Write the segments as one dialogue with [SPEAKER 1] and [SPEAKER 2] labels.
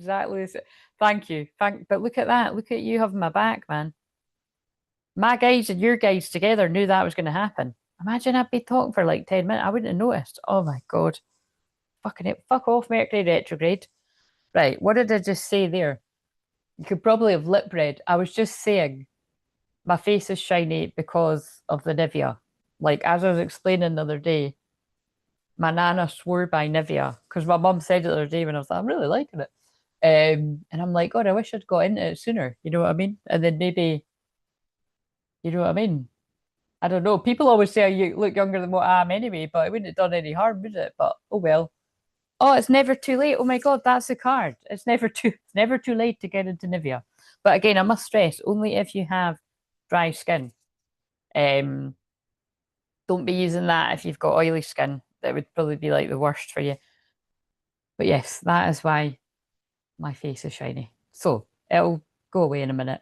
[SPEAKER 1] exactly the same. Thank you. But look at that. Look at you having my back, man. My guys and your guys together knew that was going to happen. Imagine I'd be talking for like 10 minutes. I wouldn't have noticed. Oh my God. Fucking it. Fuck off, Mercury retrograde. Right. What did I just say there? You could probably have lip read. I was just saying my face is shiny because of the Nivea. Like, as I was explaining the other day, my nana swore by Nivea because my mum said it the other day when I was like, I'm really liking it. And I'm like, God, I wish I'd got into it sooner. You know what I mean? And then maybe, you know what I mean? I don't know. People always say you look younger than what I am anyway, but it wouldn't have done any harm, would it? But oh well. Oh, it's never too late. Oh my God, that's the card. It's never too late to get into Nivea. But again, I must stress, only if you have dry skin. Um, don't be using that if you've got oily skin. That would probably be like the worst for you. But yes, that is why my face is shiny. So it'll go away in a minute.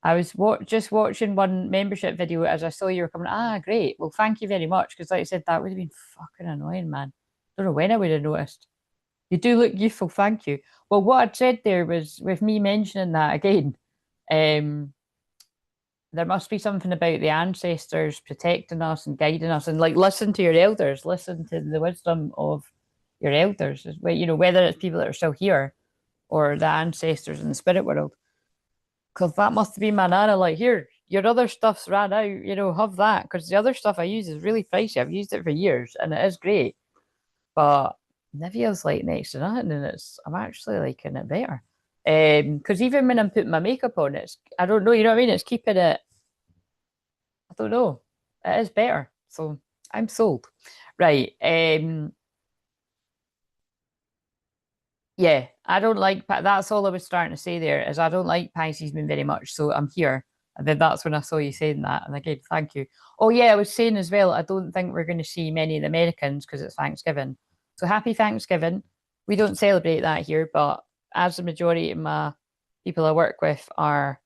[SPEAKER 1] I was just watching one membership video as I saw you were coming. Ah, great. Well, thank you very much. Because like I said, that would have been fucking annoying, man. Don't know when I would have noticed. You do look youthful, thank you. Well, what I'd said there was with me mentioning that again, there must be something about the ancestors protecting us and guiding us and like listen to your elders, listen to the wisdom of your elders, you know, whether it's people that are still here or the ancestors in the spirit world. Because that must be my nana, like, here, your other stuff's ran out, you know, have that. Because the other stuff I use is really pricey. I've used it for years and it is great. But Nivea's like next to nothing and I'm actually liking it better. Because even when I'm putting my makeup on, I don't know, you know what I mean? It's keeping it, I don't know, it is better. So I'm sold. Right. Yeah, I don't like, that's all I was starting to say there is I don't like Pisces moon very much. So I'm here. And then that's when I saw you saying that. And again, thank you. Oh, yeah, I was saying as well, I don't think we're going to see many of the Americans because it's Thanksgiving. So happy Thanksgiving. We don't celebrate that here, but as the majority of my people I work with are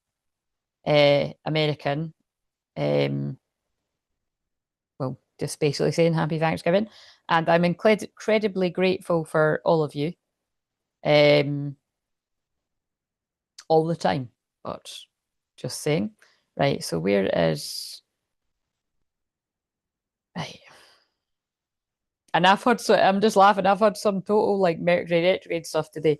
[SPEAKER 1] American, well, just basically saying happy Thanksgiving. And I'm incredibly grateful for all of you all the time, but just saying. Right, so where is... Right. And I'm just laughing, I've had some total like Mercury retrograde stuff today.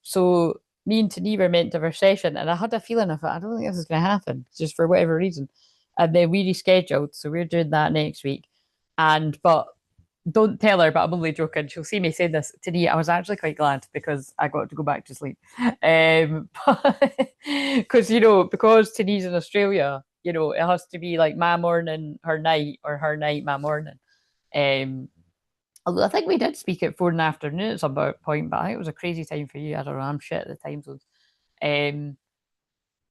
[SPEAKER 1] So me and Tani were meant to have our session, and I had a feeling of it. I don't think this is going to happen, just for whatever reason. And then we rescheduled, so we're doing that next week. But don't tell her, but I'm only joking. She'll see me saying this. Tani, I was actually quite glad because I got to go back to sleep. Because you know, because Tani's in Australia, you know, it has to be like my morning, her night, or her night, my morning. Although I think we did speak at 4 in the afternoon at some point, but I think it was a crazy time for you. I don't know, I'm shit at the time zones.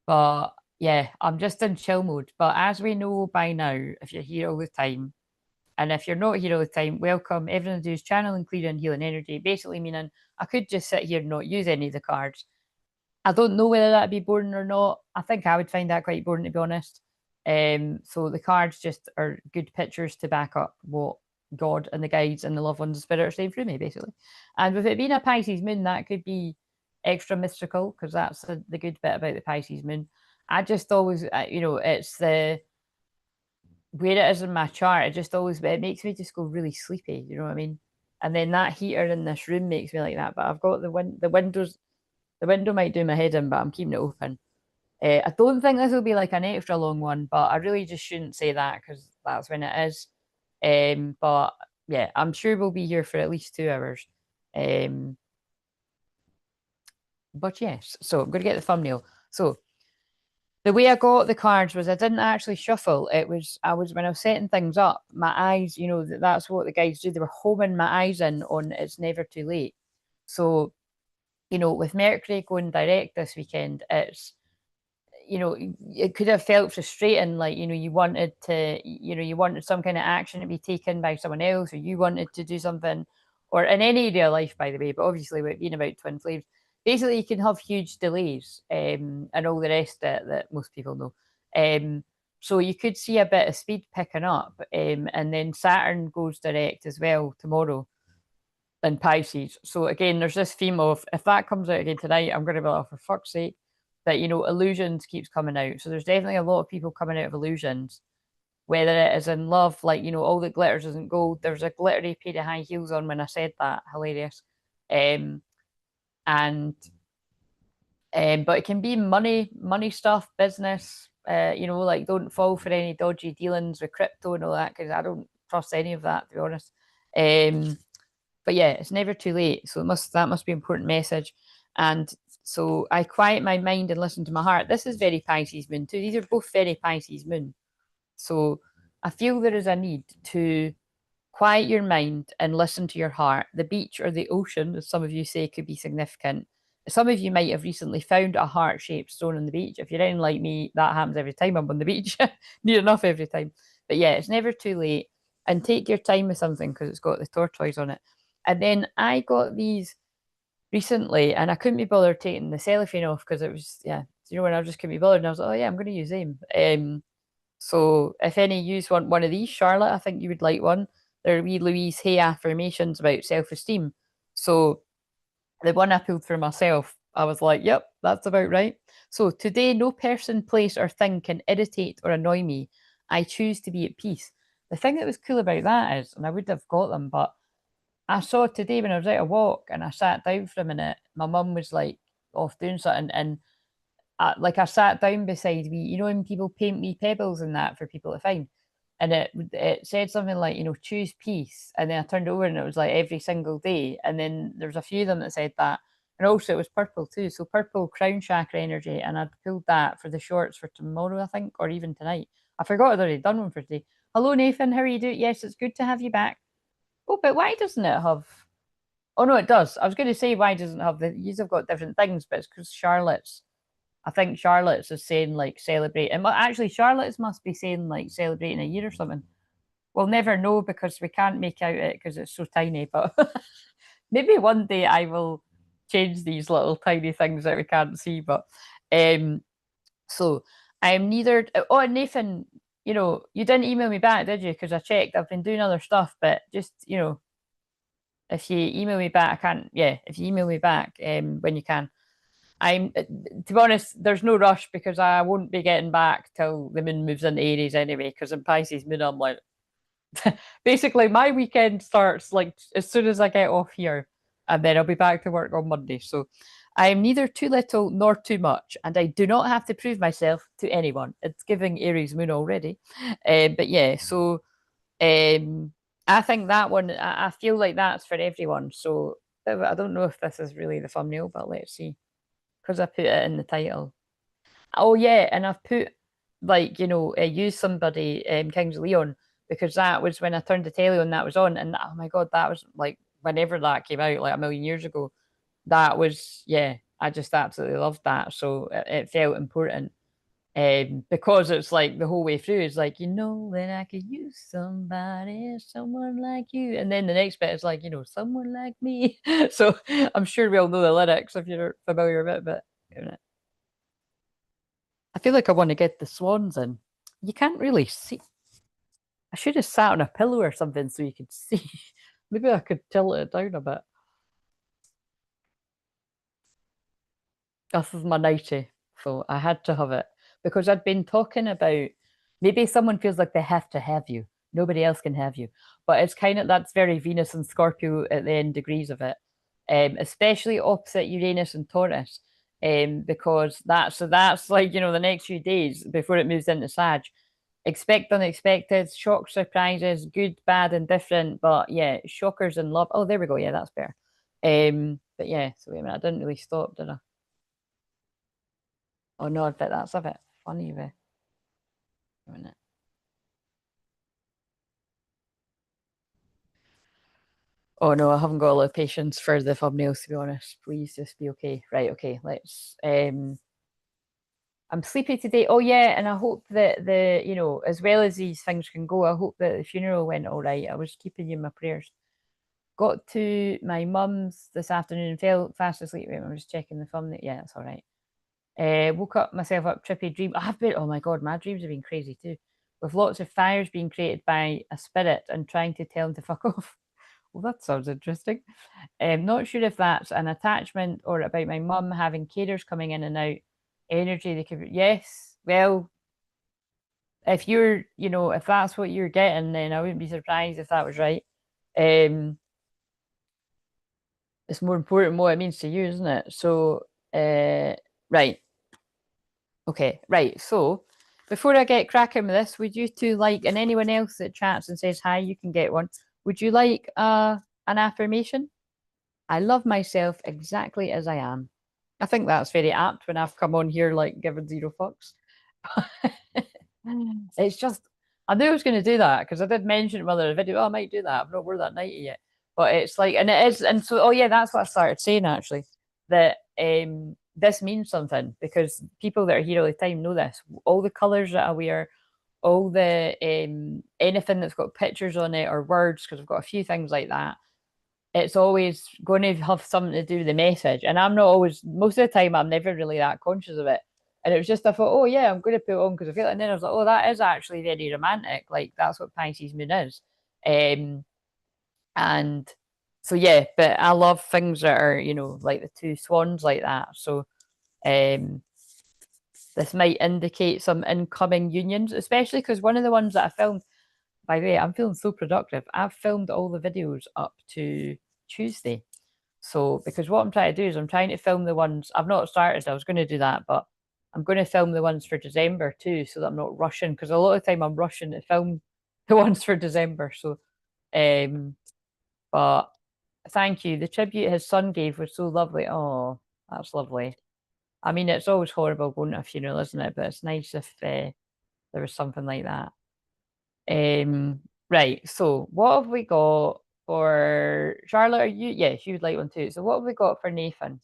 [SPEAKER 1] But yeah, I'm just in chill mode. But as we know by now, if you're here all the time, and if you're not here all the time, welcome. Everything I do is channeling, clearing, healing energy. Basically meaning I could just sit here and not use any of the cards. I don't know whether that'd be boring or not. I think I would find that quite boring, to be honest. So the cards just are good pictures to back up what God and the guides and the loved ones and spirit are saying through me, basically. And with it being a Pisces moon, that could be extra mystical because that's the good bit about the Pisces moon. I just always, you know, it's the where it is in my chart. It just always, it makes me just go really sleepy. You know what I mean? And then that heater in this room makes me like that. But I've got the windows. The window might do my head in, but I'm keeping it open. I don't think this will be like an extra long one, but I really just shouldn't say that because that's when it is. But yeah, I'm sure we'll be here for at least 2 hours. But yes, so I'm going to get the thumbnail. So the way I got the cards was I didn't actually shuffle. I was when I was setting things up, my eyes, you know, that's what the guys do. They were homing my eyes in on it's never too late. So, you know, with Mercury going direct this weekend, it's, you know, it could have felt frustrating, like, you know, you wanted some kind of action to be taken by someone else, or you wanted to do something, or in any area of life, by the way, but obviously with being about twin flames, basically you can have huge delays and all the rest of it that most people know. So you could see a bit of speed picking up, and then Saturn goes direct as well tomorrow. in Pisces. So again, there's this theme of if that comes out again tonight, I'm going to be like, oh, for fuck's sake, that illusions keeps coming out. So there's definitely a lot of people coming out of illusions, whether it is in love, like all that glitters isn't gold. There's a glittery pair of high heels on when I said that, hilarious. And but it can be money stuff, business. Like don't fall for any dodgy dealings with crypto and all that because I don't trust any of that to be honest. But yeah, it's never too late. So that must be an important message. And so I quiet my mind and listen to my heart. This is very Pisces moon too. These are both very Pisces moon. So I feel there is a need to quiet your mind and listen to your heart. The beach or the ocean, as some of you say, could be significant. Some of you might have recently found a heart-shaped stone on the beach. If you're anything like me, that happens every time I'm on the beach. Near enough every time. But yeah, it's never too late. And take your time with something because it's got the tortoise on it. And then I got these recently and I couldn't be bothered taking the cellophane off because it was, yeah, when I just couldn't be bothered. And I was like, oh yeah, I'm going to use them. So if any of you want one of these, Charlotte, I think you would like one. They're wee Louise Hay affirmations about self-esteem. So the one I pulled for myself, I was like, yep, that's about right. So today, no person, place, or thing can irritate or annoy me. I choose to be at peace. The thing that was cool about that is, and I would have got them, but I saw today when I was out a walk and I sat down for a minute, my mum was like off doing something and I sat down beside me, when people paint me pebbles and that for people to find. And it said something like, choose peace. And then I turned over and it was like every single day. And then there was a few of them that said that. And also it was purple too. So purple crown chakra energy. And I'd pulled that for the shorts for tomorrow, I think, or even tonight. I forgot I'd already done one for today. Hello, Nathan. How are you doing? Yes, it's good to have you back. Oh, but why doesn't it have? Oh, no, it does. I was going to say why doesn't it have You've got different things, but it's because I think Charlotte's is saying like celebrate. And actually, Charlotte's must be saying like celebrating a year or something. We'll never know because we can't make out it because it's so tiny. But maybe one day I will change these little tiny things that we can't see. But so I'm neither. Oh, Nathan, you didn't email me back, did you? Because I checked. I've been doing other stuff, but just if you email me back, I can't. Yeah, if you email me back when you can. To be honest, there's no rush because I won't be getting back till the moon moves into Aries anyway. Because in Pisces moon, I'm like, basically my weekend starts like as soon as I get off here, and then I'll be back to work on Monday. So I am neither too little nor too much, and I do not have to prove myself to anyone. It's giving Aries moon already, but yeah. So I think that one, I feel like that's for everyone. So I don't know if this is really the thumbnail, but let's see because I put it in the title. Oh yeah, and I've put like use somebody Kings of Leon because that was when I turned the telly on that was on, and oh my god, that was like whenever that came out like a million years ago. That was yeah, I just absolutely loved that. So it felt important. Because it's like the whole way through is like, that I could use someone like you. And then the next bit is like, someone like me. So I'm sure we all know the lyrics if you're familiar with it, but I feel like I want to get the swans in. You can't really see. I should have sat on a pillow or something so you could see. Maybe I could tilt it down a bit. This is my nightie, so I had to have it because I'd been talking about maybe someone feels like they have to have you. Nobody else can have you. But it's kind of that's very Venus and Scorpio at the end degrees of it. Especially opposite Uranus and Taurus. Because that's like, the next few days before it moves into Sag. Expect unexpected, shock surprises, good, bad, and different. But yeah, shockers and love. Oh, there we go. Yeah, that's better. But yeah, so wait a minute, I didn't really stop, did I? Oh no, but that's a bit funny. Wait a minute. Oh no, I haven't got a lot of patience for the thumbnails to be honest. Please just be okay. Right, okay, let's I'm sleepy today. Oh yeah, and I hope that as well as these things can go, I hope that the funeral went all right. I was keeping you in my prayers. Got to my mum's this afternoon and fell fast asleep. Wait, I'm just checking the thumbnail. Yeah, that's all right. Woke up myself up, trippy dream. I've been, oh my God, my dreams have been crazy too. With lots of fires being created by a spirit and trying to tell him to fuck off. Well, that sounds interesting. Not sure if that's an attachment or about my mum having carers coming in and out. Energy, they could, yes. Well, if you're, if that's what you're getting, then I wouldn't be surprised if that was right. Um, it's more important what it means to you, isn't it? So, right. Okay, right. So, before I get cracking with this, would you two like, and anyone else that chats and says hi, you can get one. Would you like an affirmation? I love myself exactly as I am. I think that's very apt when I've come on here like giving zero fucks. It's just, I knew I was going to do that because I did mention in another video, oh, I might do that. I've not wore that 90 yet. But it's like, and it is, and so, oh yeah, that's what I started saying actually, that this means something because people that are here all the time know this. All the colours that I wear, all the anything that's got pictures on it or words, because I've got a few things like that, it's always going to have something to do with the message. And I'm not always, most of the time, I'm never really that conscious of it. And it was just, I thought, oh, yeah, I'm going to put it on because I feel it. And then I was like, oh, that is actually very romantic. Like, that's what Pisces moon is. And so, yeah, but I love things that are, like the two swans like that. So, um, this might indicate some incoming unions, especially because one of the ones that I filmed, by the way, I'm feeling so productive. I've filmed all the videos up to Tuesday. So, because what I'm trying to do is I'm trying to film the ones I've not started, I was going to do that, but I'm going to film the ones for December too, so that I'm not rushing. Because a lot of the time I'm rushing to film the ones for December. So, but thank you. The tribute his son gave was so lovely. Oh, that's lovely. I mean, it's always horrible going to a funeral, isn't it? But it's nice if there was something like that. Right. So what have we got for Charlotte? Are you? Yes, you would like one too. So what have we got for Nathan?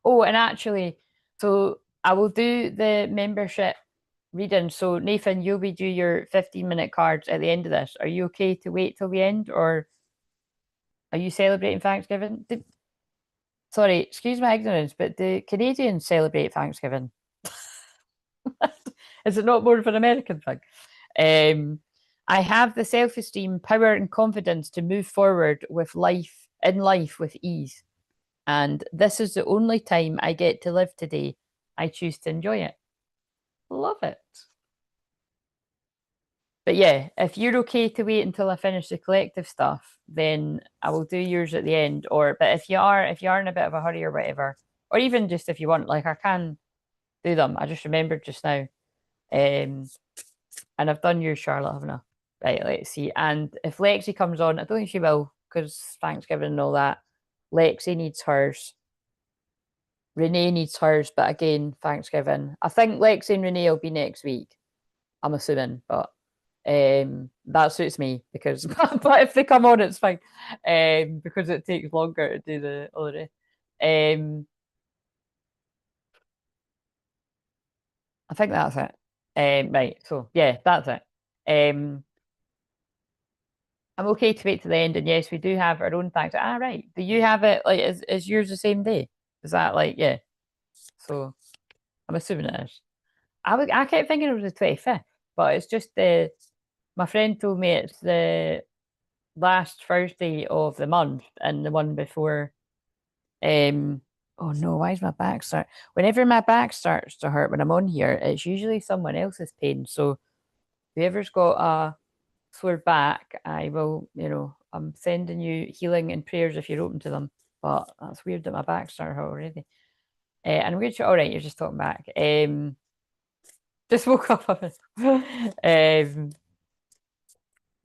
[SPEAKER 1] Oh, and actually, so I will do the membership reading. So Nathan, you'll be do your 15-minute cards at the end of this. Are you okay to wait till the end, or are you celebrating Thanksgiving? Sorry, excuse my ignorance, but do Canadians celebrate Thanksgiving? Is it not more of an American thing? I have the self-esteem, power, and confidence to move forward with life with ease. And this is the only time I get to live today. I choose to enjoy it. Love it. But yeah, if you're okay to wait until I finish the collective stuff, then I will do yours at the end. Or but if you are in a bit of a hurry or whatever, or even just if you want, like I can do them. I just remembered just now. Um and I've done yours, Charlotte, haven't I? Right, let's see. And if Lexi comes on, I don't think she will, because Thanksgiving and all that. Lexi needs hers. Renee needs hers, but again, Thanksgiving. I think Lexi and Renee will be next week. I'm assuming, but that suits me because but if they come on, it's fine. Because it takes longer to do the other. I think that's it. Right, so yeah, that's it. I'm okay to wait to the end, and yes, we do have our own thanks. Ah, right. Do you have it like is yours the same day? Is that like yeah? So I'm assuming it is. I kept thinking it was the 25th, but it's just the my friend told me it's the last Thursday of the month and the one before oh no, why is my back start whenever my back starts to hurt when I'm on here, it's usually someone else's pain. So whoever's got a sore back, I will, I'm sending you healing and prayers if you're open to them. But that's weird that my back started already. And I'm going to, all right, you're just talking back. Just woke up.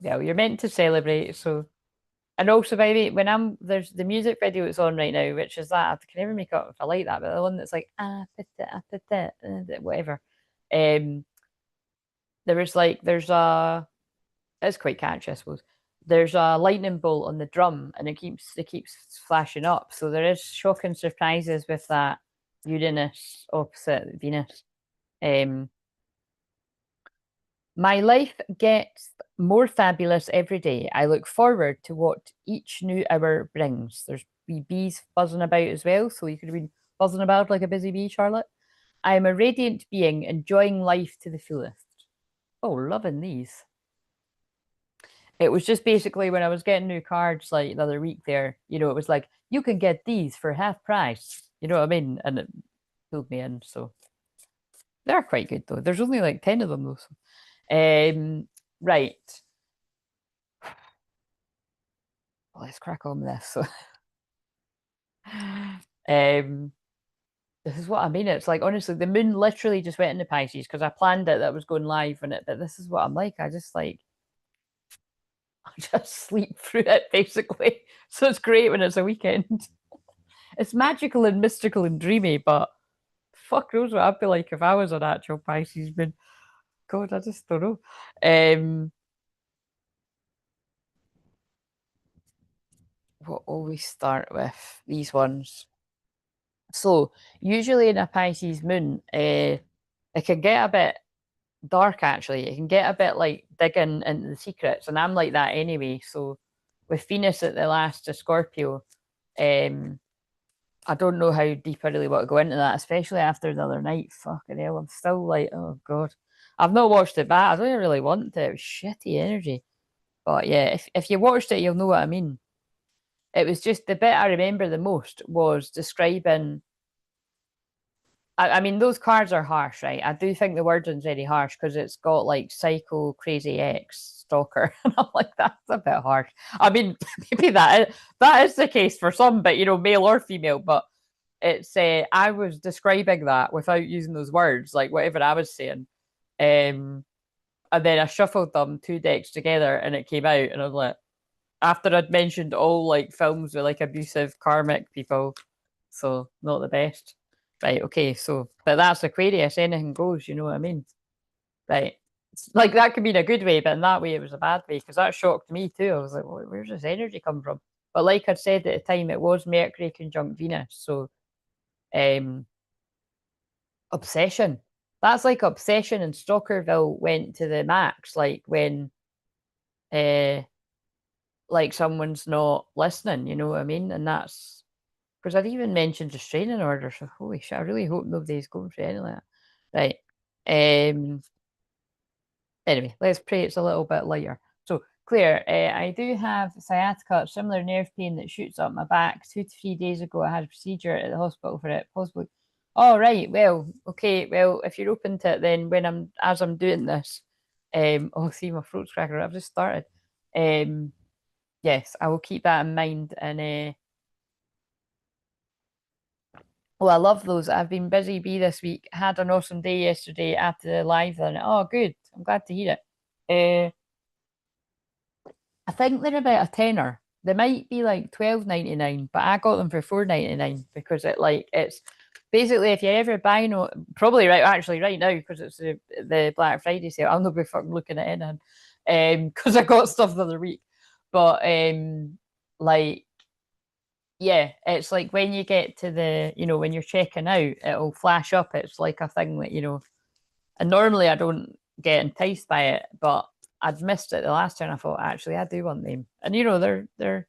[SPEAKER 1] Yeah, you're meant to celebrate. So, and also, by the way, when there's the music video it's on right now, which is that I can never make up if I like that, but the one that's like whatever. Um, there's a it's quite catchy, I suppose. There's a lightning bolt on the drum, and it keeps flashing up. So there is shocking surprises with that Uranus opposite Venus. Um, my life gets more fabulous every day. I look forward to what each new hour brings. There's bees buzzing about as well, so you could have been buzzing about like a busy bee, Charlotte. I am a radiant being enjoying life to the fullest. Oh, loving these. It was just basically when I was getting new cards like the other week there, it was like, you can get these for half price. You know what I mean? And it pulled me in. So they're quite good though. There's only like 10 of them though. Right. Well, let's crack on with this. So um this is what I mean. It's like honestly, the moon literally just went into Pisces because I planned it that was going live in it, but this is what I'm like. I just like I just sleep through it basically. So it's great when it's a weekend. It's magical and mystical and dreamy, but fuck knows what I'd be like if I was an actual Pisces moon. God, I just don't know. We'll always start with these ones. So usually in a Pisces moon, it can get a bit dark actually. It can get a bit like digging into the secrets, and I'm like that anyway. So with Venus at the last of Scorpio, um, I don't know how deep I really want to go into that, especially after the other night. Fucking hell, I'm still like, oh god. I've not watched it back. I don't really want to. It was shitty energy. But yeah, if you watched it, you'll know what I mean. It was just the bit I remember the most was describing. I mean, those cards are harsh, right? I do think the wording's very harsh because it's got like psycho, crazy ex, stalker, and I'm like, that's a bit harsh. I mean, maybe that is the case for some, but male or female. But it's I was describing that without using those words, like whatever I was saying, and then I shuffled them two decks together, and it came out, and I was like, after I'd mentioned all like films with like abusive karmic people, so not the best. Right, okay, so but that's Aquarius, anything goes, you know what I mean? Right. Like that could be in a good way, but in that way it was a bad way because that shocked me too. I was like, where's this energy come from? But like I'd said at the time, it was Mercury conjunct Venus, so um obsession. That's like obsession and Stalkerville went to the max, like when uh like someone's not listening, you know what I mean? And that's because I'd even mentioned restraining order. So holy shit, I really hope nobody's going for anything like that. Right. Anyway, let's pray it's a little bit lighter. So, Claire, I do have sciatica, similar nerve pain that shoots up my back. 2 to 3 days ago, I had a procedure at the hospital for it. Possibly. Oh, right. Well, okay. Well, if you're open to it, then as I'm doing this, oh, see, my throat's cracking. I've just started. Um, yes, I will keep that in mind. And oh, I love those. I've been busy bee this week. Had an awesome day yesterday after the live. And oh, good. I'm glad to hear it. Uh, I think they're about a tenner. They might be like 12.99, but I got them for 4.99 because it's basically if you're ever buying probably right now because it's the Black Friday sale. I'll not be fucking looking at anything because I got stuff the other week. But like yeah, it's like when you get to when you're checking out, it'll flash up. It's like a thing that and normally I don't get enticed by it, but I'd missed it the last time. I thought actually I do want them, and they're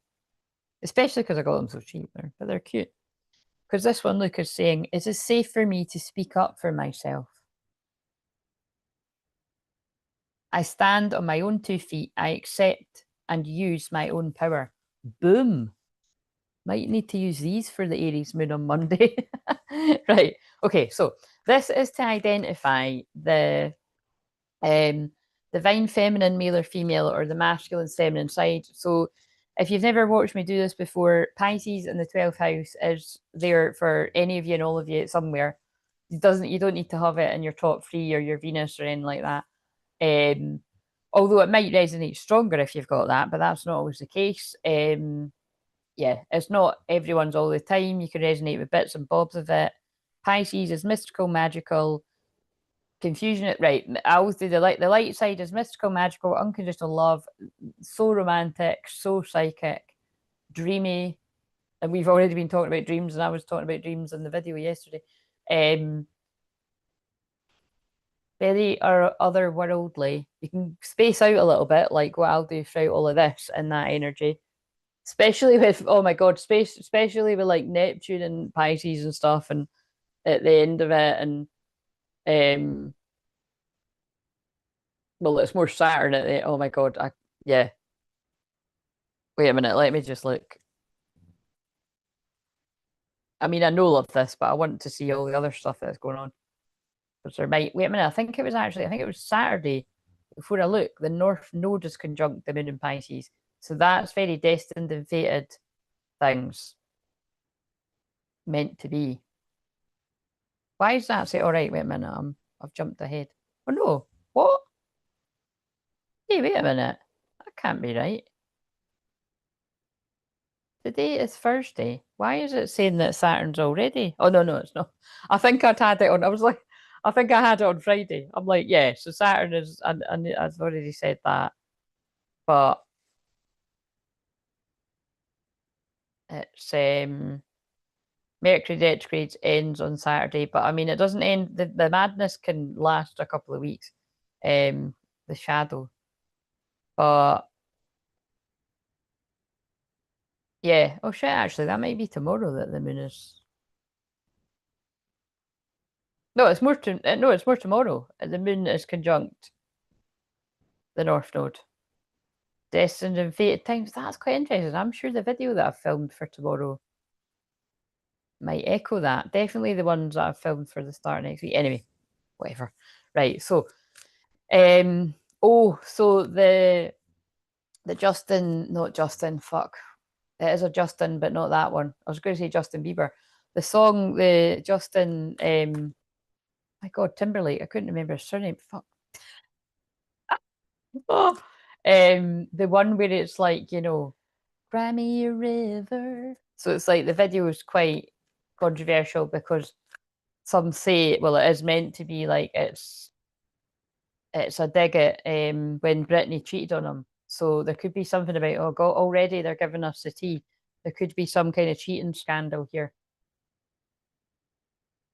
[SPEAKER 1] especially because I got them so cheap. But they're cute. Because this one, Luke is saying, is it safe for me to speak up for myself? I stand on my own 2 feet. I accept and use my own power. Boom. Might need to use these for the Aries moon on Monday. Right. Okay. So this is to identify um, divine feminine, male or female, or the masculine feminine side. So if you've never watched me do this before, Pisces in the 12th house is there for any of you and all of you somewhere. You don't need to have it in your top three or your Venus or anything like that. Um, Although it might resonate stronger if you've got that, but that's not always the case. Yeah, it's not everyone's all the time. You can resonate with bits and bobs of it. Pisces is mystical, magical, confusion. Right, I always do the light side is mystical, magical, unconditional love, so romantic, so psychic, dreamy. And we've already been talking about dreams, and I was talking about dreams in the video yesterday. Um, Very otherworldly. You can space out a little bit, like what I'll do throughout all of this and that energy. Especially with oh my god, especially with like Neptune and Pisces and stuff, and at the end of it, and well, it's more Saturn at the oh my god, yeah. Wait a minute, let me just look. I mean, I know of this, but I want to see all the other stuff that's going on. Because there might, wait a minute, I think it was Saturday before I look, the North Node is conjunct the Moon in Pisces. So that's very destined and fated things meant to be. Why is that say, all right, wait a minute, I've jumped ahead. Oh no, what? Hey, wait a minute. That can't be right. The date is Thursday. Why is it saying that Saturn's already? Oh no, no, it's not. I think I'd had it on. I was like, I think I had it on Friday. I'm like, yeah, so Saturn is, and I've already said that, but it's Mercury retrograde ends on Saturday. But I mean, it doesn't end. The madness can last a couple of weeks. The shadow, but yeah. Oh shit, actually, that might be tomorrow that the moon is. No, it's more to no, it's more tomorrow. The moon is conjunct the North Node. Destined and fated times. That's quite interesting. I'm sure the video that I've filmed for tomorrow might echo that. Definitely the ones that I've filmed for the start of next week. Anyway, whatever. Right. So, so the Justin, not Justin, fuck. It is a Justin, but not that one. I was going to say Justin Bieber. The song, the Justin, my God, Timberlake. I couldn't remember his surname. Fuck. Oh, the one where it's like, cry me a river. So it's like the video is quite controversial because some say, well, it is meant to be like it's a dig at when Britney cheated on him. So there could be something about, oh God, already they're giving us the tea. There could be some kind of cheating scandal here.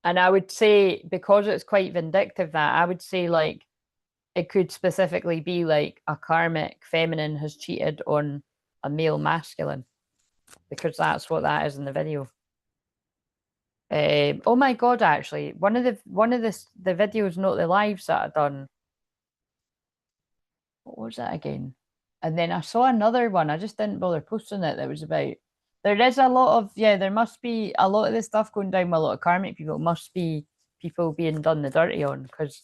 [SPEAKER 1] And I would say, because it's quite vindictive, that I would say like it could specifically be like a karmic feminine has cheated on a male masculine, because that's what that is in the video. Oh my God, actually, one of the videos, not the lives that I've done. What was that again? And then I saw another one. I just didn't bother posting it. That was about. There is a lot of, yeah. There must be a lot of this stuff going down with a lot of karmic people. It must be people being done the dirty on, because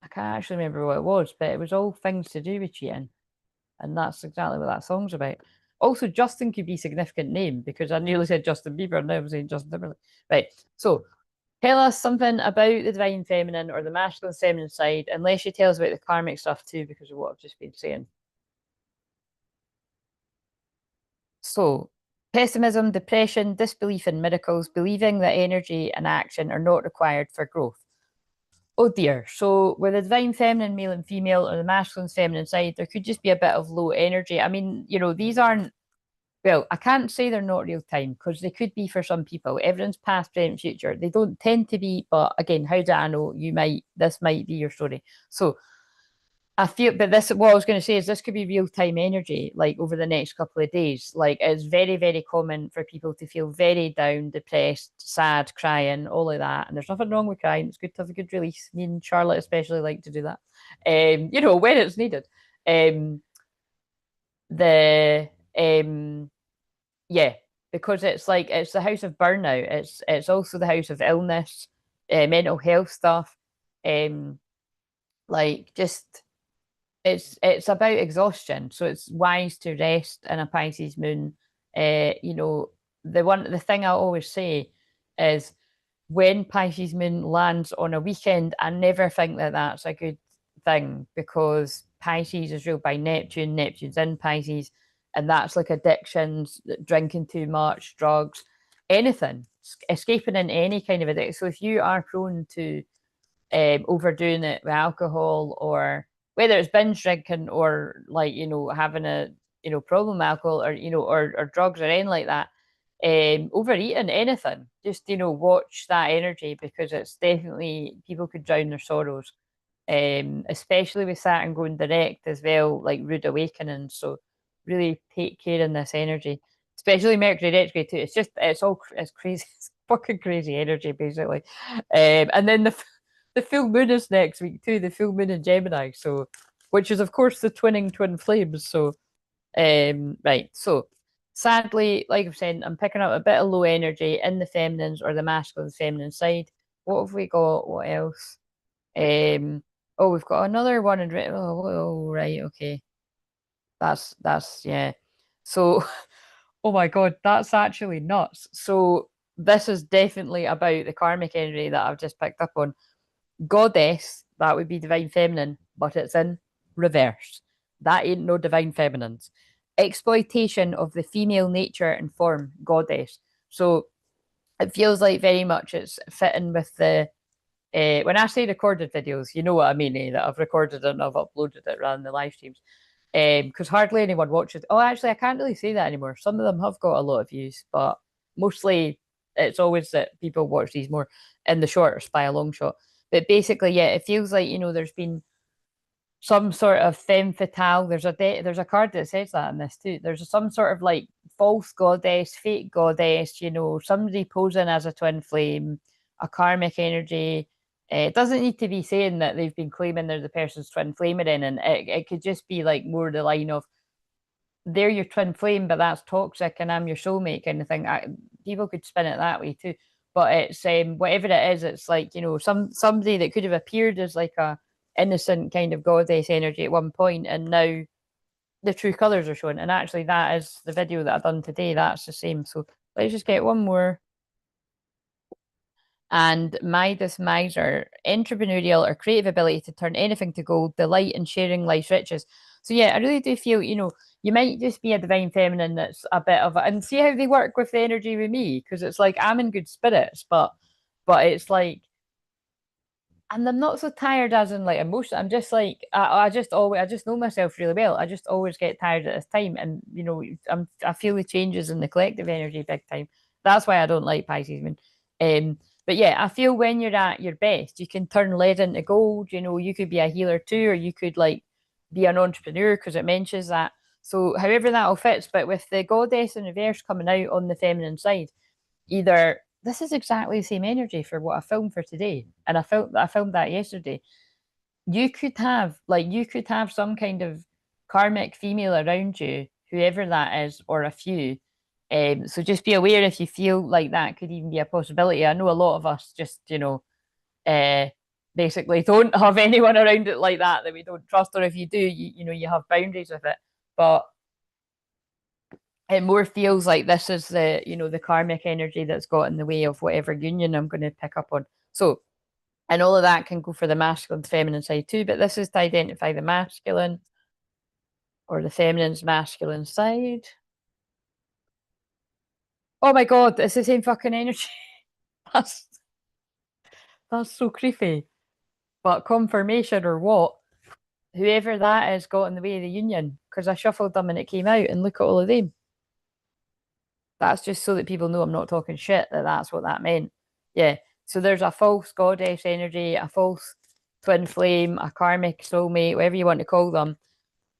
[SPEAKER 1] I can't actually remember what it was, but it was all things to do with cheating, and that's exactly what that song's about. Also, Justin could be a significant name, because I nearly said Justin Bieber and now I'm saying Justin Timberlake. Right. So tell us something about the divine feminine or the masculine feminine side, unless you tell us about the karmic stuff too, because of what I've just been saying. So, pessimism, depression, disbelief in miracles, believing that energy and action are not required for growth. Oh dear. So, with the divine feminine, male and female, or the masculine feminine side, there could just be a bit of low energy. I mean, these aren't, well, I can't say they're not real time, because they could be for some people. Everyone's past, present, future. They don't tend to be, but again, how do I know? This might be your story. So, I feel, but what I was going to say is this could be real time energy, like over the next couple of days. Like it's very, very common for people to feel very down, depressed, sad, crying, all of that. And there's nothing wrong with crying. It's good to have a good release. Me and Charlotte especially like to do that. When it's needed. Um, the yeah, because it's like it's the house of burnout. It's also the house of illness, mental health stuff. Like just it's about exhaustion, so it's wise to rest in a Pisces moon. The thing I always say is, when Pisces moon lands on a weekend, I never think that that's a good thing, because Pisces is ruled by Neptune. Neptune's in Pisces, and that's like addictions, drinking too much, drugs, anything, escaping in any kind of addiction. So if you are prone to overdoing it with alcohol, or whether it's binge drinking, or like having a problem with alcohol, or or drugs, or anything like that, overeating, anything, just watch that energy, because it's definitely, people could drown their sorrows, especially with Saturn going direct as well, like rude awakening. So really take care in this energy, especially Mercury retrograde too. It's crazy. It's fucking crazy energy, basically. And then the full moon is next week too. The full moon in Gemini, so which is of course the twin flames. So Right. So sadly, like I've said, I'm picking up a bit of low energy in the feminines or the masculine feminine side. What have we got? What else? Oh, we've got another one in oh, right, okay. That's yeah. So oh my God, that's actually nuts. So this is definitely about the karmic energy that I've just picked up on. Goddess, that would be divine feminine, but it's in reverse. That ain't no divine feminines. Exploitation of the female nature and form, goddess. So it feels like very much it's fitting with the when I say recorded videos, you know what I mean, that I've recorded it and I've uploaded it rather than the live streams. Because hardly anyone watches. Oh, actually, I can't really say that anymore. Some of them have got a lot of views, but mostly it's always that people watch these more in the shorts by a long shot. But basically, yeah, it feels like there's been some sort of femme fatale. There's a card that says that in this too. There's some sort of like false goddess, fake goddess. Somebody posing as a twin flame, a karmic energy. It doesn't need to be saying that they've been claiming they're the person's twin flame or anything. It could just be like more the line of they're your twin flame, but that's toxic, and I'm your soulmate kind of thing. People could spin it that way too. But it's whatever it is, it's like somebody that could have appeared as like a innocent kind of goddess energy at one point, and now the true colors are shown. And actually, that is the video that I've done today. That's the same. So let's just get one more. And Midas Miser, entrepreneurial or creative ability to turn anything to gold, delight in sharing life's riches. So yeah, I really do feel, you might just be a divine feminine that's a bit of and see how they work with the energy with me, because it's like I'm in good spirits, but it's like, and I'm not so tired as in like emotion. I'm just like I just know myself really well. I just always get tired at this time, and I feel the changes in the collective energy big time. That's why I don't like Pisces moon. But yeah, I feel when you're at your best, you can turn lead into gold. You could be a healer too, or you could like be an entrepreneur because it mentions that. So however that all fits, but with the goddess in reverse coming out on the feminine side, either this is exactly the same energy for what I filmed for today, and I filmed that yesterday. You could have some kind of karmic female around you, whoever that is, or a few. So just be aware if you feel like that could even be a possibility. I know a lot of us just, uh, basically don't have anyone around it like that we don't trust, or if you do, you have boundaries with it. But it more feels like this is the karmic energy that's got in the way of whatever union I'm going to pick up on. So, and all of that can go for the masculine, feminine side too, but this is to identify the masculine or the feminine's masculine side. Oh my God, it's the same fucking energy. that's that's so creepy. But confirmation or what? Whoever that is got in the way of the union, because I shuffled them and it came out, and look at all of them. That's just so that people know I'm not talking shit, that's what that meant. Yeah. So there's a false goddess energy, a false twin flame, a karmic soulmate, whatever you want to call them.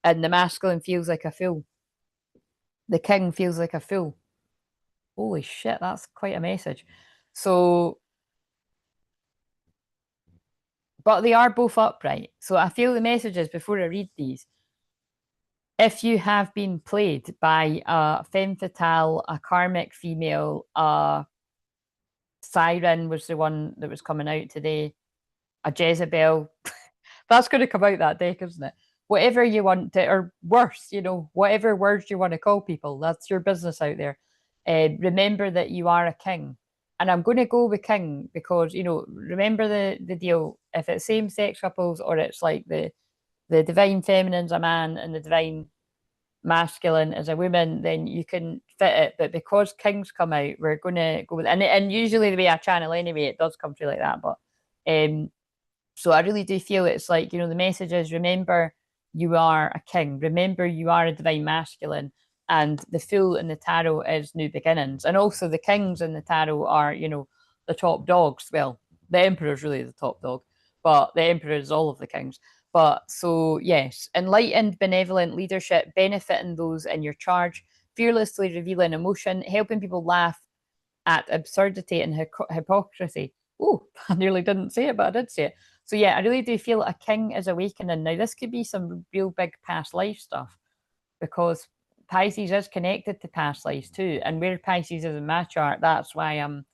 [SPEAKER 1] And the masculine feels like a fool. The king feels like a fool. Holy shit, that's quite a message. So, but they are both upright. So I feel the messages before I read these. If you have been played by a femme fatale, a karmic female, a siren was the one that was coming out today, a Jezebel. That's going to come out that deck, isn't it? Whatever you want to, or worse, whatever words you want to call people, that's your business out there. Remember that you are a king. And I'm going to go with king because, remember the deal. If it's same sex couples or it's like the divine feminine's a man and the divine masculine as a woman, then you can fit it. But because kings come out, we're going to go with, and usually the way I channel anyway, it does come through like that. But so I really do feel it's like, the message is remember you are a king, remember you are a divine masculine, and the fool in the tarot is new beginnings. And also the kings in the tarot are, the top dogs. Well, the emperor's really the top dog, but the emperor is all of the kings. But so, yes, enlightened, benevolent leadership, benefiting those in your charge, fearlessly revealing emotion, helping people laugh at absurdity and hypocrisy. Oh, I nearly didn't say it, but I did say it. So, yeah, I really do feel a king is awakening. Now, this could be some real big past life stuff because Pisces is connected to past lives too. And where Pisces is in my chart, that's why I'm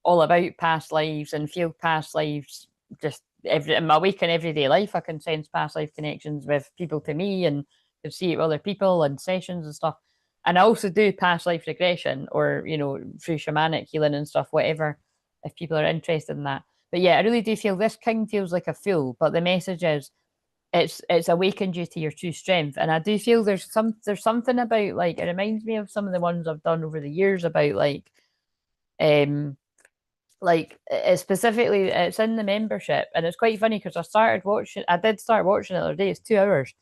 [SPEAKER 1] all about past lives and feel past lives just in my week and everyday life. I can sense past life connections with people to me and can see it with other people and sessions and stuff. And I also do past life regression or, through shamanic healing and stuff, whatever, if people are interested in that. But yeah, I really do feel this king feels like a fool, but the message is it's awakened you to your true strength. And I do feel there's something about, like, it reminds me of some of the ones I've done over the years about um specifically it's in the membership, and it's quite funny because I did start watching it the other day. It's 2 hours.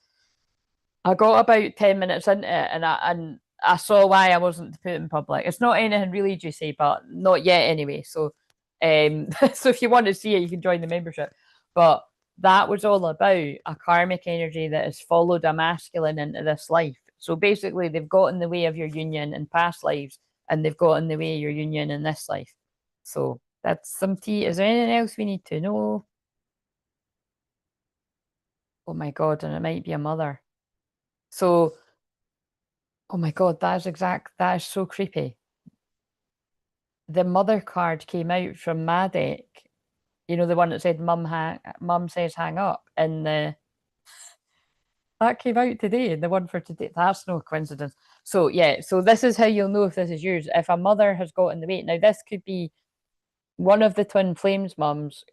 [SPEAKER 1] I got about 10 minutes into it, and I saw why I wasn't to put it in public. It's not anything really juicy, but not yet anyway. So so if you want to see it, you can join the membership. But that was all about a karmic energy that has followed a masculine into this life. So basically they've got in the way of your union in past lives, and they've got in the way of your union in this life. So that's some tea. Is there anything else we need to know? Oh my God, and it might be a mother. So, oh my God, that is so creepy. The mother card came out from my deck. You know, the one that said mum says hang up, and that came out today, the one for today. That's no coincidence. So yeah, so this is how you'll know if this is yours. If a mother has got in the way. Now this could be one of the twin flames mums.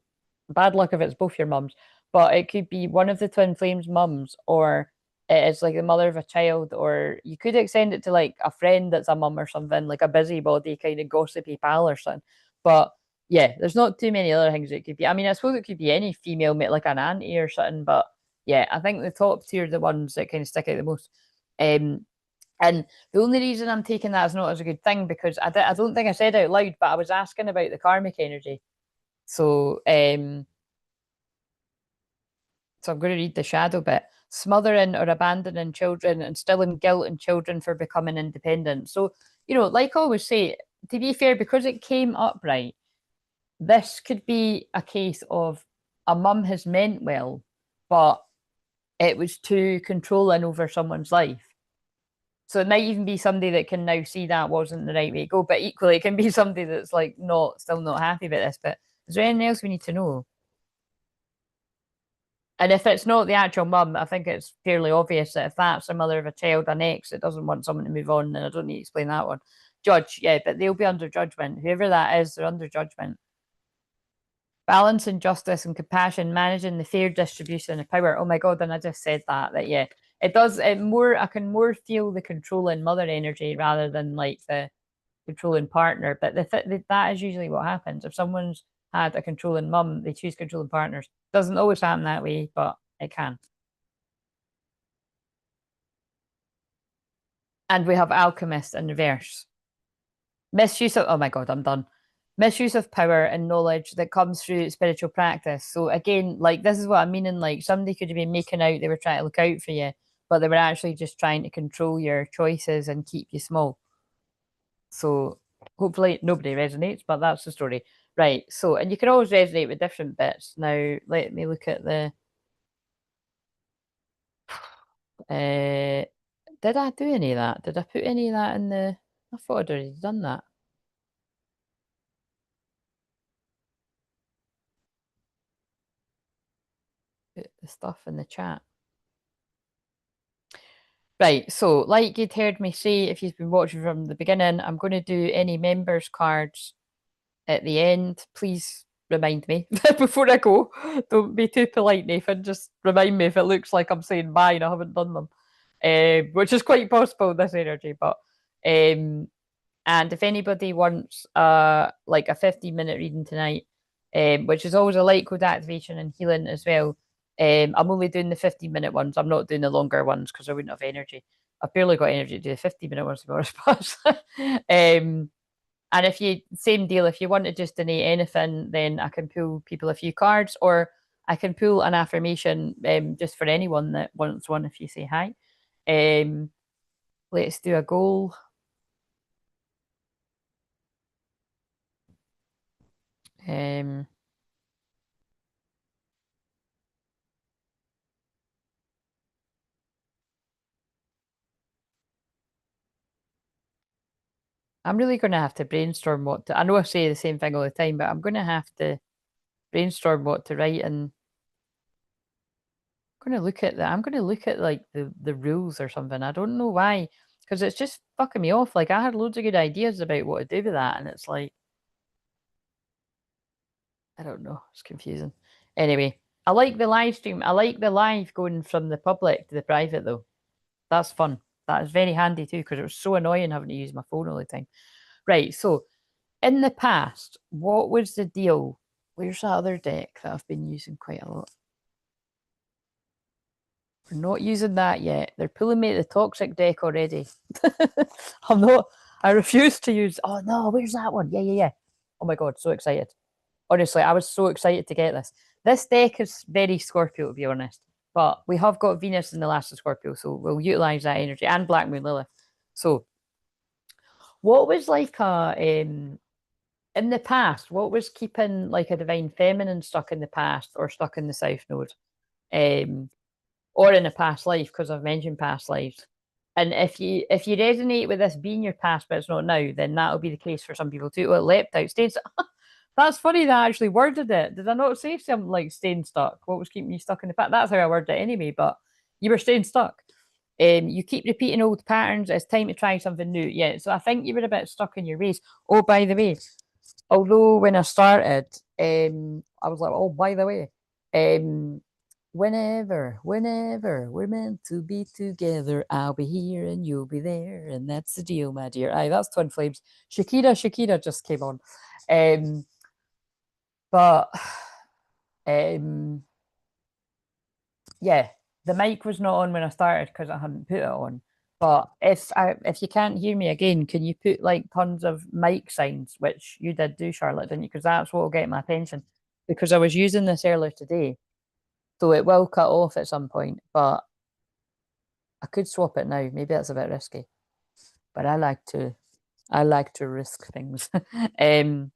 [SPEAKER 1] Bad luck if it's both your mums, but it could be one of the twin flames mums, or it is like the mother of a child, or you could extend it to like a friend that's a mum or something, like a busybody kind of gossipy pal or something. But yeah, there's not too many other things it could be. I mean, I suppose it could be any female, like an auntie or something, but yeah, I think the top tier are the ones that kind of stick out the most. Um, and the only reason I'm taking that as not as a good thing, because I don't think I said out loud, but I was asking about the karmic energy. So so I'm going to read the shadow bit. Smothering or abandoning children, instilling guilt in children for becoming independent. So, like I always say, to be fair, because it came up right, this could be a case of a mum has meant well, but it was too controlling over someone's life. So it might even be somebody that can now see that wasn't the right way to go, but equally it can be somebody that's like still not happy about this. But is there anything else we need to know? And if it's not the actual mum, I think it's fairly obvious that if that's a mother of a child, an ex that doesn't want someone to move on, then I don't need to explain that one. Judge, yeah, but they'll be under judgment. Whoever that is, they're under judgment. Balancing justice and compassion, managing the fair distribution of power. Oh my God, and I just said that yeah. It does it more, I can more feel the controlling mother energy rather than like the controlling partner. But that is usually what happens. If someone's had a controlling mum, they choose controlling partners. Doesn't always happen that way, but it can. And we have alchemist in reverse. Misuse of, oh my God, I'm done. Misuse of power and knowledge that comes through spiritual practice. So again, like this is what I mean. And like somebody could have been making out they were trying to look out for you, but they were actually just trying to control your choices and keep you small. So hopefully nobody resonates, but that's the story. Right. So, and you can always resonate with different bits. Now, let me look at the. Did I do any of that? Did I put any of that in the? I thought I'd already done that. Put the stuff in the chat. Right, so like you'd heard me say, if you've been watching from the beginning, I'm going to do any members cards at the end. Please remind me before I go. Don't be too polite, Nathan. Just remind me if it looks like I'm saying bye and I haven't done them, which is quite possible, this energy. But and if anybody wants like a 15-minute reading tonight, which is always a light code activation and healing as well. I'm only doing the 15-minute ones. I'm not doing the longer ones because I wouldn't have energy. I've barely got energy to do the 50-minute ones to be honest. And if you same deal, if you want to just donate anything, then I can pull people a few cards, or I can pull an affirmation just for anyone that wants one if you say hi. Let's do a goal. Um, I'm really going to have to brainstorm what to. I know I say the same thing all the time, but I'm going to have to brainstorm what to write, and I'm going to look at that. I'm going to look at like the rules or something. I don't know why, because it's just fucking me off. Like I had loads of good ideas about what to do with that, and it's like I don't know. It's confusing. Anyway, I like the live stream. I like the live going from the public to the private though. That's fun. That is very handy too, because it was so annoying having to use my phone all the time. Right. So in the past, what was the deal? Where's that other deck that I've been using quite a lot? We're not using that yet. They're pulling me at the toxic deck already. I'm not. I refuse to use. Oh no, where's that one? Yeah, yeah, yeah. Oh my god, so excited. Honestly, I was so excited to get this. This deck is very Scorpio, to be honest. But we have got Venus in the last of Scorpio, so we'll utilize that energy and Black Moon Lilith. So, what was like a in the past? What was keeping like a divine feminine stuck in the past or stuck in the South Node, um, or in a past life? Because I've mentioned past lives. And if you resonate with this being your past, but it's not now, then that'll be the case for some people too. Well, it leapt out stage. That's funny that I actually worded it. Did I not say something like staying stuck? What was keeping you stuck in the past? That's how I worded it anyway, but you were staying stuck. You keep repeating old patterns. It's time to try something new. Yeah, so I think you were a bit stuck in your ways. Oh, by the way, although when I started, I was like, oh, by the way, whenever we're meant to be together, I'll be here and you'll be there, and that's the deal, my dear. Aye, that's Twin Flames. Shakira just came on. But um, yeah, the mic was not on when I started because I hadn't put it on. But if you can't hear me again, can you put like tons of mic signs, which you did do, Charlotte, didn't you? Because that's what will get my attention. Because I was using this earlier today, so it will cut off at some point. But I could swap it now. Maybe that's a bit risky. But I like to risk things. um,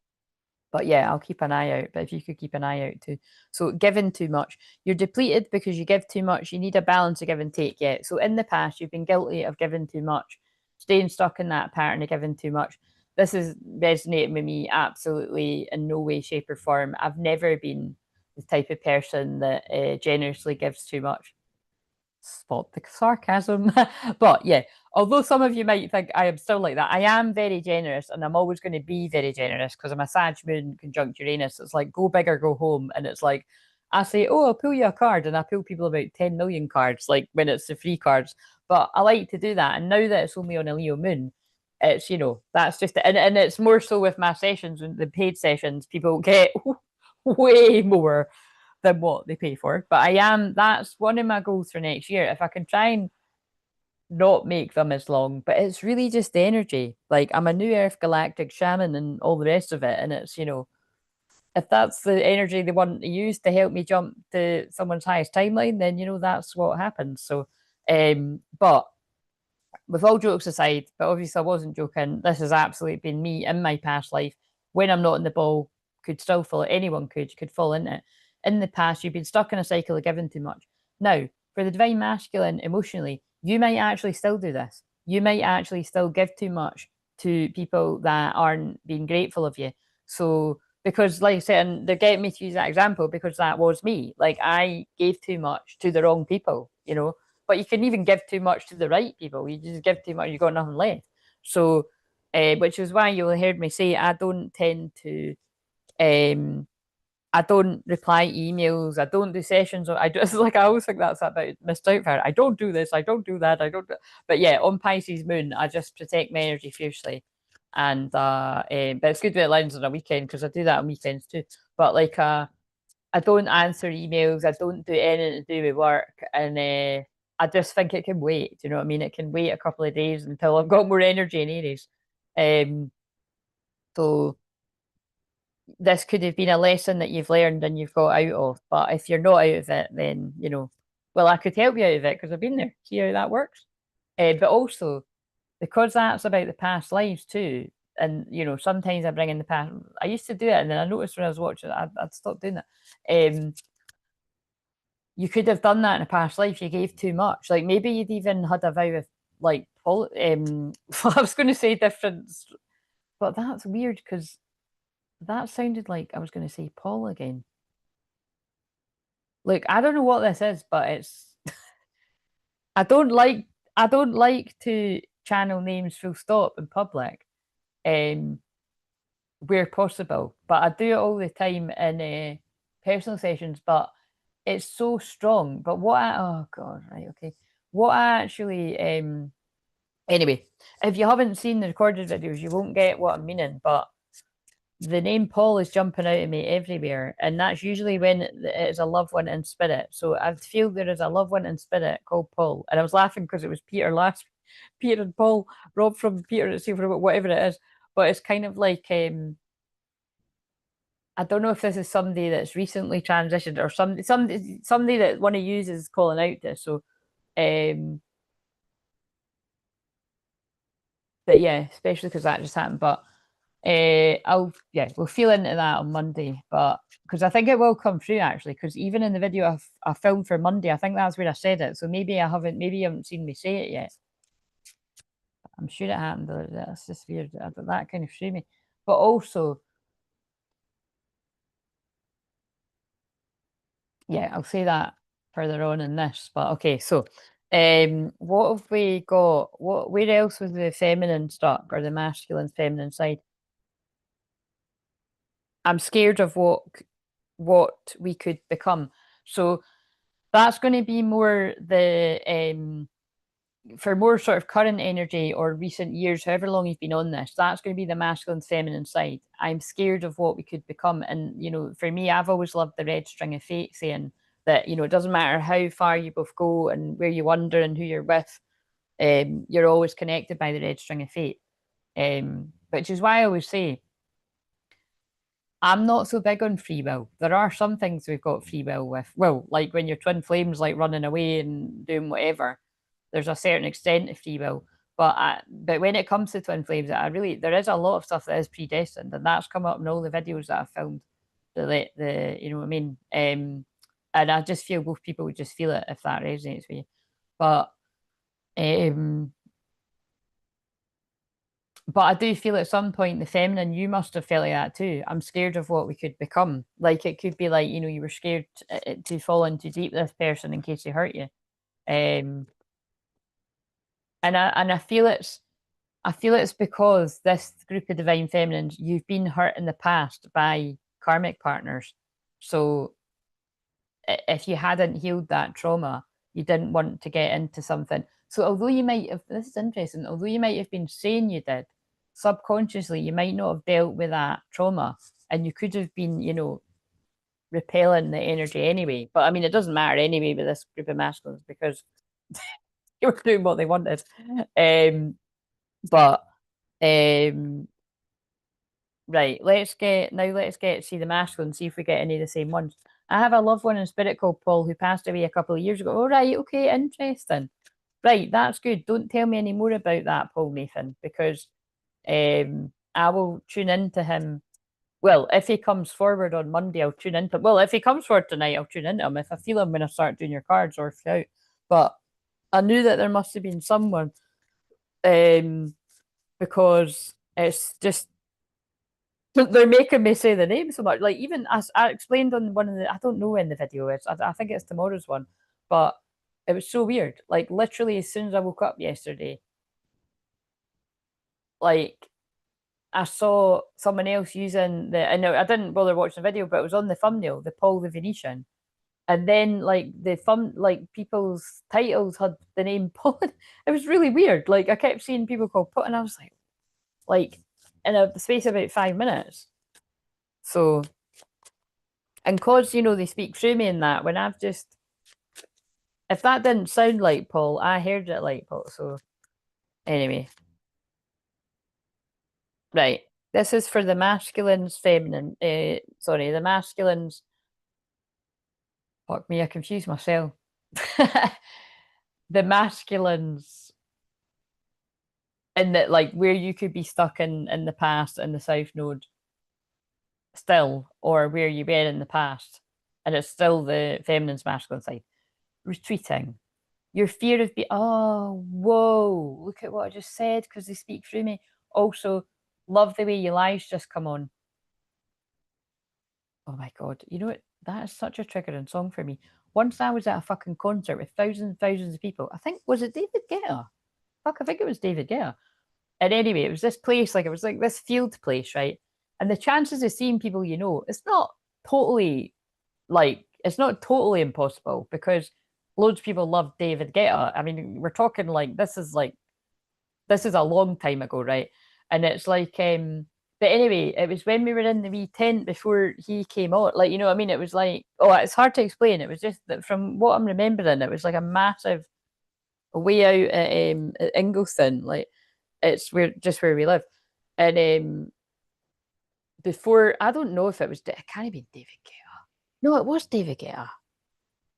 [SPEAKER 1] But yeah, I'll keep an eye out. But if you could keep an eye out too. So giving too much. You're depleted because you give too much. You need a balance of give and take. Yeah. So in the past, you've been guilty of giving too much, staying stuck in that pattern of giving too much. This is resonating with me absolutely in no way, shape, or form. I've never been the type of person that generously gives too much. Spot the sarcasm. But yeah, although some of you might think I am still like that, I am very generous and I'm always going to be very generous because I'm a Sag moon conjunct Uranus. It's like go big or go home. And it's like I say, oh, I'll pull you a card, and I pull people about 10 million cards, like when it's the free cards. But I like to do that. And now that it's only on a Leo moon, it's that's just it. And it's more so with my sessions, the paid sessions, people get way more than what they pay for. But that's one of my goals for next year. If I can try and not make them as long, but it's really just the energy. Like I'm a new Earth galactic shaman and all the rest of it. And it's, if that's the energy they want to use to help me jump to someone's highest timeline, then that's what happens. So but with all jokes aside, but obviously I wasn't joking, this has absolutely been me in my past life. When I'm not in the ball, could still fall, anyone could fall into it. In the past, you've been stuck in a cycle of giving too much. Now, for the divine masculine, emotionally, you might actually still do this. You might actually still give too much to people that aren't being grateful of you. So, because like I said, and they're getting me to use that example because that was me. Like I gave too much to the wrong people. But you can even give too much to the right people. You just give too much, you got nothing left. So, which is why you'll heard me say I don't tend to, I don't reply emails. I don't do sessions. I just like I always think that's about missed out for. I don't do this. I don't do that. I don't. But yeah, on Pisces moon, I just protect my energy fiercely, and but it's good that it lands on a weekend because I do that on weekends too. But like I don't answer emails. I don't do anything to do with work, and I just think it can wait. Do you know what I mean? It can wait a couple of days until I've got more energy in Aries. Um, so this could have been a lesson that you've learned and you've got out of. But if you're not out of it, then well, I could help you out of it because I've been there. See how that works. But also because that's about the past lives too. And sometimes I bring in the past. I used to do it, and then I noticed when I was watching, I'd stopped doing that. You could have done that in a past life. You gave too much. Like maybe you'd even had a vow of like I was going to say different. But that's weird because that sounded like I was going to say Paul again. Look, I don't know what this is, but it's I don't like to channel names full stop in public, um, where possible. But I do it all the time in personal sessions. But it's so strong. But oh god, right, okay. What I actually anyway, if you haven't seen the recorded videos, you won't get what I'm meaning. But the name Paul is jumping out at me everywhere, and that's usually when it is a loved one in spirit. So I feel there is a loved one in spirit called Paul, and I was laughing because it was Peter last, Peter and Paul, Rob from Peter and Steve from whatever it is. But it's kind of like I don't know if this is somebody that's recently transitioned or somebody that one of you is calling out to. So, but yeah, especially because that just happened. But we'll feel into that on Monday. But because I think it will come through actually, because even in the video I filmed for Monday, I think that's where I said it. So maybe you haven't seen me say it yet. I'm sure it happened, but that's just weird. That kind of threw me. But also, yeah, I'll say that further on in this. But okay, so what have we got? Where else was the feminine stuck or the masculine feminine side? I'm scared of what we could become. So that's going to be more the for more sort of current energy or recent years, however long you've been on this, that's going to be the masculine feminine side. I'm scared of what we could become. And, you know, for me, I've always loved the red string of fate saying that, you know, it doesn't matter how far you both go and where you wander and who you're with, you're always connected by the red string of fate. Which is why I always say, I'm not so big on free will. There are some things we've got free will with. Well, like when your twin flames like running away and doing whatever, there's a certain extent of free will. But when it comes to twin flames, there is a lot of stuff that is predestined, and that's come up in all the videos that I've filmed. The you know what I mean. And I just feel both people would just feel it if that resonates with you. Um, but I do feel at some point the feminine, you must have felt like that too. I'm scared of what we could become. Like it could be like, you know, you were scared to fall in too deep with this person in case they hurt you. Um, and I feel it's because this group of divine feminines, you've been hurt in the past by karmic partners. So if you hadn't healed that trauma, you didn't want to get into something. So although you might have, this is interesting, although you might have been saying you did, subconsciously you might not have dealt with that trauma, and you could have been, you know, repelling the energy anyway. But I mean, it doesn't matter anyway with this group of masculines because they were doing what they wanted. But um, right, let's get to see the masculine, see if we get any of the same ones. I have a loved one in spirit called Paul who passed away a couple of years ago. All right, okay, interesting. Right, that's good. Don't tell me any more about that, Paul Nathan, because I will tune into him. Well, if he comes forward on Monday, I'll tune into him. Well, if he comes forward tonight, I'll tune into him. If I feel him when I start doing your cards or throughout. But I knew that there must have been someone because it's just they're making me say the name so much. Like even as I explained on one of the, I don't know when the video is. I think it's tomorrow's one, but it was so weird. Like literally, as soon as I woke up yesterday, like I saw someone else using the. I know I didn't bother watching the video, but it was on the thumbnail, the Paul the Venetian, and then like like people's titles had the name Paul. It was really weird. Like I kept seeing people called Paul, and I was like in the space of about 5 minutes. So, and cause you know they speak through me in that when I've just if that didn't sound like Paul, I heard it like Paul. So anyway, right. This is for the masculines, feminine. Sorry, the masculines. Fuck me, I confused myself. The masculines in that like where you could be stuck in the past in the South Node still, or where you were in the past, and it's still the feminine's masculine side. Retreating. Your fear of being, oh, whoa, look at what I just said because they speak through me. Also, Love the way you lie's just come on. Oh my God. You know what? That is such a triggering song for me. Once I was at a fucking concert with thousands and thousands of people. I think, was it David Guetta? Fuck, I think it was David Guetta. And anyway, it was this place, like it was like this field place, right? And the chances of seeing people you know, totally it's not totally impossible because loads of people love David Guetta. I mean, we're talking like this is a long time ago, right? And it's like but anyway, it was when we were in the wee tent before he came out. Like, you know what I mean? It was like, oh, it's hard to explain. It was just that from what I'm remembering, it was like a massive way out at Ingleton. Like it's where we live. And before I don't know if it was it can't have been David Guetta. No, it was David Guetta.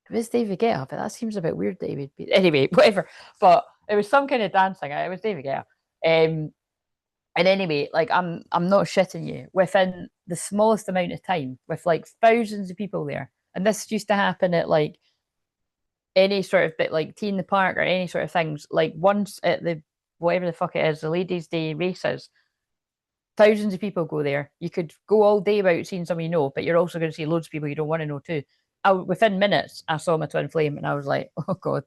[SPEAKER 1] It was David Guetta, but that seems a bit weird that he would be anyway, whatever. But it was some kind of dancing. It was David Guetta. And anyway, like I'm not shitting you. Within the smallest amount of time, with like thousands of people there, and this used to happen at like any sort of bit like Tea in the Park or any sort of things. Like once at the whatever the fuck it is, the Ladies' Day races, thousands of people go there. You could go all day about seeing someone you know, but you're also going to see loads of people you don't want to know too. Within minutes, I saw my twin flame, and I was like, oh God,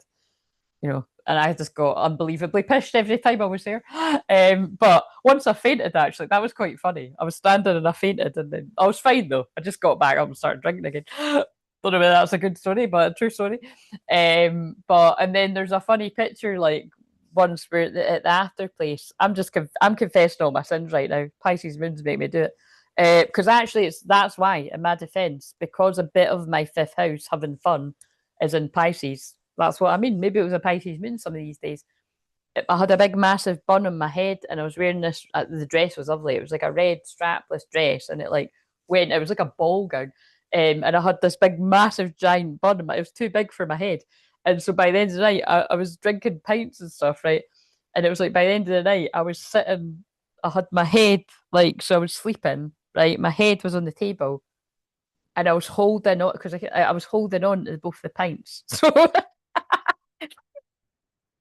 [SPEAKER 1] you know, and I just got unbelievably pissed every time I was there. But once I fainted, actually, that was quite funny. I was standing and I fainted, and then I was fine though. I just got back up and started drinking again. Don't know whether that's a good story, but a true story. But and then there's a funny picture like once we're at the after place. I'm confessing all my sins right now. Pisces moons make me do it. Because actually, that's why, in my defense, because a bit of my fifth house having fun is in Pisces. That's what I mean. Maybe it was a Pisces moon some of these days. I had a big, massive bun on my head, and I was wearing this. The dress was lovely. It was like a red strapless dress, and it like went. It was like a ball gown, and I had this big, massive, giant bun. It was too big for my head, and so by the end of the night, I was drinking pints and stuff, right? And it was like by the end of the night, I was sitting. I had my head like so. I was sleeping, right? My head was on the table, and I was holding on because I was holding on to both the pints. So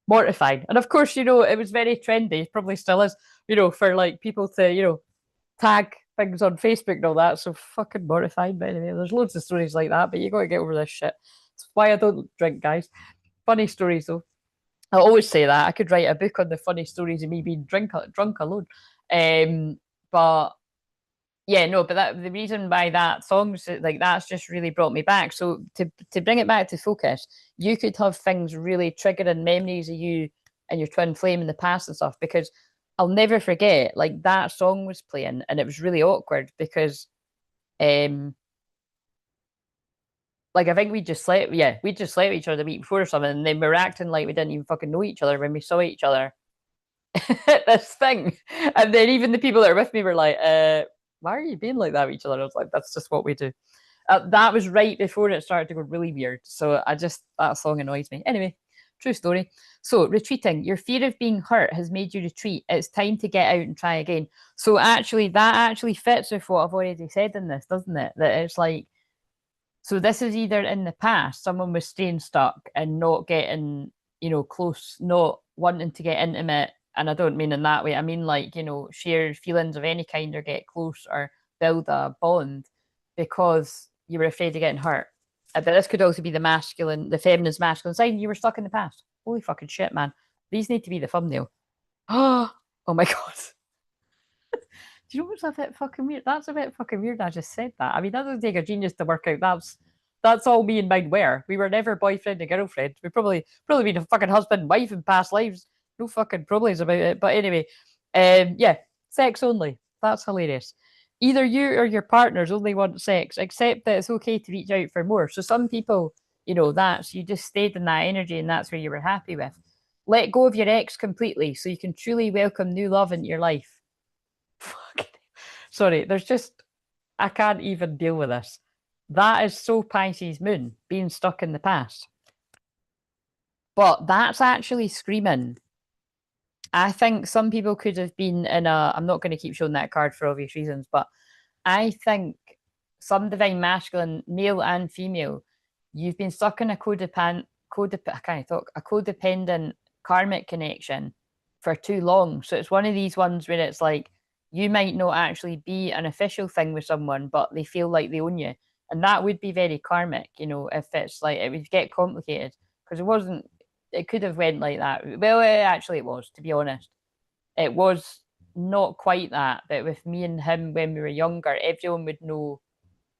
[SPEAKER 1] mortifying. And of course, you know, it was very trendy, probably still is, you know, for like people to, you know, tag things on Facebook and all that. So fucking mortifying. But anyway, there's loads of stories like that, but you gotta get over this shit. That's why I don't drink, guys. Funny stories though. I always say that. I could write a book on the funny stories of me being drunk alone. But yeah, no, but that the reason why that song's like that's just really brought me back. So to bring it back to focus, you could have things really triggering memories of you and your twin flame in the past and stuff. Because I'll never forget, like that song was playing, and it was really awkward because, like I think we just slept with each other the week before or something, and then we were acting like we didn't even fucking know each other when we saw each other at this thing, and then even the people that were with me were like, why are you being like that with each other? I was like, that's just what we do. That was right before it started to go really weird. So that song annoys me. Anyway, true story. So, retreating. Your fear of being hurt has made you retreat. It's time to get out and try again. So, actually, that actually fits with what I've already said in this, doesn't it? That it's like, so this is either in the past, someone was staying stuck and not getting, you know, close, not wanting to get intimate, and I don't mean in that way. I mean like, you know, share feelings of any kind or get close or build a bond because you were afraid of getting hurt. But this could also be the feminine's masculine side. You were stuck in the past. Holy fucking shit, man. These need to be the thumbnail. Oh my God. Do you know what's a bit fucking weird? That's a bit fucking weird. I just said that. I mean, that doesn't take a genius to work out. That's all me and mine were. We were never boyfriend and girlfriend. We probably been a fucking husband and wife in past lives. No fucking problems about it. But anyway, yeah, sex only. That's hilarious. Either you or your partners only want sex, except that it's okay to reach out for more. So some people, you know, that's you just stayed in that energy and that's where you were happy with. Let go of your ex completely so you can truly welcome new love into your life. Sorry, I can't even deal with this. That is so Pisces moon, being stuck in the past. But that's actually screaming. I think some people could have been I'm not going to keep showing that card for obvious reasons, but I think some divine masculine, male and female, you've been stuck in a codependent karmic connection for too long. So it's one of these ones where it's like you might not actually be an official thing with someone, but they feel like they own you. And that would be very karmic, you know, if it's like it would get complicated. Because it wasn't, it could have went like that. Well, actually it was, to be honest. It was not quite that, but with me and him when we were younger, everyone would know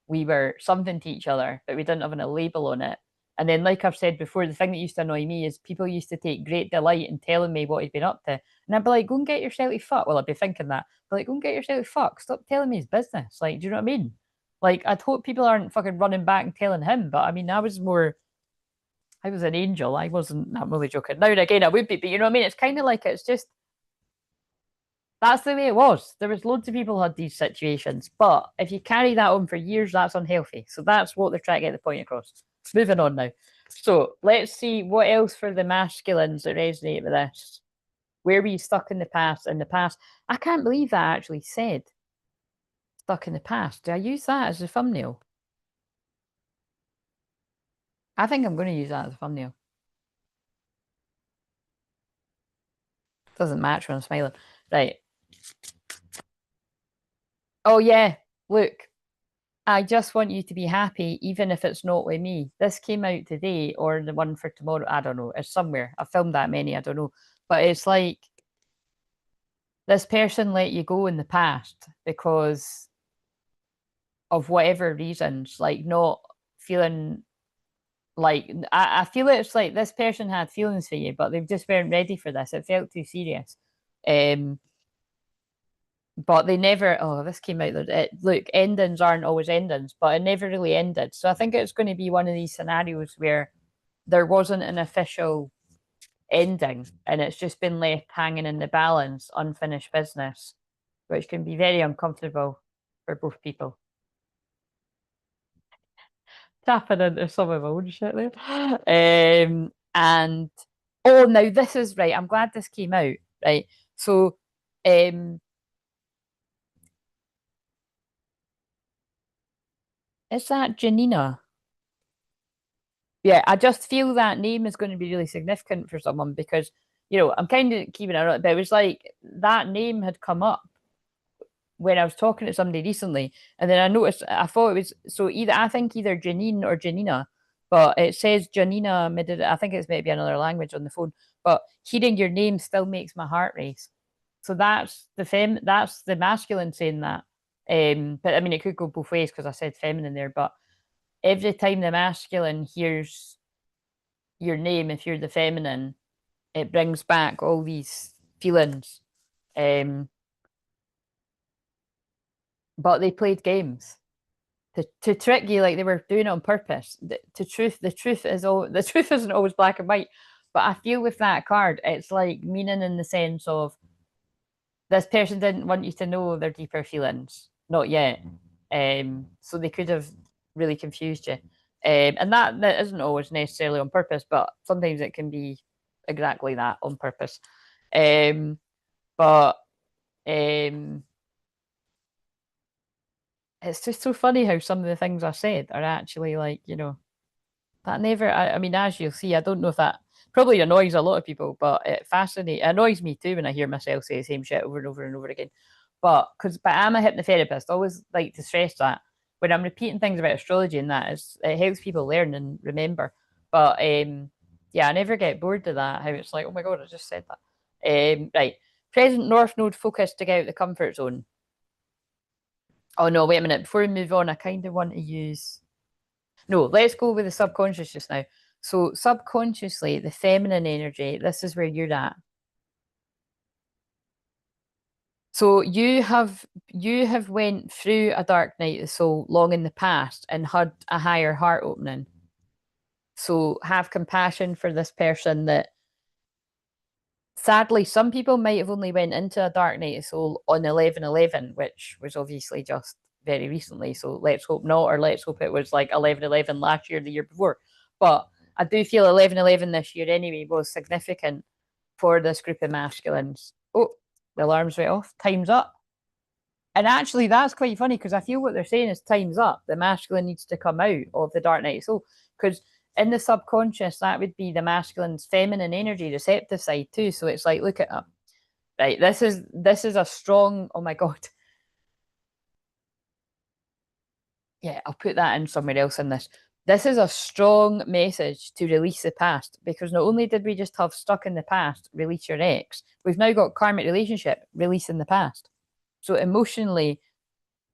[SPEAKER 1] we were something to each other, but we didn't have a label on it. And then, like I've said before, the thing that used to annoy me is people used to take great delight in telling me what he'd been up to. And I'd be like, go and get yourself fucked. Well, I'd be thinking that. But like, go and get yourself fucked. Stop telling me his business. Like, do you know what I mean? Like, I'd hope people aren't fucking running back and telling him. But I mean, I was an angel. I'm really joking. Now and again, I would be, but you know what I mean? It's kind of like it's just, that's the way it was. There was loads of people who had these situations, but if you carry that on for years, that's unhealthy. So that's what they're trying to get the point across. Moving on now. So let's see what else for the masculines that resonate with this. Where were you stuck in the past? In the past, I can't believe that actually said stuck in the past. Do I use that as a thumbnail? I think I'm going to use that as a thumbnail. Doesn't match when I'm smiling. Right. Oh yeah, look. I just want you to be happy, even if it's not with me. This came out today, or the one for tomorrow. I don't know. It's somewhere. I filmed that many. I don't know. But it's like this person let you go in the past because of whatever reasons, like not feeling like I feel it's like this person had feelings for you, but they just weren't ready for this. It felt too serious. Um, but they never, oh, this came out there. Look, endings aren't always endings, but it never really ended. So I think it's going to be one of these scenarios where there wasn't an official ending and it's just been left hanging in the balance, unfinished business, which can be very uncomfortable for both people. Tapping into some of my own shit there. And oh, now this is right. I'm glad this came out. Right. So is that Janina? Yeah, I just feel that name is going to be really significant for someone because, you know, I'm kind of keeping it out, but it was like that name had come up when I was talking to somebody recently, and then I noticed, I thought it was, so either, I think either Janine or Janina, but it says Janina, I think it's maybe another language on the phone, but hearing your name still makes my heart race. So that's the masculine saying that. But I mean, it could go both ways because I said feminine there, but every time the masculine hears your name, if you're the feminine, it brings back all these feelings. But they played games to trick you, like they were doing it on purpose. The truth is all the truth isn't always black and white. But I feel with that card, it's like meaning in the sense of this person didn't want you to know their deeper feelings, not yet. So they could have really confused you. And that isn't always necessarily on purpose, but sometimes it can be exactly that on purpose. But it's just so funny how some of the things I said are actually like, you know, that never, I mean, as you'll see, I don't know if that probably annoys a lot of people, but it annoys me too when I hear myself say the same shit over and over and over again. But I'm a hypnotherapist, I always like to stress that when I'm repeating things about astrology and it helps people learn and remember. But yeah, I never get bored of that, how it's like, oh my God, I just said that. Right. Present North Node focus to get out the comfort zone. Oh no, wait a minute. Before we move on, I kind of want to use. No, let's go with the subconscious just now. So subconsciously, the feminine energy, this is where you're at. So you have went through a dark night of the soul long in the past and had a higher heart opening. So have compassion for this person that sadly some people might have only went into a dark night of soul on 11/11, which was obviously just very recently. So let's hope not, or let's hope it was like 11/11 last year, the year before. But I do feel 11/11 this year anyway was significant for this group of masculines. Oh, the alarms went off. Time's up. And actually, that's quite funny because I feel what they're saying is time's up. The masculine needs to come out of the dark night. So, because in the subconscious, that would be the masculine's feminine energy, receptive side too. So it's like, look at Right. This is a strong. Oh my God. Yeah, I'll put that in somewhere else in this. This is a strong message to release the past because not only did we just have stuck in the past, release your ex, we've now got karmic relationship, releasing the past. So emotionally,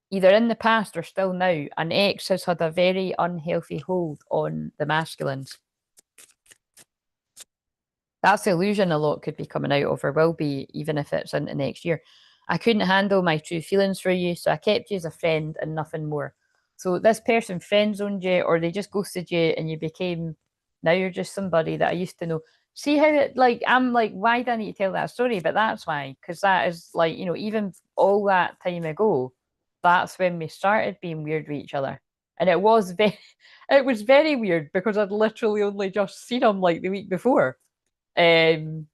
[SPEAKER 1] either in the past or still now, an ex has had a very unhealthy hold on the masculines. That's the illusion a lot could be coming out of, or will be, even if it's into next year. I couldn't handle my true feelings for you, so I kept you as a friend and nothing more. So this person friend zoned you, or they just ghosted you, and you became, now you're just somebody that I used to know. See how it, like, I'm like, why do I need to tell that story? But that's why, because that is like, even all that time ago, that's when we started being weird with each other. And it was very weird because I'd literally only just seen him like the week before. Um,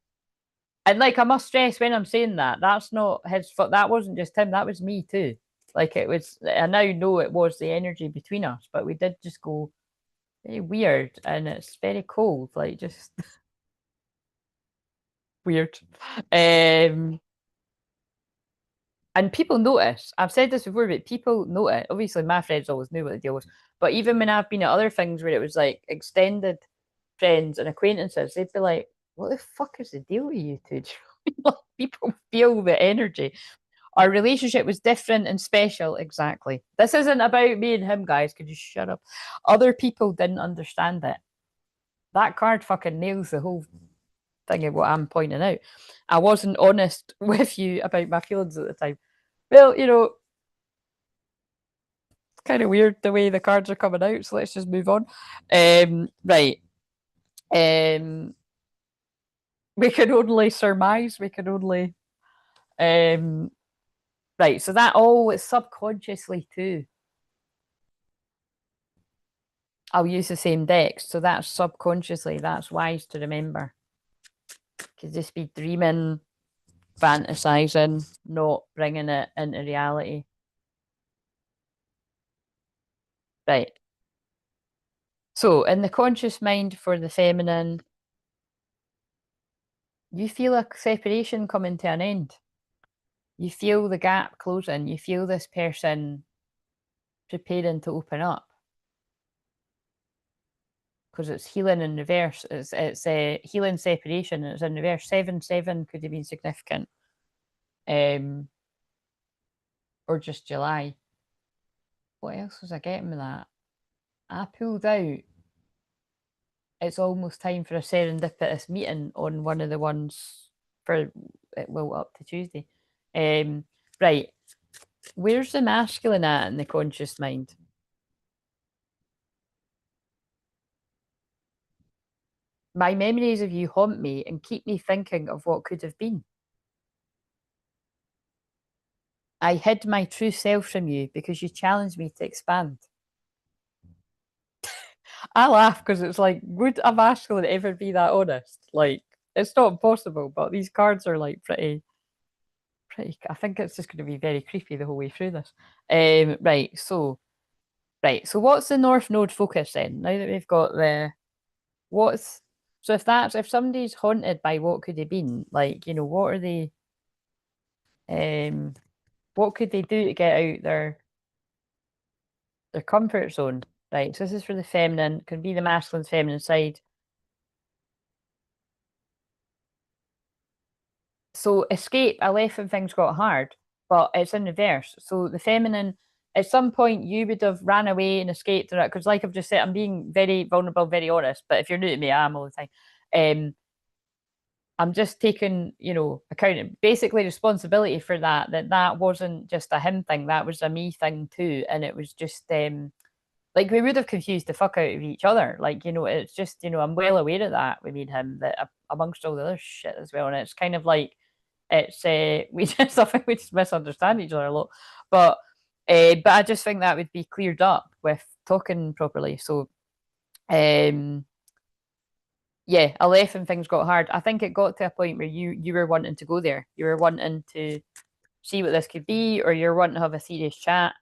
[SPEAKER 1] and like I must stress when I'm saying that, that's not his fault. That wasn't just him, that was me too. Like it was, I now know it was the energy between us, but we did just go very weird and it's very cold, like just weird. Um, and people notice. I've said this before, but people notice. Obviously, my friends always knew what the deal was. But even when I've been at other things where it was like extended friends and acquaintances, they'd be like, "What the fuck is the deal with you two?" Like, people feel the energy. Our relationship was different and special. Exactly. This isn't about me and him, guys. Could you shut up? Other people didn't understand it. That card fucking nails the whole thing of what I'm pointing out. I wasn't honest with you about my feelings at the time. Well, it's kind of weird the way the cards are coming out, so let's just move on. Right. Um, we can only surmise, we can only um right, so that all it's subconsciously too. I'll use the same deck, so that's subconsciously, that's wise to remember. Could just be dreaming, fantasizing, not bringing it into reality. Right. So in the conscious mind for the feminine, you feel a separation coming to an end. You feel the gap closing. You feel this person preparing to open up because it's healing in reverse. It's a healing separation. And it's in reverse. 7-7 could have been significant, um, or just July. What else was I getting with that? I pulled out. It's almost time for a serendipitous meeting on one of the ones for well up to Tuesday. Right. Where's the masculine at in the conscious mind? My memories of you haunt me and keep me thinking of what could have been. I hid my true self from you because you challenged me to expand. I laugh because it's like, would a masculine ever be that honest? Like, it's not possible, but these cards are like pretty. I think it's just going to be very creepy the whole way through this. Right. So what's the North Node focus then? Now that we've got the what's so if somebody's haunted by what could have been, like what are they? Um, what could they do to get out their comfort zone? Right. So this is for the feminine. Could be the masculine, feminine side. So escape, I left when things got hard, but it's in reverse. So the feminine, at some point, you would have ran away and escaped it because, like I've just said, I'm being very vulnerable, very honest. But if you're new to me, I am all the time. I'm just taking, account basically responsibility for that. That wasn't just a him thing. That was a me thing too, and it was just like we would have confused the fuck out of each other. Like, it's just, I'm well aware of that. We made him that amongst all the other shit as well. And it's kind of like it's we just I think we just misunderstand each other a lot. But I just think that would be cleared up with talking properly. So yeah, I left and things got hard. I think it got to a point where you were wanting to go there. You were wanting to see what this could be, or you're wanting to have a serious chat.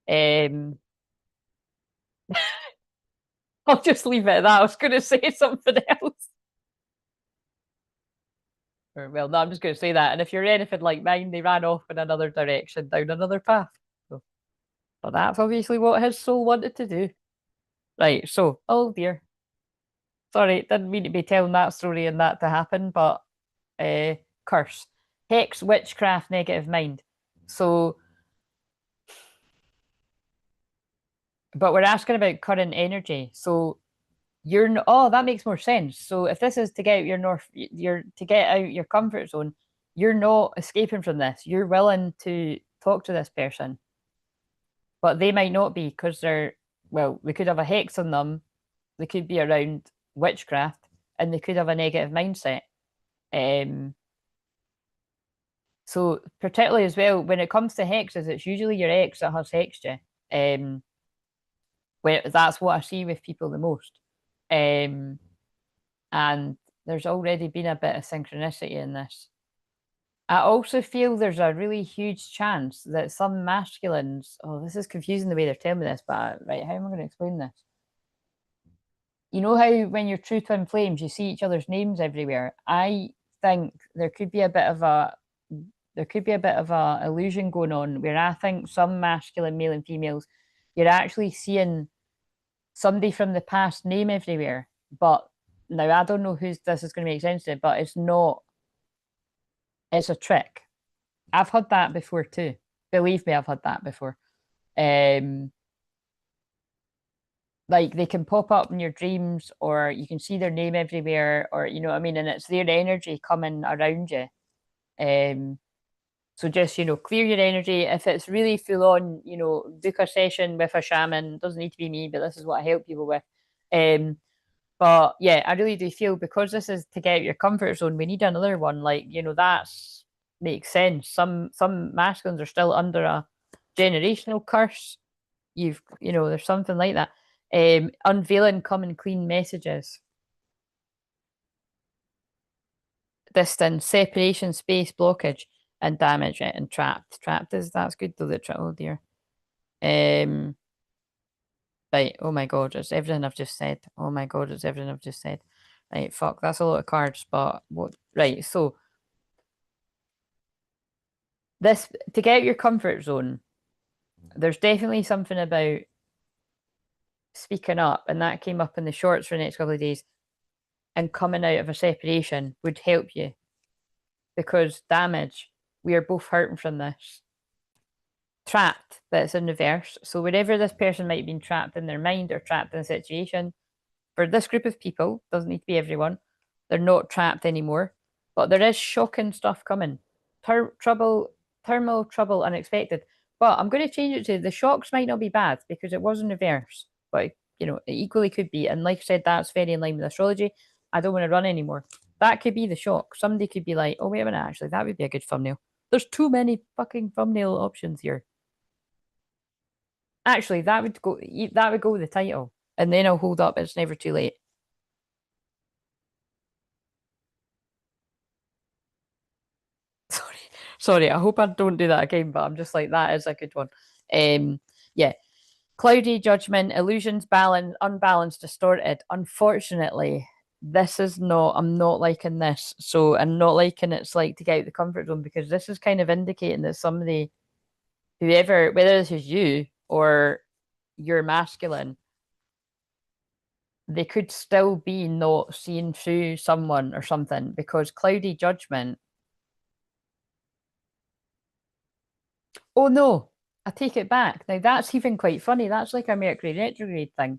[SPEAKER 1] Um I'll just leave it at that. I was gonna say something else. Or, well, no, I'm just going to say that. And if you're anything like mine, they ran off in another direction, down another path. So, but that's obviously what his soul wanted to do. Right, so, oh dear. Sorry, didn't mean to be telling that story and that to happen, but curse. Hex, witchcraft, negative mind. So, but we're asking about current energy. So you're oh, that makes more sense. So if this is to get out your to get out your comfort zone, you're not escaping from this. You're willing to talk to this person, but they might not be because they're well, we could have a hex on them. They could be around witchcraft, and they could have a negative mindset. Um, so particularly as well, when it comes to hexes, it's usually your ex that has hexed you. Where that's what I see with people the most. And there's already been a bit of synchronicity in this. I also feel there's a really huge chance that some masculines, oh, this is confusing the way they're telling me this, but right, how am I going to explain this? You know how when you're true twin flames, you see each other's names everywhere. I think there could be a bit of a illusion going on where I think some masculine male and females, you're actually seeing somebody from the past name everywhere. But now I don't know who's this is going to make sense to, but it's not. It's a trick. I've had that before too. Believe me, I've had that before. Um, like they can pop up in your dreams, or you can see their name everywhere, or you know what I mean, and it's their energy coming around you. Um, so just clear your energy. If it's really full on, book a session with a shaman. Doesn't need to be me, but this is what I help people with. But yeah, I really do feel because this is to get out your comfort zone, we need another one. Like, that's makes sense. Some masculines are still under a generational curse. There's something like that. Unveiling common clean messages. Distance, separation, space, blockage, and damage it and trapped. Trapped is that's good though, oh dear. Right, oh my god, it's everything I've just said. Oh my god, it's everything I've just said. Right, fuck, that's a lot of cards, but what right, so this to get out your comfort zone, there's definitely something about speaking up, and that came up in the shorts for the next couple of days, and coming out of a separation would help you because damage, we are both hurting from this. Trapped, that's in reverse. So wherever this person might have been trapped in their mind or trapped in a situation, for this group of people, doesn't need to be everyone, they're not trapped anymore. But there is shocking stuff coming. Trouble, turmoil, trouble, unexpected. But I'm going to change it to the shocks might not be bad because it was in reverse. But it equally could be. And like I said, that's very in line with astrology. I don't want to run anymore. That could be the shock. Somebody could be like, oh, wait a minute, actually, that would be a good thumbnail. There's too many fucking thumbnail options here. Actually, that would go with the title. And then I'll hold up, it's never too late. Sorry, I hope I don't do that again, but I'm just like, that is a good one. Yeah. Cloudy judgment, illusions, balance, unbalanced, distorted. Unfortunately, this is not, I'm not liking this. So I'm not liking it's like to get out the comfort zone because this is kind of indicating that somebody, whoever, whether this is you or you're masculine, they could still be not seeing through someone or something because cloudy judgment. Oh no, I take it back. Now that's even quite funny. That's like a Mercury retrograde thing.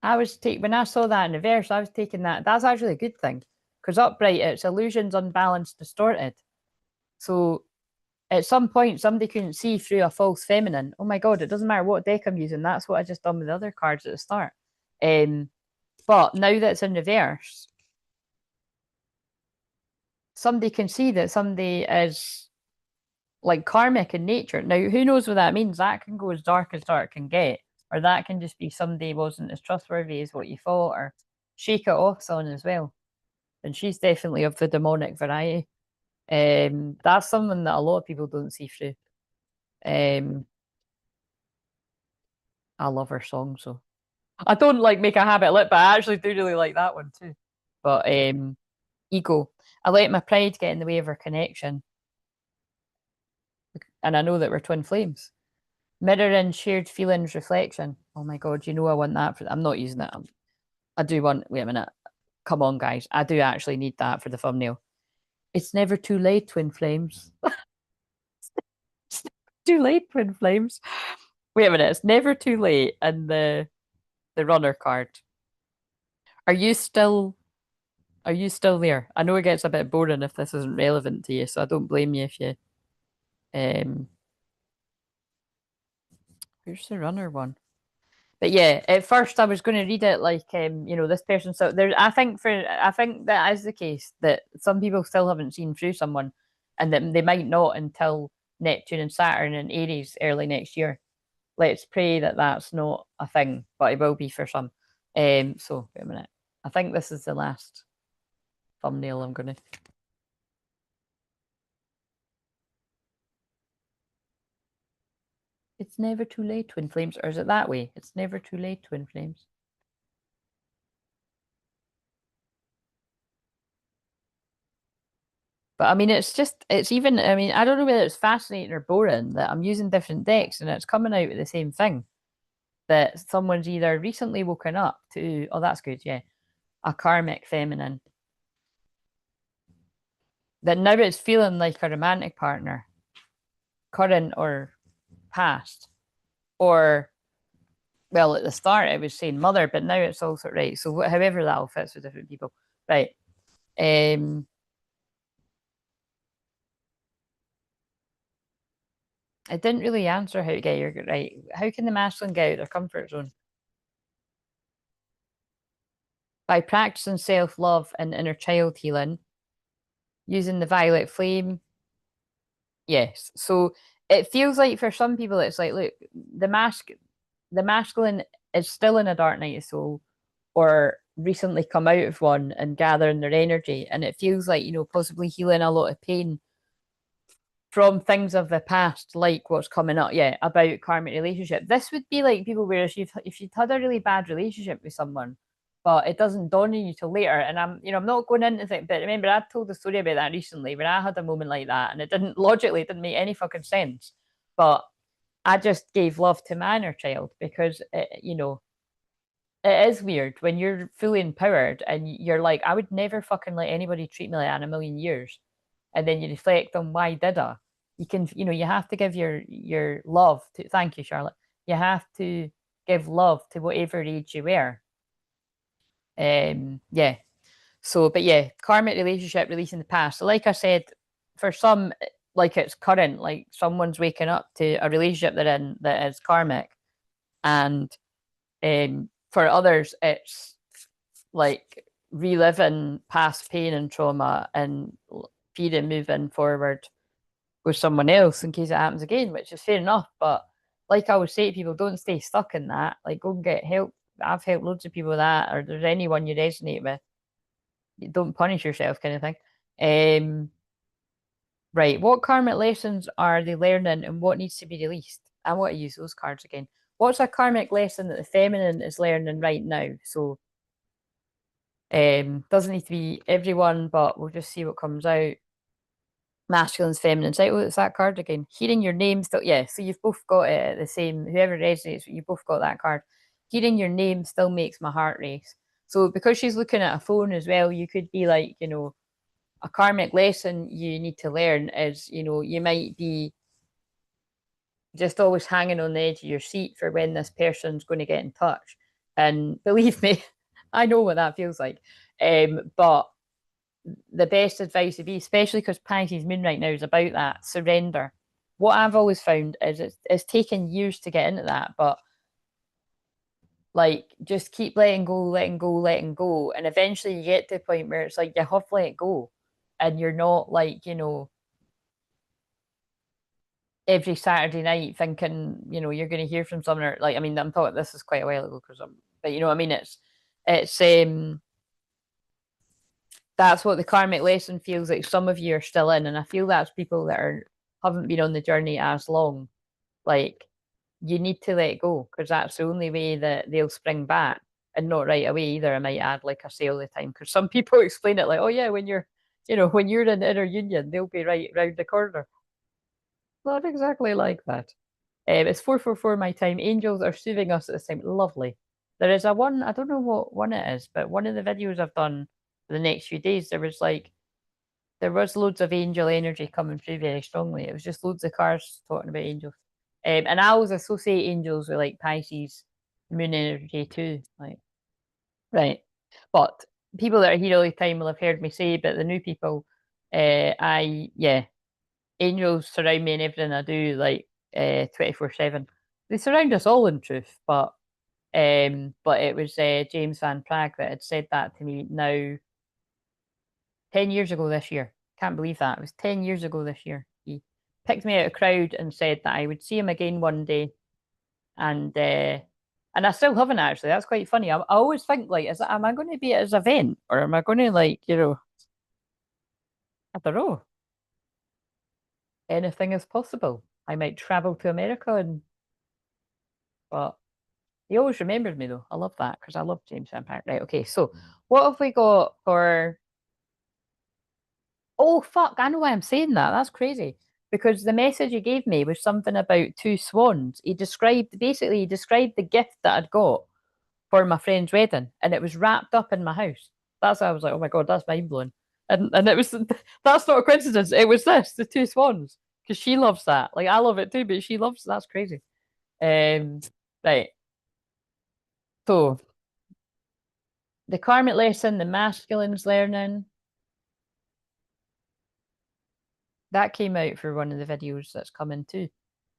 [SPEAKER 1] When I saw that in reverse, I was taking that. That's actually a good thing because upright, it's illusions, unbalanced, distorted. So at some point, somebody couldn't see through a false feminine. Oh my god, it doesn't matter what deck I'm using. That's what I just done with the other cards at the start. But now that it's in reverse, somebody can see that somebody is like karmic in nature. Now, who knows what that means? That can go as dark can get, or that can just be somebody wasn't as trustworthy as what you thought, or shake it off on as well. And she's definitely of the demonic variety. That's something that a lot of people don't see through. I love her song, so I don't like make a habit lit, but I actually do really like that one too. But ego. I let my pride get in the way of our connection. And I know that we're twin flames. Mirror and shared feelings reflection. Oh my God, you know I want that for. I'm not using it. I do want. Wait a minute. Come on, guys. I do actually need that for the thumbnail. It's never too late, twin flames. It's never too late, twin flames. Wait a minute. It's never too late. And the runner card. Are you still? Are you still there? I know it gets a bit boring if this isn't relevant to you, so I don't blame you if you. Where's the runner one? But yeah, at first I was going to read it like, this person. So there, I think that is the case that some people still haven't seen through someone, and that they might not until Neptune and Saturn and Aries early next year. Let's pray that that's not a thing, but it will be for some. So wait a minute. I think this is the last thumbnail I'm going to. It's never too late, twin flames, or is it that way? It's never too late, twin flames. But I mean, it's even, I mean, I don't know whether it's fascinating or boring that I'm using different decks and it's coming out with the same thing. That someone's either recently woken up to, oh, that's good, yeah, a karmic feminine. That now it's feeling like a romantic partner, current or past. Or, well, at the start it was saying mother, but now it's also, right, so however that all fits with different people. Right. It didn't really answer how to get your right. How can the masculine get out of their comfort zone? By practicing self-love and inner child healing, using the violet flame. Yes. So it feels like for some people it's like, look, the masculine is still in a dark night of soul or recently come out of one and gathering their energy. And it feels like, possibly healing a lot of pain from things of the past, like what's coming up, yeah, about karmic relationship. This would be like people where if you've had a really bad relationship with someone, but it doesn't dawn on you till later. And I'm not going into it, but remember, I told the story about that recently when I had a moment like that, and it didn't make any fucking sense. But I just gave love to my inner child because it is weird when you're fully empowered and you're like, I would never fucking let anybody treat me like that in a million years. And then you reflect on why did I? You can, you have to give your love to. Thank you, Charlotte. You have to give love to whatever age you were. Yeah. So, but yeah, karmic relationship releasing the past. So, like I said, for some, like it's current, like someone's waking up to a relationship they're in that is karmic, and for others, it's like reliving past pain and trauma and fearing moving forward with someone else in case it happens again, which is fair enough. But like I would say to people, don't stay stuck in that. Like, go and get help. I've helped loads of people with that, or there's anyone you resonate with. You don't punish yourself, kind of thing. Right. What karmic lessons are they learning and what needs to be released? I want to use those cards again. What's a karmic lesson that the feminine is learning right now? So doesn't need to be everyone, but we'll just see what comes out. Masculines, feminines. Right, it's that card again. Hearing your name still, yeah. So you've both got it the same. Whoever resonates, you both got that card. Hearing your name still makes my heart race. So because she's looking at a phone as well, you could be like, a karmic lesson you need to learn is, you might be just always hanging on the edge of your seat for when this person's going to get in touch. And believe me, I know what that feels like. But the best advice would be, especially because Pisces moon right now is about that surrender. What I've always found is it's taken years to get into that, but like just keep letting go, letting go, letting go, and eventually you get to a point where it's like you have to let it go, and you're not like every Saturday night thinking you're going to hear from someone, or like, I mean, I'm talking, this is quite a while ago because but you know what I mean, it's that's what the karmic lesson feels like some of you are still in. And I feel that's people that haven't been on the journey as long. Like, you need to let go because that's the only way that they'll spring back, and not right away either. I might add, like I say all the time, because some people explain it like, oh yeah, when you're You know, when you're in inner union, they'll be right round the corner. Not exactly like that. It's 444 my time. Angels are soothing us at this time. Lovely. There is a one, I don't know what one it is, but one of the videos I've done for the next few days, there was loads of angel energy coming through very strongly. It was just loads of cars talking about angels. And I always associate angels with like Pisces, moon energy too. Like, right. But people that are here all the time will have heard me say, but the new people, yeah, angels surround me in everything I do, like 24/7. They surround us all in truth, but it was James Van Praagh that had said that to me now 10 years ago this year. Can't believe that. It was 10 years ago this year. He picked me out of a crowd and said that I would see him again one day. And I still haven't actually. That's quite funny. I always think like, am I going to be at his event or am I going to like, I don't know. Anything is possible. I might travel to America but he always remembers me though. I love that because I love James Van Praagh. Right, okay, so what have we got for oh fuck, I know why I'm saying that. That's crazy. Because the message he gave me was something about two swans. He described the gift that I'd got for my friend's wedding, and it was wrapped up in my house. That's why I was like, oh my god, that's mind blowing. And it was that's not a coincidence. It was the two swans. Because she loves that. Like I love it too, but she loves that's crazy. Right. So the karmic lesson, the masculine's learning. That came out for one of the videos that's coming too.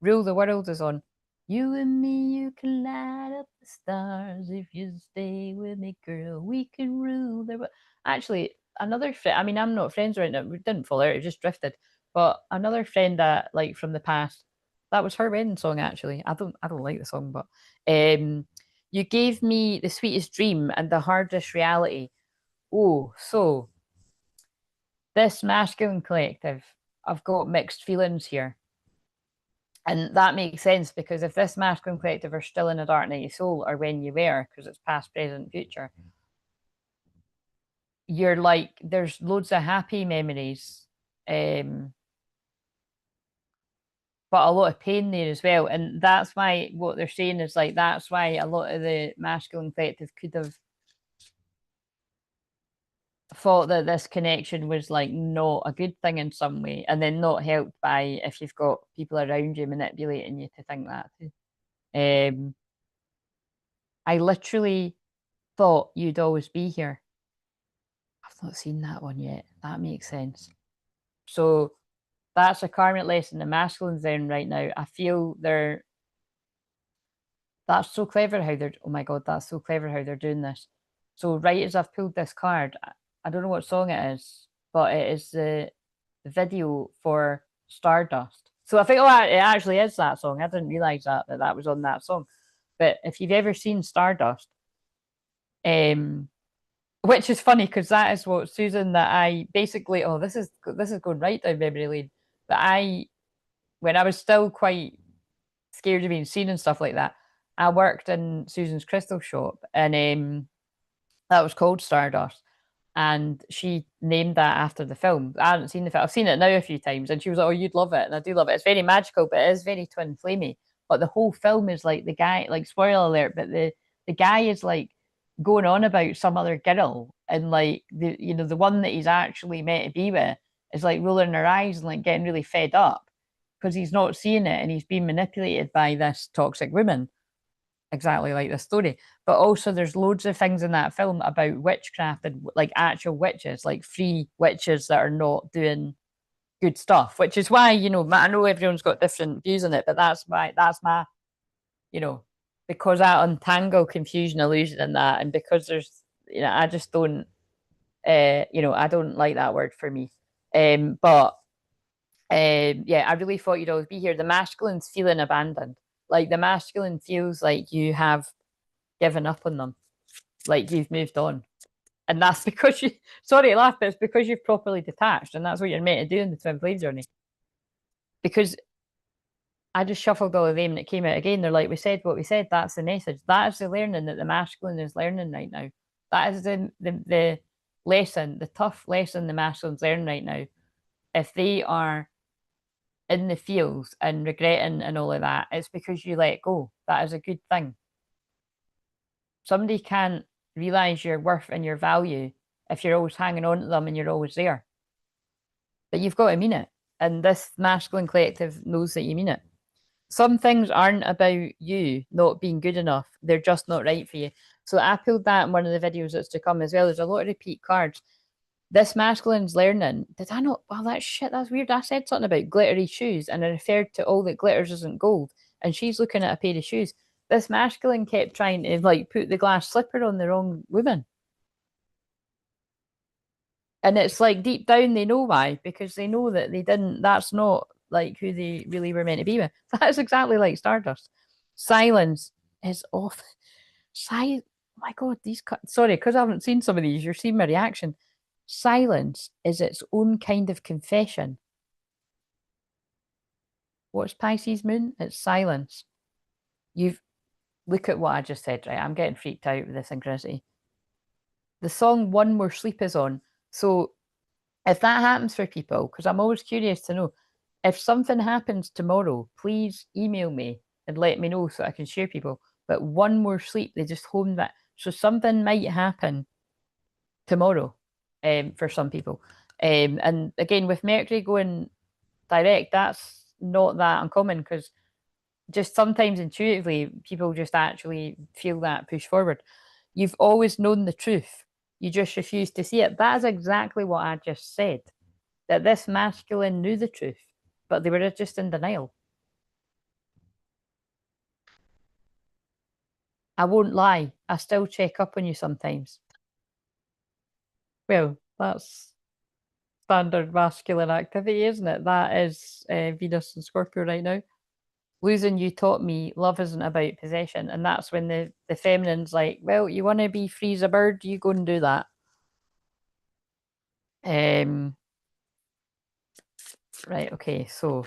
[SPEAKER 1] Rule the World is on. You and me, you can light up the stars if you stay with me, girl. We can rule the world. Actually, another friend. I mean, I'm not friends right now. We didn't fall out. It just drifted. But another friend that like from the past, that was her wedding song. Actually, I don't like the song, but you gave me the sweetest dream and the hardest reality. Oh, so this masculine collective, I've got mixed feelings here. And that makes sense because if this masculine collective are still in a dark night of soul or when you were, because it's past, present, future, you're like, there's loads of happy memories, but a lot of pain there as well. And that's why what they're saying is like, that's why a lot of the masculine collective could have thought that this connection was like not a good thing in some way, and then not helped by if you've got people around you manipulating you to think that too. I literally thought you'd always be here. I've not seen that one yet. That makes sense. So that's a karmic lesson the masculine's in right now. I feel that's so clever how they're oh my god, that's so clever how they're doing this. So right as I've pulled this card, I don't know what song it is, but it is the video for Stardust. So I think, oh, it actually is that song. I didn't realize that was on that song. But if you've ever seen Stardust, which is funny because that is what Susan that I basically, oh, this is going right down memory lane. That when I was still quite scared of being seen and stuff like that, I worked in Susan's crystal shop, and that was called Stardust. And she named that after the film. I haven't seen the film. I've seen it now a few times, and she was like, "Oh, you'd love it," and I do love it. It's very magical, but it is very twin flamey. But the whole film is like the guy, like spoiler alert, but the guy is like going on about some other girl, and like the one that he's actually meant to be with is like rolling her eyes and like getting really fed up because he's not seeing it, and he's being manipulated by this toxic woman exactly like the story. But also, there's loads of things in that film about witchcraft and like actual witches, like free witches that are not doing good stuff. Which is why I know everyone's got different views on it, but that's my because I untangle confusion, illusion, and that, and because there's I just don't I don't like that word for me. But yeah, I really thought you'd always be here. The masculine's feeling abandoned. Like the masculine feels like you have given up on them, like you've moved on. And that's because you, sorry to laugh, but it's because you've properly detached. And that's what you're meant to do in the twin flame journey. Because I just shuffled all of them and it came out again. They're like, we said what we said. That's the message. That is the learning that the masculine is learning right now. That is the lesson, the tough lesson the masculines learn right now, if they are in the feels and regretting and all of that, it's because you let go. That is a good thing. Somebody can't realize your worth and your value if you're always hanging on to them and you're always there. But you've got to mean it. And this masculine collective knows that you mean it. Some things aren't about you not being good enough. They're just not right for you. So I pulled that in one of the videos that's to come as well. There's a lot of repeat cards. This masculine's learning. Did I not? Well, that shit, that's weird. I said something about glittery shoes and I referred to all that glitters isn't gold. And she's looking at a pair of shoes. This masculine kept trying to like put the glass slipper on the wrong woman. And it's like deep down they know why, because they know that they didn't, that's not like who they really were meant to be with. That's exactly like Stardust. Silence is off. Oh my God, sorry, because I haven't seen some of these, you're seeing my reaction. Silence is its own kind of confession. What's Pisces moon? It's silence. Look at what I just said, right? I'm getting freaked out with this synchronicity. The song One More Sleep is on. So if that happens for people, because I'm always curious to know, if something happens tomorrow, please email me and let me know so I can share people. But one more sleep, they just hone that. So something might happen tomorrow for some people. And again, with Mercury going direct, that's not that uncommon because just sometimes intuitively, people just actually feel that push forward. You've always known the truth. You just refuse to see it. That is exactly what I just said. That this masculine knew the truth, but they were just in denial. I won't lie. I still check up on you sometimes. Well, that's standard masculine activity, isn't it? That is Venus and Scorpio right now. Losing you taught me love isn't about possession. And that's when the feminine's like, well, you want to be free as a bird, you go and do that. Right, okay, so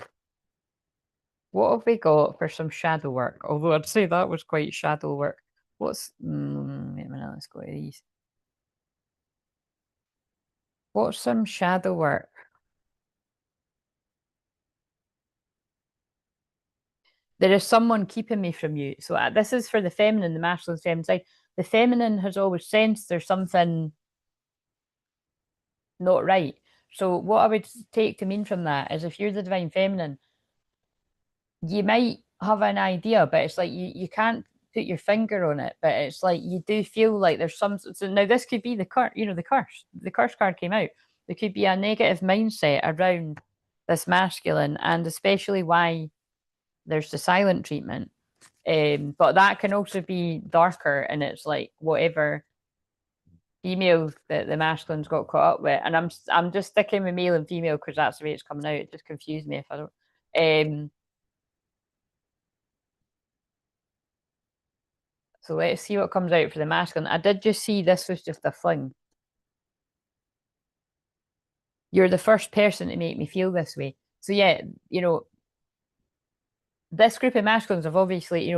[SPEAKER 1] what have we got for some shadow work? Although I'd say that was quite shadow work. Wait a minute, let's go to these. What's some shadow work? There is someone keeping me from you. So this is for the feminine, the masculine, feminine side. The feminine has always sensed there's something not right. So what I would take to mean from that is if you're the divine feminine, you might have an idea, but it's like you can't put your finger on it, but it's like you do feel like there's some. So now this could be the curse, the curse. The curse card came out. There could be a negative mindset around this masculine, and especially why there's the silent treatment. But that can also be darker, and it's like whatever female that the masculine's got caught up with. And I'm just sticking with male and female because that's the way it's coming out. It just confused me if I don't. So let's see what comes out for the masculine. I did just see this was just a fling. You're the first person to make me feel this way. So yeah, this group of masculines have obviously,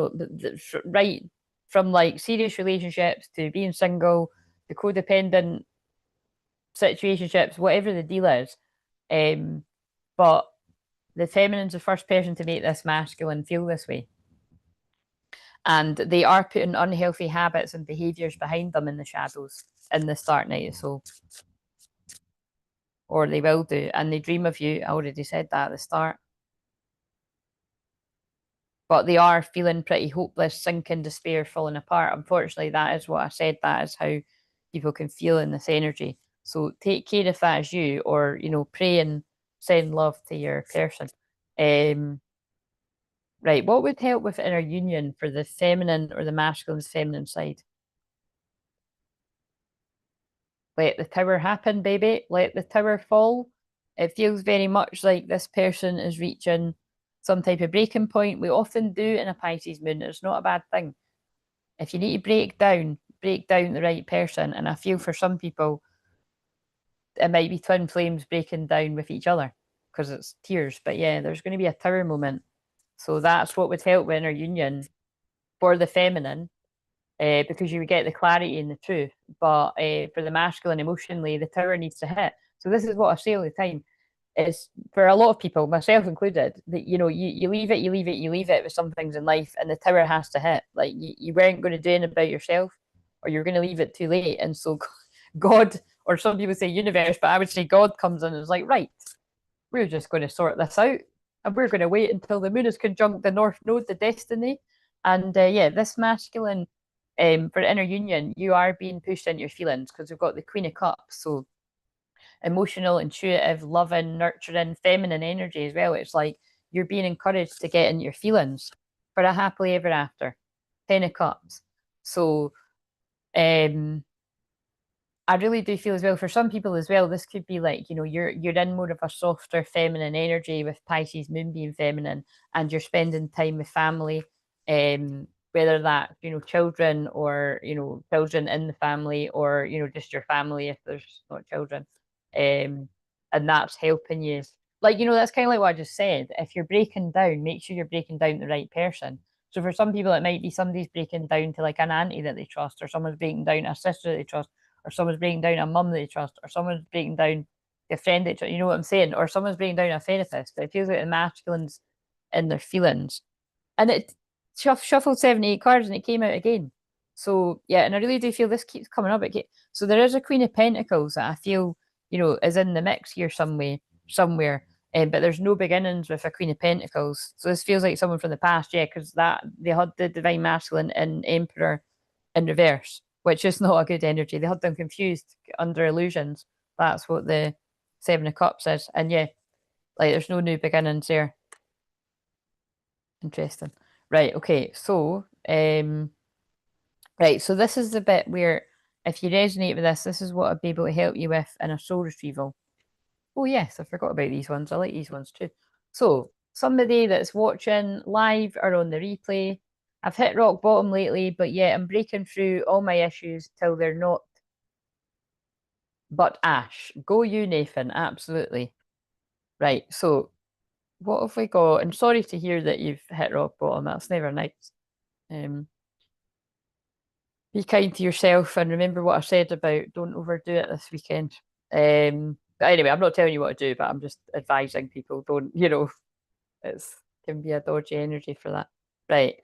[SPEAKER 1] right from like serious relationships to being single to codependent situationships, whatever the deal is. But the feminine's the first person to make this masculine feel this way. And they are putting unhealthy habits and behaviors behind them in the shadows in the start night of soul. Or they will do. And they dream of you. I already said that at the start. But they are feeling pretty hopeless, sinking, despair, falling apart. Unfortunately, that is what I said. That is how people can feel in this energy. So take care if that is you, or pray and send love to your person. Right, what would help with inner union for the feminine or the masculine's feminine side? Let the tower happen, baby. Let the tower fall. It feels very much like this person is reaching some type of breaking point. We often do in a Pisces moon. It's not a bad thing. If you need to break down the right person. And I feel for some people, it might be twin flames breaking down with each other because it's tears. But yeah, there's going to be a tower moment. So that's what would help with inner union for the feminine. because you would get the clarity and the truth. But for the masculine, emotionally, the tower needs to hit. So this is what I say all the time. It's for a lot of people, myself included, that you leave it, you leave it, you leave it with some things in life, and the tower has to hit. Like you weren't going to do anything about yourself, or you're going to leave it too late. And so God, or some people say universe, but I would say God comes in and is like, right, we're just going to sort this out, and we're going to wait until the moon is conjunct the North Node, the destiny. And yeah, this masculine, for inner union, you are being pushed into your feelings because we've got the Queen of Cups. So emotional, intuitive, loving, nurturing, feminine energy as well. It's like you're being encouraged to get into your feelings for a happily ever after. 10 of Cups. So I really do feel as well for some people as well, this could be like, you're in more of a softer feminine energy with Pisces moon being feminine, and you're spending time with family, whether that, children or, children in the family, or, just your family if there's not children. And that's helping you. Like, that's kind of like what I just said. If you're breaking down, make sure you're breaking down the right person. So for some people, it might be somebody's breaking down to like an auntie that they trust, or someone's breaking down to a sister that they trust, or someone's breaking down a mum that they trust, or someone's breaking down a friend that you know what I'm saying, or someone's breaking down a therapist. But it feels like the masculines in their feelings, and it shuffled 78 cards and it came out again. So yeah, and I really do feel this keeps coming up. So there is a Queen of Pentacles that I feel is in the mix here somewhere. But there's no beginnings with a Queen of Pentacles. So this feels like someone from the past, yeah, because that they had the Divine Masculine and Emperor in reverse, which is not a good energy. They had them confused under illusions. That's what the 7 of Cups is. And yeah, like there's no new beginnings there. Interesting. Right, okay. So right, so this is the bit where if you resonate with this is what I'd be able to help you with in a soul retrieval. Oh yes, I forgot about these ones. I like these ones too. So somebody that's watching live or on the replay, I've hit rock bottom lately, but yeah, I'm breaking through all my issues till they're not but ash. Go you, Nathan, absolutely. Right, so what have we got? I'm sorry to hear that you've hit rock bottom. That's never nice. Be kind to yourself and remember what I said about don't overdo it this weekend. But anyway, I'm not telling you what to do, but I'm just advising people don't, it's can be a dodgy energy for that. Right.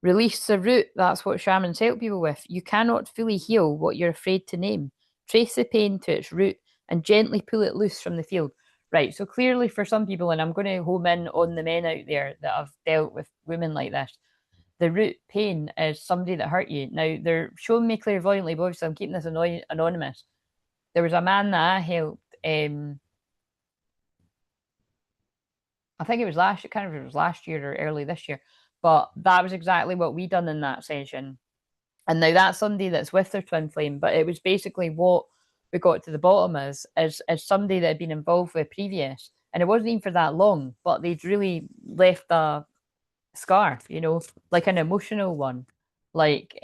[SPEAKER 1] Release the root. That's what shamans help people with. You cannot fully heal what you're afraid to name. Trace the pain to its root and gently pull it loose from the field. Right. So clearly for some people, and I'm going to home in on the men out there that have dealt with women like this, the root pain is somebody that hurt you. Now, they're showing me clairvoyantly, but obviously I'm keeping this anonymous. There was a man that I helped, I think it was last year, kind of it was last year or early this year, but that was exactly what we done in that session. And now that's somebody that's with their twin flame, but it was basically what we got to the bottom is somebody that had been involved with previous, and it wasn't even for that long, but they'd really left a scar, like an emotional one, like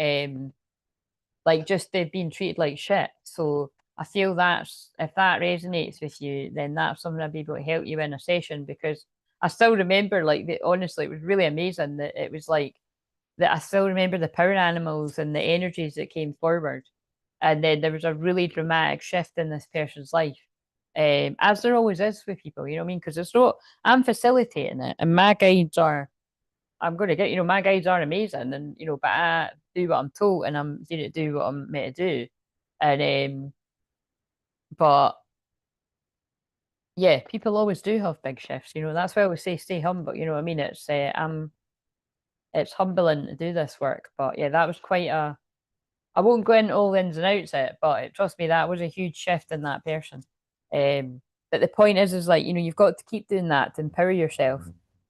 [SPEAKER 1] just they've been treated like shit. So I feel that's if that resonates with you, then that's something I'd be able to help you in a session, because I still remember honestly, it was really amazing that it was like that. I still remember the power animals and the energies that came forward. And then there was a really dramatic shift in this person's life. As there always is with people, you know what I mean? Because it's not, I'm facilitating it, and my guides are I'm going to get, my guides are amazing, and, but I do what I'm told, and I'm going to do what I'm meant to do. And, but yeah, people always do have big shifts, that's why I always say stay humble, you know what I mean? It's humbling to do this work, but yeah, that was I won't go into all the ins and outs of it, but trust me, that was a huge shift in that person. But the point is like, you've got to keep doing that to empower yourself.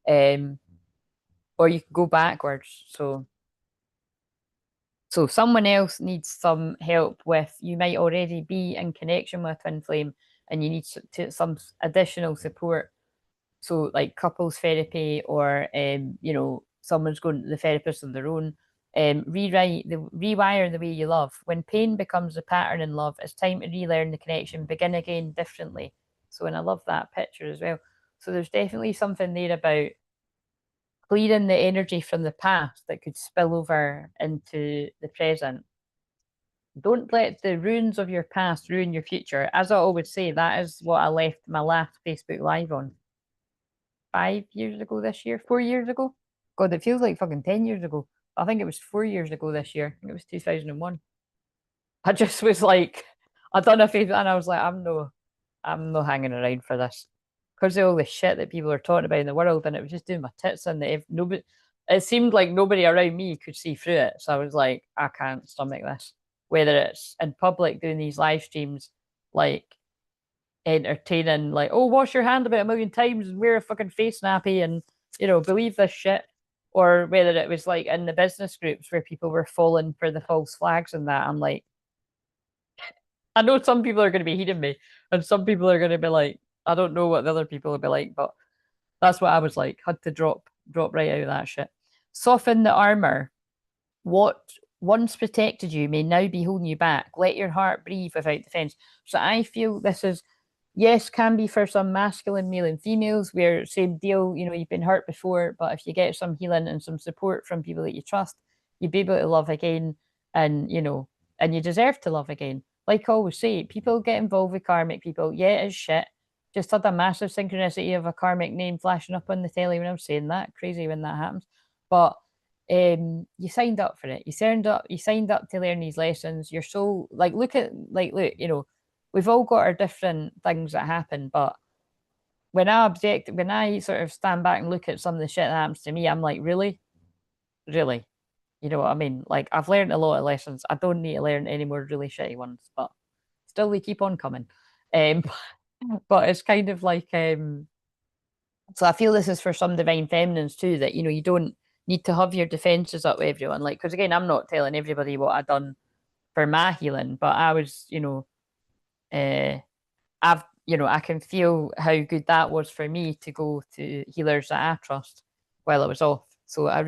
[SPEAKER 1] Or you can go backwards. So someone else needs some help with, you might already be in connection with twin flame and you need some additional support. So like couples therapy, or someone's going to the therapist on their own. Rewire the way you love. When pain becomes a pattern in love, it's time to relearn the connection, begin again differently. So, and I love that picture as well. So there's definitely something there about clearing the energy from the past that could spill over into the present. Don't let the ruins of your past ruin your future. As I always say, that is what I left my last Facebook Live on 5 years ago this year, 4 years ago. God, it feels like fucking 10 years ago. I think it was 4 years ago this year. I think it was 2001. I just was like, I done a Facebook and I was like, I'm no hanging around for this. Because of all the shit that people are talking about in the world, and it was just doing my tits in. That if nobody, it seemed like nobody around me could see through it. So I was like, I can't stomach this. Whether it's in public doing these live streams, like entertaining, like, oh, wash your hand about a million times and wear a fucking face nappy and believe this shit, or whether it was like in the business groups where people were falling for the false flags and that. I'm like, I know some people are going to be heating me, and some people are going to be like, I don't know what the other people will be like, but that's what I was like. Had to drop right out of that shit. Soften the armor. What once protected you may now be holding you back. Let your heart breathe without defense. So I feel this is, yes, can be for some masculine male and females where same deal, you've been hurt before, but if you get some healing and some support from people that you trust, you'll be able to love again, and and you deserve to love again. Like I always say, people get involved with karmic people. Yeah, it is shit. Just had a massive synchronicity of a karmic name flashing up on the telly when I was saying that. Crazy when that happens. But you signed up for it. You signed up to learn these lessons. You're so like, look, we've all got our different things that happen, but when I sort of stand back and look at some of the shit that happens to me, I'm like, really? Really? You know what I mean? Like, I've learned a lot of lessons. I don't need to learn any more really shitty ones, but still they keep on coming. Um, but it's kind of like, so I feel this is for some divine feminines too, that you don't need to have your defenses up with everyone. Like, because again, I'm not telling everybody what I've done for my healing, but I was, uh, I can feel how good that was for me to go to healers that I trust while I was off. So I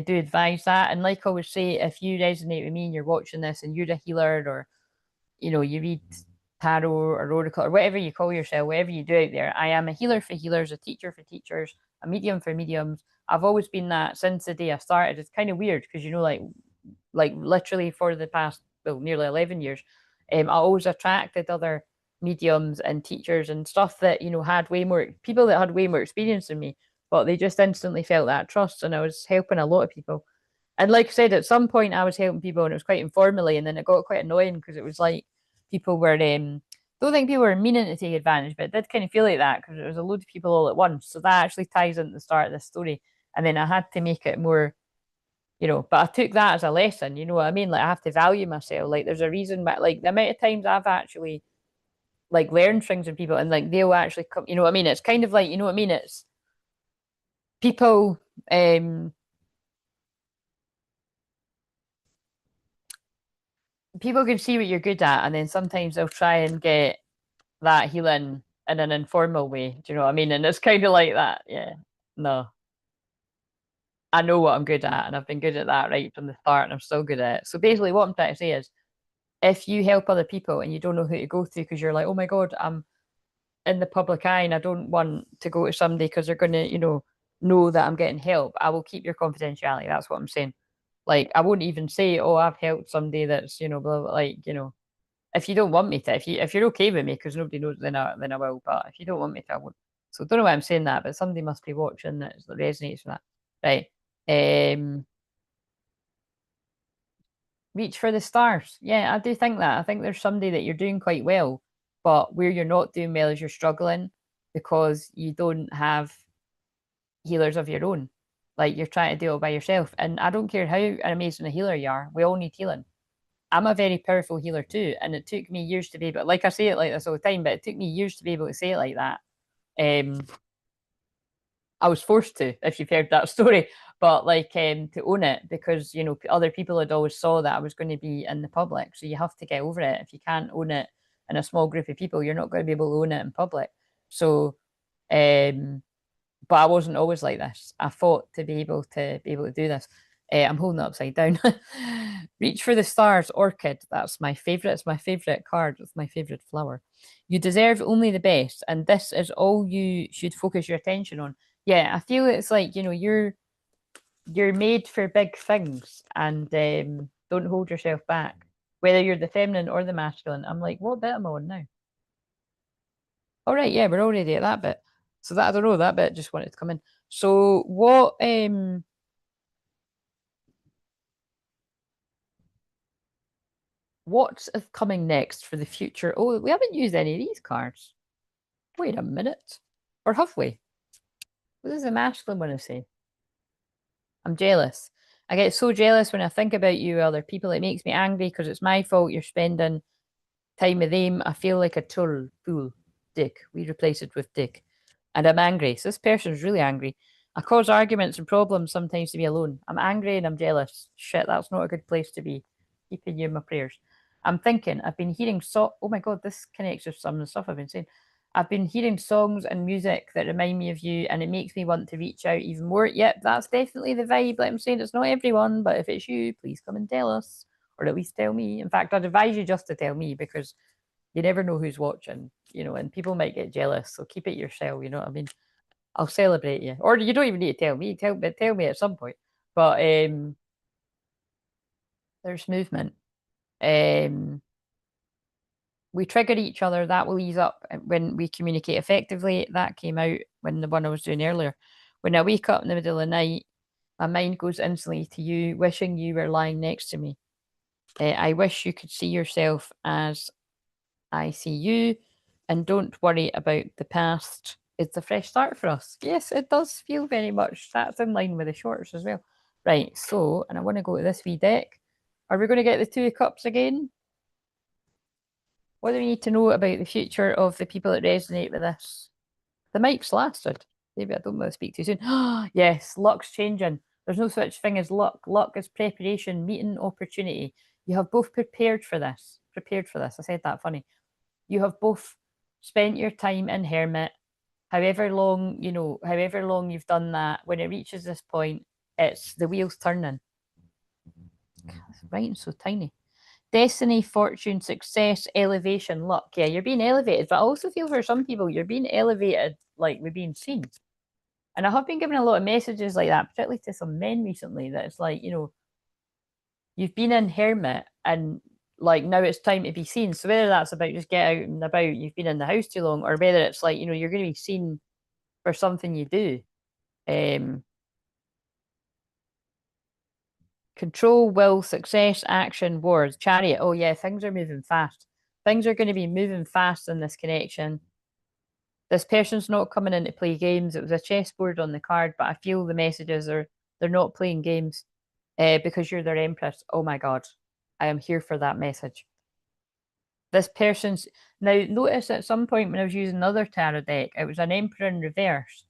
[SPEAKER 1] do advise that. And like I always say, if you resonate with me and you're watching this and you're a healer, or you read tarot or oracle or whatever you call yourself, whatever you do out there, I am a healer for healers, a teacher for teachers, a medium for mediums. I've always been that since the day I started. It's kind of weird because like literally for the past, well, nearly 11 years, I always attracted other mediums and teachers and stuff that had way more people that had way more experience than me, but they just instantly felt that trust, and I was helping a lot of people. And like I said, at some point I was helping people and it was quite informally, and then it got quite annoying because it was like people were don't think people were meaning to take advantage, but it did kind of feel like that because there was a load of people all at once. So that actually ties into the start of this story. And then I had to make it more, but I took that as a lesson, you know what I mean? Like, I have to value myself. Like, there's a reason, but like the amount of times I've actually like learned things from people and like they'll actually come, you know what I mean? It's kind of like, you know what I mean? It's people, people can see what you're good at, and then sometimes they'll try and get that healing in an informal way. Do you know what I mean? And it's kind of like that. Yeah. No, I know what I'm good at, and I've been good at that right from the start, and I'm still good at it. So basically, what I'm trying to say is, if you help other people and you don't know who to go to because you're like, oh my God, I'm in the public eye and I don't want to go to somebody because they're going to, know that I'm getting help, I will keep your confidentiality. That's what I'm saying. Like, I won't even say, oh, I've helped somebody that's, blah, blah, like, if you don't want me to, if you're okay with me, because nobody knows, then I will. But if you don't want me to, I won't. So don't know why I'm saying that, but somebody must be watching that resonates with that. Right. Reach for the stars. Yeah, I do think that. I think there's somebody that you're doing quite well, but where you're not doing well is you're struggling because you don't have healers of your own. Like, you're trying to do it by yourself. And I don't care how amazing a healer you are, we all need healing. I'm a very powerful healer too, and it took me years to be able, like I say it like this all the time, but it took me years to be able to say it like that. I was forced to, if you've heard that story, but like to own it, because other people had always saw that I was going to be in the public, so you have to get over it. If you can't own it in a small group of people, you're not going to be able to own it in public. So, but I wasn't always like this. I fought to be able to do this. I'm holding it upside down. Reach for the stars, orchid. That's my favorite. It's my favorite card. It's my favorite flower. You deserve only the best, and this is all you should focus your attention on. Yeah, I feel it's like, you're made for big things, and don't hold yourself back. Whether you're the feminine or the masculine. I'm like, what bit am I on now? All right, yeah, we're already at that bit. So that I don't know, that bit just wanted to come in. So what's coming next for the future? Oh, we haven't used any of these cards. Wait a minute. Or have we? What does the masculine want to say? I'm jealous. I get so jealous when I think about you, other people. It makes me angry because it's my fault you're spending time with them. I feel like a total fool. Dick. We replace it with Dick. And I'm angry. So this person's really angry. I cause arguments and problems sometimes to be alone. I'm angry and I'm jealous. Shit, that's not a good place to be. Keeping you in my prayers. I'm thinking, I've been hearing oh my god, this connects with some of the stuff I've been saying. I've been hearing songs and music that remind me of you, and it makes me want to reach out even more. Yep, that's definitely the vibe. Like I'm saying, it's not everyone, but if it's you, please come and tell us, or at least tell me. In fact, I'd advise you just to tell me, because you never know who's watching, and people might get jealous. So keep it yourself. You know what I mean? I'll celebrate you, or you don't even need to tell me. Tell me at some point. But there's movement. Um, we trigger each other. That will ease up when we communicate effectively. That came out when the one I was doing earlier. When I wake up in the middle of the night, my mind goes instantly to you, wishing you were lying next to me. I wish you could see yourself as I see you, and don't worry about the past. It's a fresh start for us. Yes, it does feel very much. That's in line with the shorts as well. Right, so, and I want to go to this wee deck. Are we going to get the Two of Cups again? What do we need to know about the future of the people that resonate with this? The mic's lasted. Maybe I don't want to speak too soon. Yes, luck's changing. There's no such thing as luck. Luck is preparation, meeting, opportunity. You have both prepared for this. Prepared for this. I said that funny. You have both spent your time in hermit, however long you've done that. When it reaches this point, it's the wheels turning. It's writing so tiny. Destiny, fortune, success, elevation, luck. Yeah, you're being elevated, but I also feel for some people you're being elevated, like we're being seen. And I have been given a lot of messages like that, particularly to some men recently, that it's like, you've been in hermit, and like now it's time to be seen. So whether that's about just get out and about, you've been in the house too long, or whether it's like, you're going to be seen for something you do. Um, Control, will, success, action, words, chariot. Oh yeah, things are moving fast. Things are going to be moving fast in this connection. This person's not coming in to play games. It was a chessboard on the card, but I feel the messages are they're not playing games because you're their empress. Oh my god, I am here for that message. This person's now notice at some point when I was using another tarot deck, it was an emperor in reverse.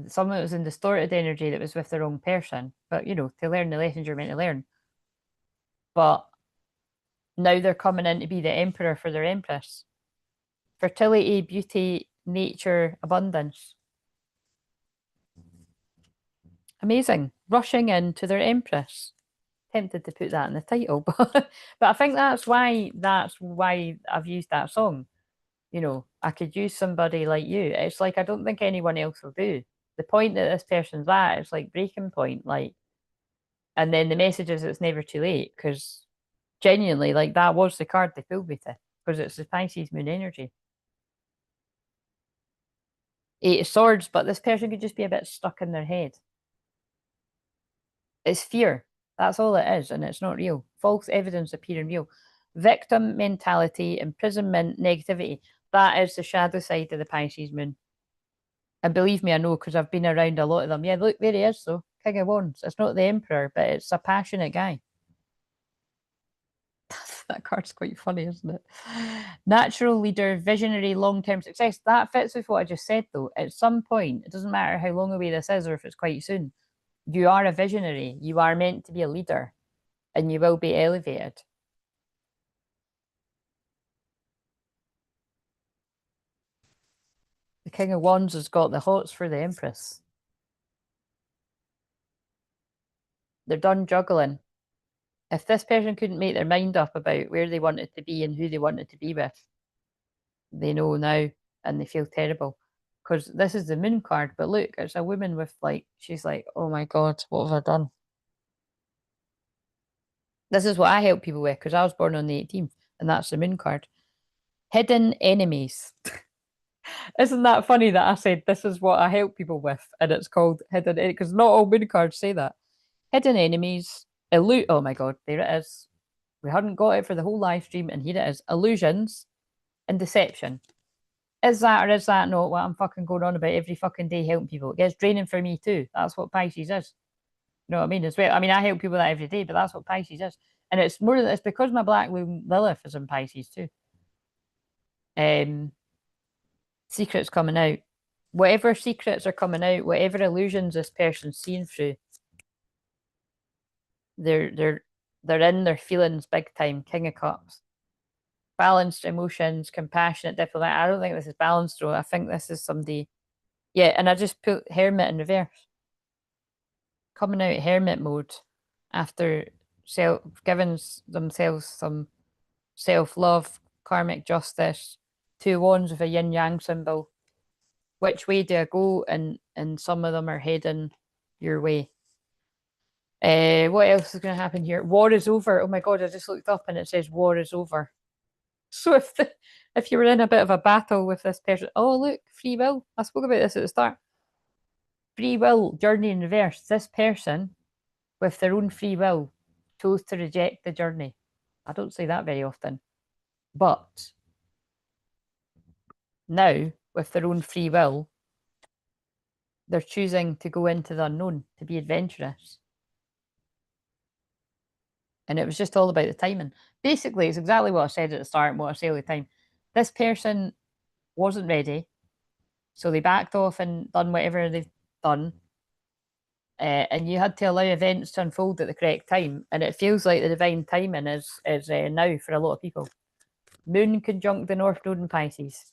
[SPEAKER 1] Someone was in distorted energy that was with the wrong person. But to learn the lessons you're meant to learn. But now they're coming in to be the emperor for their empress. Fertility, beauty, nature, abundance. Amazing. Rushing into their empress. Tempted to put that in the title, but I think that's why I've used that song. I could use somebody like you. It's like I don't think anyone else will do. The point that this person's at, it's like breaking point, like, and then the message is it's never too late, because genuinely, like, that was the card they pulled me to, because it's the Pisces moon energy. Eight of Swords, but this person could just be a bit stuck in their head. It's fear. That's all it is, and it's not real. False evidence appearing real. Victim mentality, imprisonment, negativity. That is the shadow side of the Pisces moon. And believe me, I know, because I've been around a lot of them. Yeah, look, there he is, though. King of Wands. It's not the Emperor, but it's a passionate guy. That card's quite funny, isn't it? Natural leader, visionary, long-term success. That fits with what I just said, though. At some point, it doesn't matter how long away this is or if it's quite soon, you are a visionary. You are meant to be a leader, and you will be elevated. The King of Wands has got the hots for the Empress. They're done juggling. If this person couldn't make their mind up about where they wanted to be and who they wanted to be with, they know now, and they feel terrible. because this is the moon card. But look, it's a woman with like, she's like, oh my God, what have I done? This is what I help people with because I was born on the 18th, and that's the moon card. Hidden enemies. Isn't that funny that I said this is what I help people with, and it's called hidden because not all moon cards say that. Hidden enemies, oh my God, there it is. We hadn't got it for the whole live stream, and here it is. Illusions and deception. Is that or is that not what I'm fucking going on about every fucking day helping people? It gets draining for me too. That's what Pisces is. You know what I mean? As well. I mean, I help people that every day, but that's what Pisces is. And it's more it's because my black moon Lilith is in Pisces too. Secrets coming out. Whatever secrets are coming out, whatever illusions this person's seeing through, they're in their feelings big time. King of Cups. Balanced emotions, compassionate, diplomatic. I don't think this is balanced though. I think this is somebody. Yeah, and I just put Hermit in reverse. Coming out Hermit mode after giving themselves some self-love, karmic justice, 2 wands with a yin-yang symbol. Which way do I go? And some of them are heading your way. What else is going to happen here? War is over. Oh my God, I just looked up and it says war is over. So if you were in a bit of a battle with this person, oh look, free will. I spoke about this at the start. Free will, journey in reverse. This person, with their own free will, chose to reject the journey. I don't say that very often. But now, with their own free will, they're choosing to go into the unknown, to be adventurous. And it was just all about the timing. Basically, it's exactly what I said at the start and what I say all the time. This person wasn't ready, so they backed off and done whatever they've done. And you had to allow events to unfold at the correct time. And it feels like the divine timing is now for a lot of people. Moon conjunct the North Node in Pisces,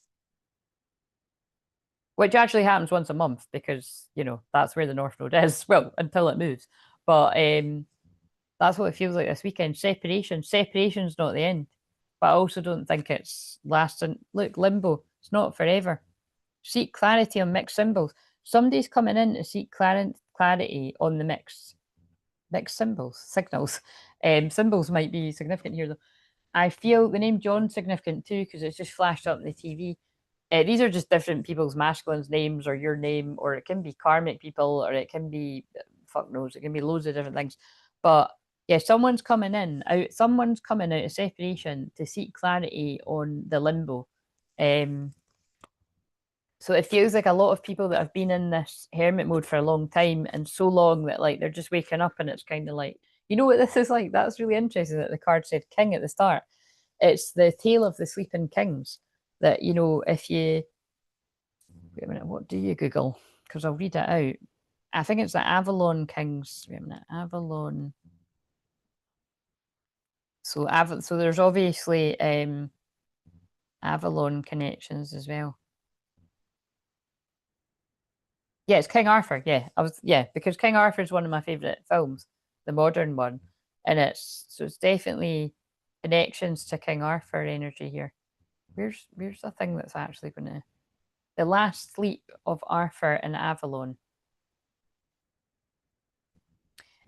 [SPEAKER 1] which actually happens once a month because, you know, that's where the North Node is. Well, until it moves. But that's what it feels like this weekend. Separation's not the end. But I also don't think it's lasting. Look, limbo, it's not forever. Seek clarity on mixed symbols. Somebody's coming in to seek clarity on the mixed signals. Symbols might be significant here, though. I feel the name John's significant too because it's just flashed up on the TV. These are just different people's masculines' names or your name, or it can be karmic people, or it can be, fuck knows, it can be loads of different things. But yeah, someone's coming out of separation to seek clarity on the limbo. So it feels like a lot of people that have been in this hermit mode for a long time, and so long that like they're just waking up and it's kind of like, you know what this is like? That's really interesting that the card said king at the start. It's the tale of the sleeping kings. That, you know, if you wait a minute, what do you Google? Because I'll read it out. I think it's the Avalon Kings. Wait a minute, Avalon. So there's obviously Avalon connections as well. Yeah, it's King Arthur. Yeah, because King Arthur is one of my favorite films, the modern one, and it's definitely connections to King Arthur energy here. Where's the thing that's actually going to the last sleep of Arthur in Avalon?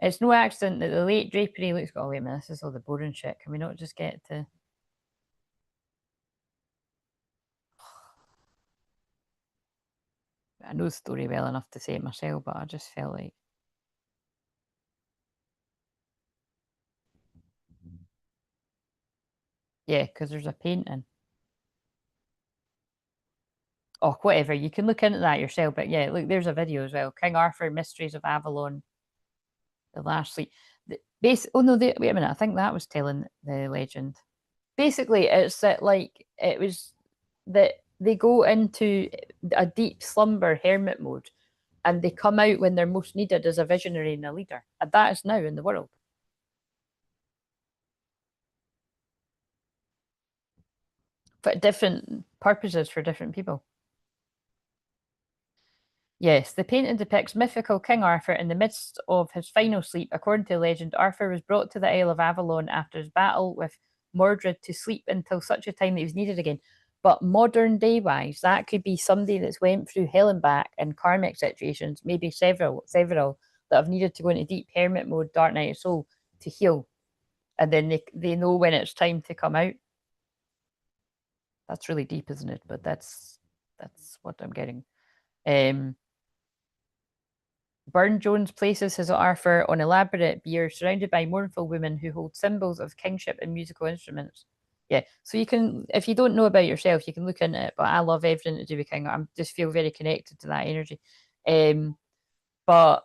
[SPEAKER 1] It's no accident that the late drapery looks. Oh wait a minute, this is all the boring shit. Can we not just get to? I know the story well enough to say it myself, but I just felt like. Yeah, because there's a painting. Oh, whatever. You can look into that yourself. But yeah, look, there's a video as well. King Arthur, Mysteries of Avalon, The Last Sleep. Oh no, wait a minute. I think that was telling the legend. Basically, it's that like it was that they go into a deep slumber hermit mode, and they come out when they're most needed as a visionary and a leader. And that is now in the world. For different purposes for different people. Yes, the painting depicts mythical King Arthur in the midst of his final sleep. According to legend, Arthur was brought to the Isle of Avalon after his battle with Mordred to sleep until such a time that he was needed again. But modern day wise, that could be somebody that's went through hell and back in karmic situations, maybe several that have needed to go into deep hermit mode, dark night of soul to heal. And then they know when it's time to come out. That's really deep, isn't it? But that's what I'm getting. Burne-Jones places his Arthur on elaborate bier, surrounded by mournful women who hold symbols of kingship and musical instruments. Yeah, so you can, if you don't know about yourself, you can look into it. But I love everything to do with king. I just feel very connected to that energy. But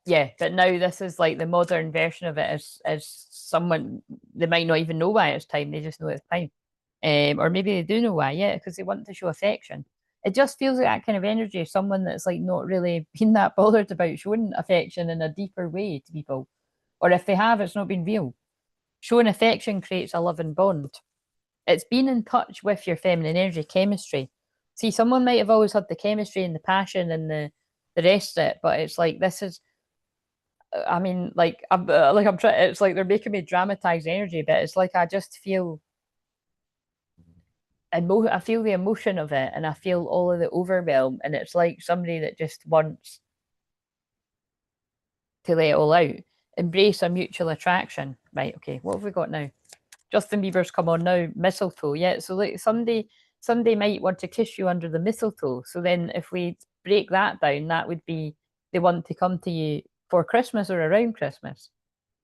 [SPEAKER 1] yeah, but now this is like the modern version of it. As someone, they might not even know why it's time. They just know it's time. Or maybe they do know why, yeah, because they want to show affection. It just feels like that kind of energy of someone that's like not really been that bothered about showing affection in a deeper way to people. Or if they have, it's not been real. Showing affection creates a loving bond. It's being in touch with your feminine energy, chemistry. See, someone might have always had the chemistry and the passion and the rest of it, but it's like this is. I mean, I'm trying. It's like they're making me dramatize energy, but it's like I just feel I feel the emotion of it, and I feel all of the overwhelm, and it's like somebody that just wants to let it all out. Embrace a mutual attraction. Right, okay, what have we got now? Justin Bieber's come on now, mistletoe. Yeah, so like somebody might want to kiss you under the mistletoe. So then if we break that down, that would be they want to come to you for Christmas or around Christmas.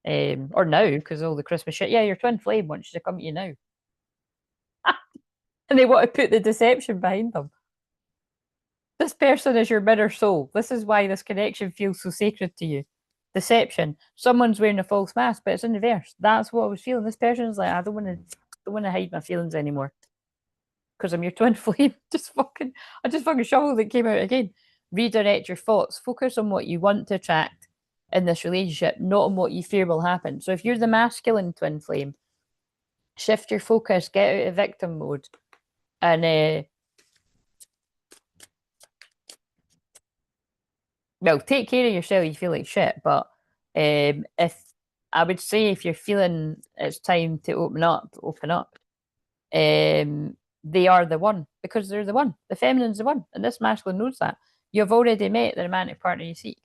[SPEAKER 1] Or now, because all the Christmas shit. Yeah, your twin flame wants to come to you now. And they want to put the deception behind them. This person is your mirror soul. This is why this connection feels so sacred to you. Deception. Someone's wearing a false mask, but it's in reverse. That's what I was feeling. This person's like, I don't want to hide my feelings anymore. Because I'm your twin flame. I just fucking shoveled it came out again. Redirect your thoughts. Focus on what you want to attract in this relationship, not on what you fear will happen. So if you're the masculine twin flame, shift your focus, get out of victim mode, and well, take care of yourself. You feel like shit, but if I would say if you're feeling it's time to open up. They are the one because they're the one. The feminine's the one, and this masculine knows that. You've already met the romantic partner you seek.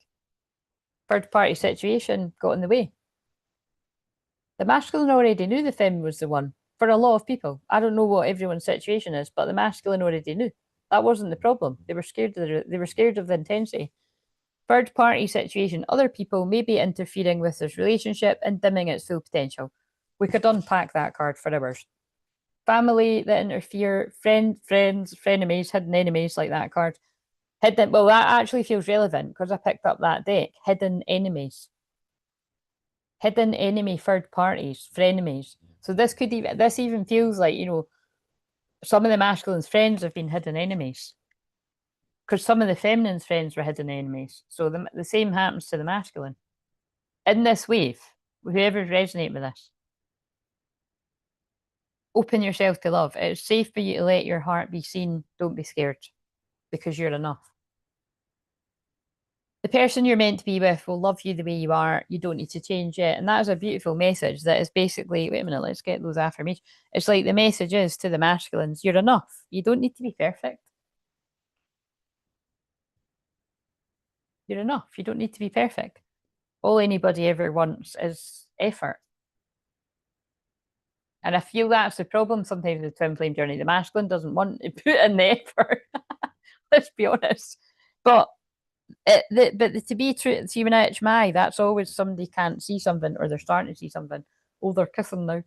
[SPEAKER 1] Third party situation got in the way. The masculine already knew the feminine was the one. For a lot of people, I don't know what everyone's situation is, but the masculine already knew. That wasn't the problem. They were scared of the intensity. Third party situation, other people may be interfering with this relationship and dimming its full potential. We could unpack that card for hours. Family that interfere, friends, frenemies, hidden enemies, like that card. Hidden, well, that actually feels relevant because I picked up that deck. Hidden enemies. Hidden enemy third parties, frenemies. So this even feels like, some of the masculine's friends have been hidden enemies. Because some of the feminine's friends were hidden enemies. So the same happens to the masculine. In this wave, whoever resonate with this, open yourself to love. It's safe for you to let your heart be seen. Don't be scared because you're enough. The person you're meant to be with will love you the way you are. You don't need to change it. And that is a beautiful message that is basically, wait a minute, let's get those affirmations. It's like the message is to the masculines, you're enough. You don't need to be perfect. You're enough. You don't need to be perfect. All anybody ever wants is effort. And I feel that's the problem sometimes with twin flame journey. The masculine doesn't want to put in the effort. Let's be honest. But to be true, see when I itch my eye, that's always somebody can't see something or they're starting to see something. Oh, they're kissing now.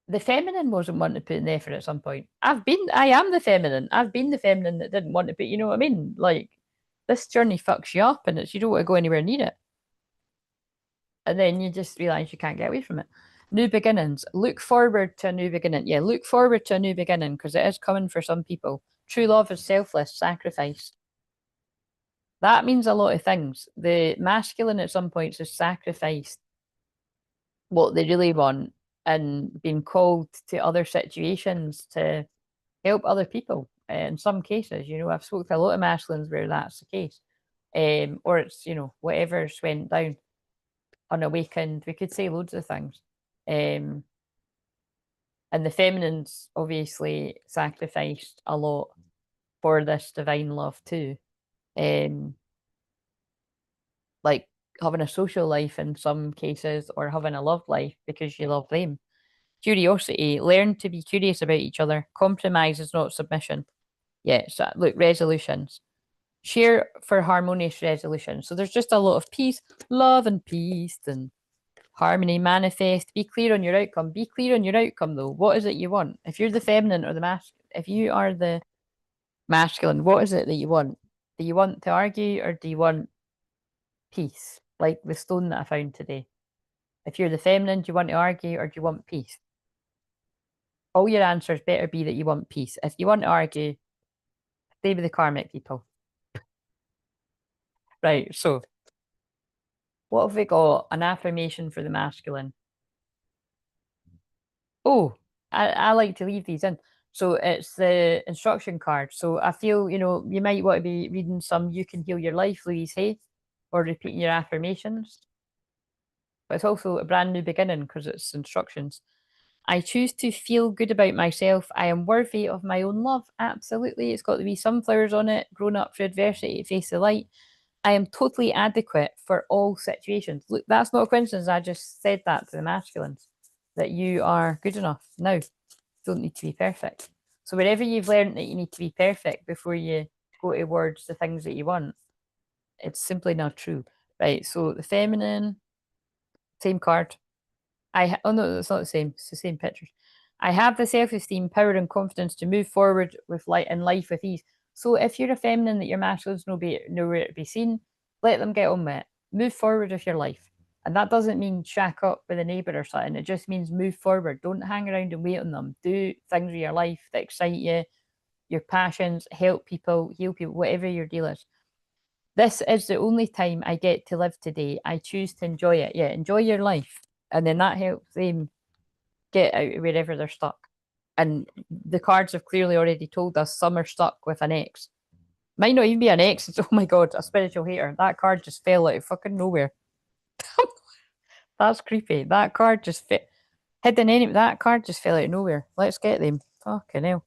[SPEAKER 1] The feminine wasn't wanting to put in the effort at some point. I am the feminine. I've been the feminine that didn't want to put, you know what I mean? Like, this journey fucks you up and you don't want to go anywhere near it. And then you just realize you can't get away from it. New beginnings. Look forward to a new beginning. Yeah, look forward to a new beginning because it is coming for some people. True love is selfless, sacrifice. That means a lot of things. The masculine at some points has sacrificed what they really want and been called to other situations to help other people. In some cases, I've spoken to a lot of masculines where that's the case. Or it's, whatever's went down, unawakened. We could say loads of things. And the feminine's obviously sacrificed a lot for this divine love too. Like having a social life in some cases, or having a love life because you love them. Curiosity, learn to be curious about each other. Compromise is not submission. Yeah, so look, resolutions. Share for harmonious resolution. So there's just a lot of peace, love, and peace and harmony. Manifest. Be clear on your outcome. Be clear on your outcome, though. What is it you want? If you're the feminine or the masculine, if you are the masculine, what is it that you want? Do you want to argue or do you want peace? Like the stone that I found today. If you're the feminine, do you want to argue or do you want peace? All your answers better be that you want peace. If you want to argue, stay with the karmic people. Right, so what have we got? An affirmation for the masculine. Oh, I like to leave these in. So it's the instruction card. So I feel, you might want to be reading some You Can Heal Your Life, Louise Hay, or repeating your affirmations. But it's also a brand new beginning because it's instructions. I choose to feel good about myself. I am worthy of my own love. Absolutely. It's got to be sunflowers on it, grown up through adversity, face the light. I am totally adequate for all situations. Look, that's not a coincidence. I just said that to the masculines, that you are good enough. Now, don't need to be perfect. So wherever you've learned that you need to be perfect before you go towards the things that you want, it's simply not true. Right. So the feminine, same card. Oh no, it's not the same. It's the same pictures. I have the self-esteem, power, and confidence to move forward with in life with ease. So if you're a feminine that your masculine's nowhere to be seen, let them get on with it. Move forward with your life. And that doesn't mean shack up with a neighbour or something. It just means move forward. Don't hang around and wait on them. Do things with your life that excite you, your passions, help people, heal people, whatever your deal is. This is the only time I get to live today. I choose to enjoy it. Yeah, enjoy your life. And then that helps them get out of wherever they're stuck. And the cards have clearly already told us some are stuck with an ex. Might not even be an ex. It's, oh my God, a spiritual hater. That card just fell out of fucking nowhere. That's creepy. That card just fit. Hidden enemy. That card just fell out of nowhere. Let's get them. Fucking hell.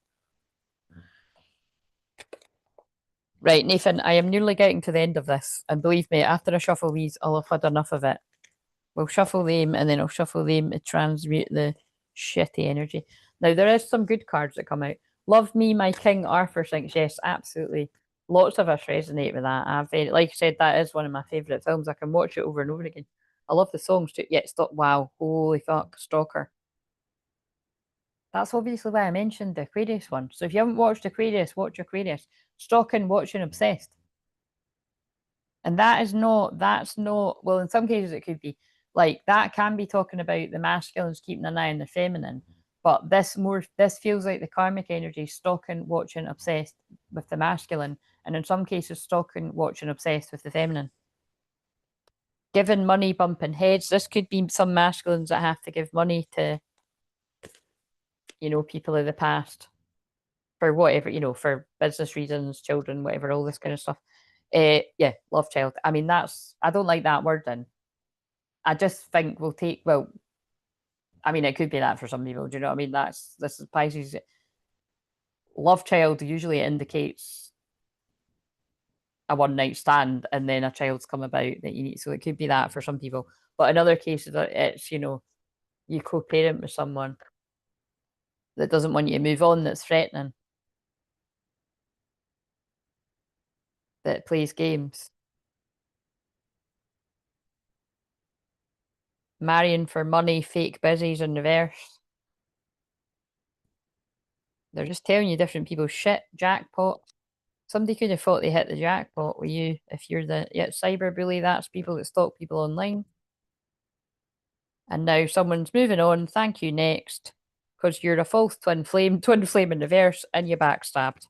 [SPEAKER 1] Right, Nathan, I am nearly getting to the end of this. And believe me, after I shuffle these, I'll have had enough of it. We'll shuffle them and then I'll shuffle them to transmute the shitty energy. Now, there is some good cards that come out. Love Me, My King, Arthur thinks, yes, absolutely. Lots of us resonate with that. Like I said, that is one of my favourite films. I can watch it over and over again. I love the songs too. Yeah, stop. Wow. Holy fuck. Stalker. That's obviously why I mentioned the Aquarius one. So if you haven't watched Aquarius, watch Aquarius. Stalking, watching, obsessed. And that's not, well, in some cases it could be like that can be talking about the masculines keeping an eye on the feminine. But this feels like the karmic energy stalking, watching, obsessed with the masculine. And in some cases, stalking, watching, obsessed with the feminine. Giving money, bumping heads. This could be some masculines that have to give money to, people of the past for whatever, for business reasons, children, whatever, all this kind of stuff. Yeah, love child. I mean, I don't like that word then. I just think I mean, it could be that for some people. Do you know what I mean? This is Pisces. Love child usually indicates a one night stand and then a child's come about that you need. So it could be that for some people. But in other cases, it's, you co parent with someone that doesn't want you to move on, that's threatening, that plays games. Marrying for money, fake busies in reverse. They're just telling you different people's shit. Jackpot. Somebody could have thought they hit the jackpot with you if you're cyberbully. That's people that stalk people online. And now someone's moving on. Thank you, next. Because you're a false twin flame in reverse, and you backstabbed.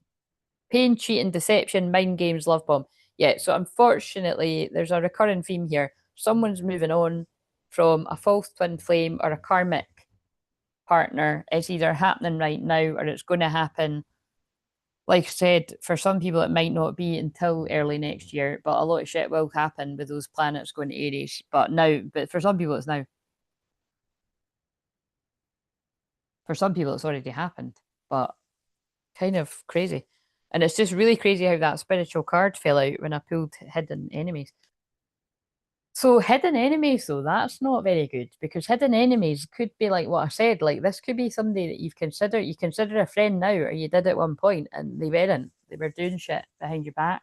[SPEAKER 1] Pain, cheating, deception, mind games, love bomb. Yeah, so unfortunately, there's a recurring theme here. Someone's moving on from a false twin flame or a karmic partner. It's either happening right now or it's going to happen. Like I said, for some people, it might not be until early next year, but a lot of shit will happen with those planets going to Aries. But for some people, it's now. For some people, it's already happened, but kind of crazy. And it's just really crazy how that spiritual card fell out when I pulled hidden enemies. So hidden enemies, though, that's not very good because hidden enemies could be like what I said. Like this could be somebody that you consider a friend now, or you did at one point, and they weren't. They were doing shit behind your back.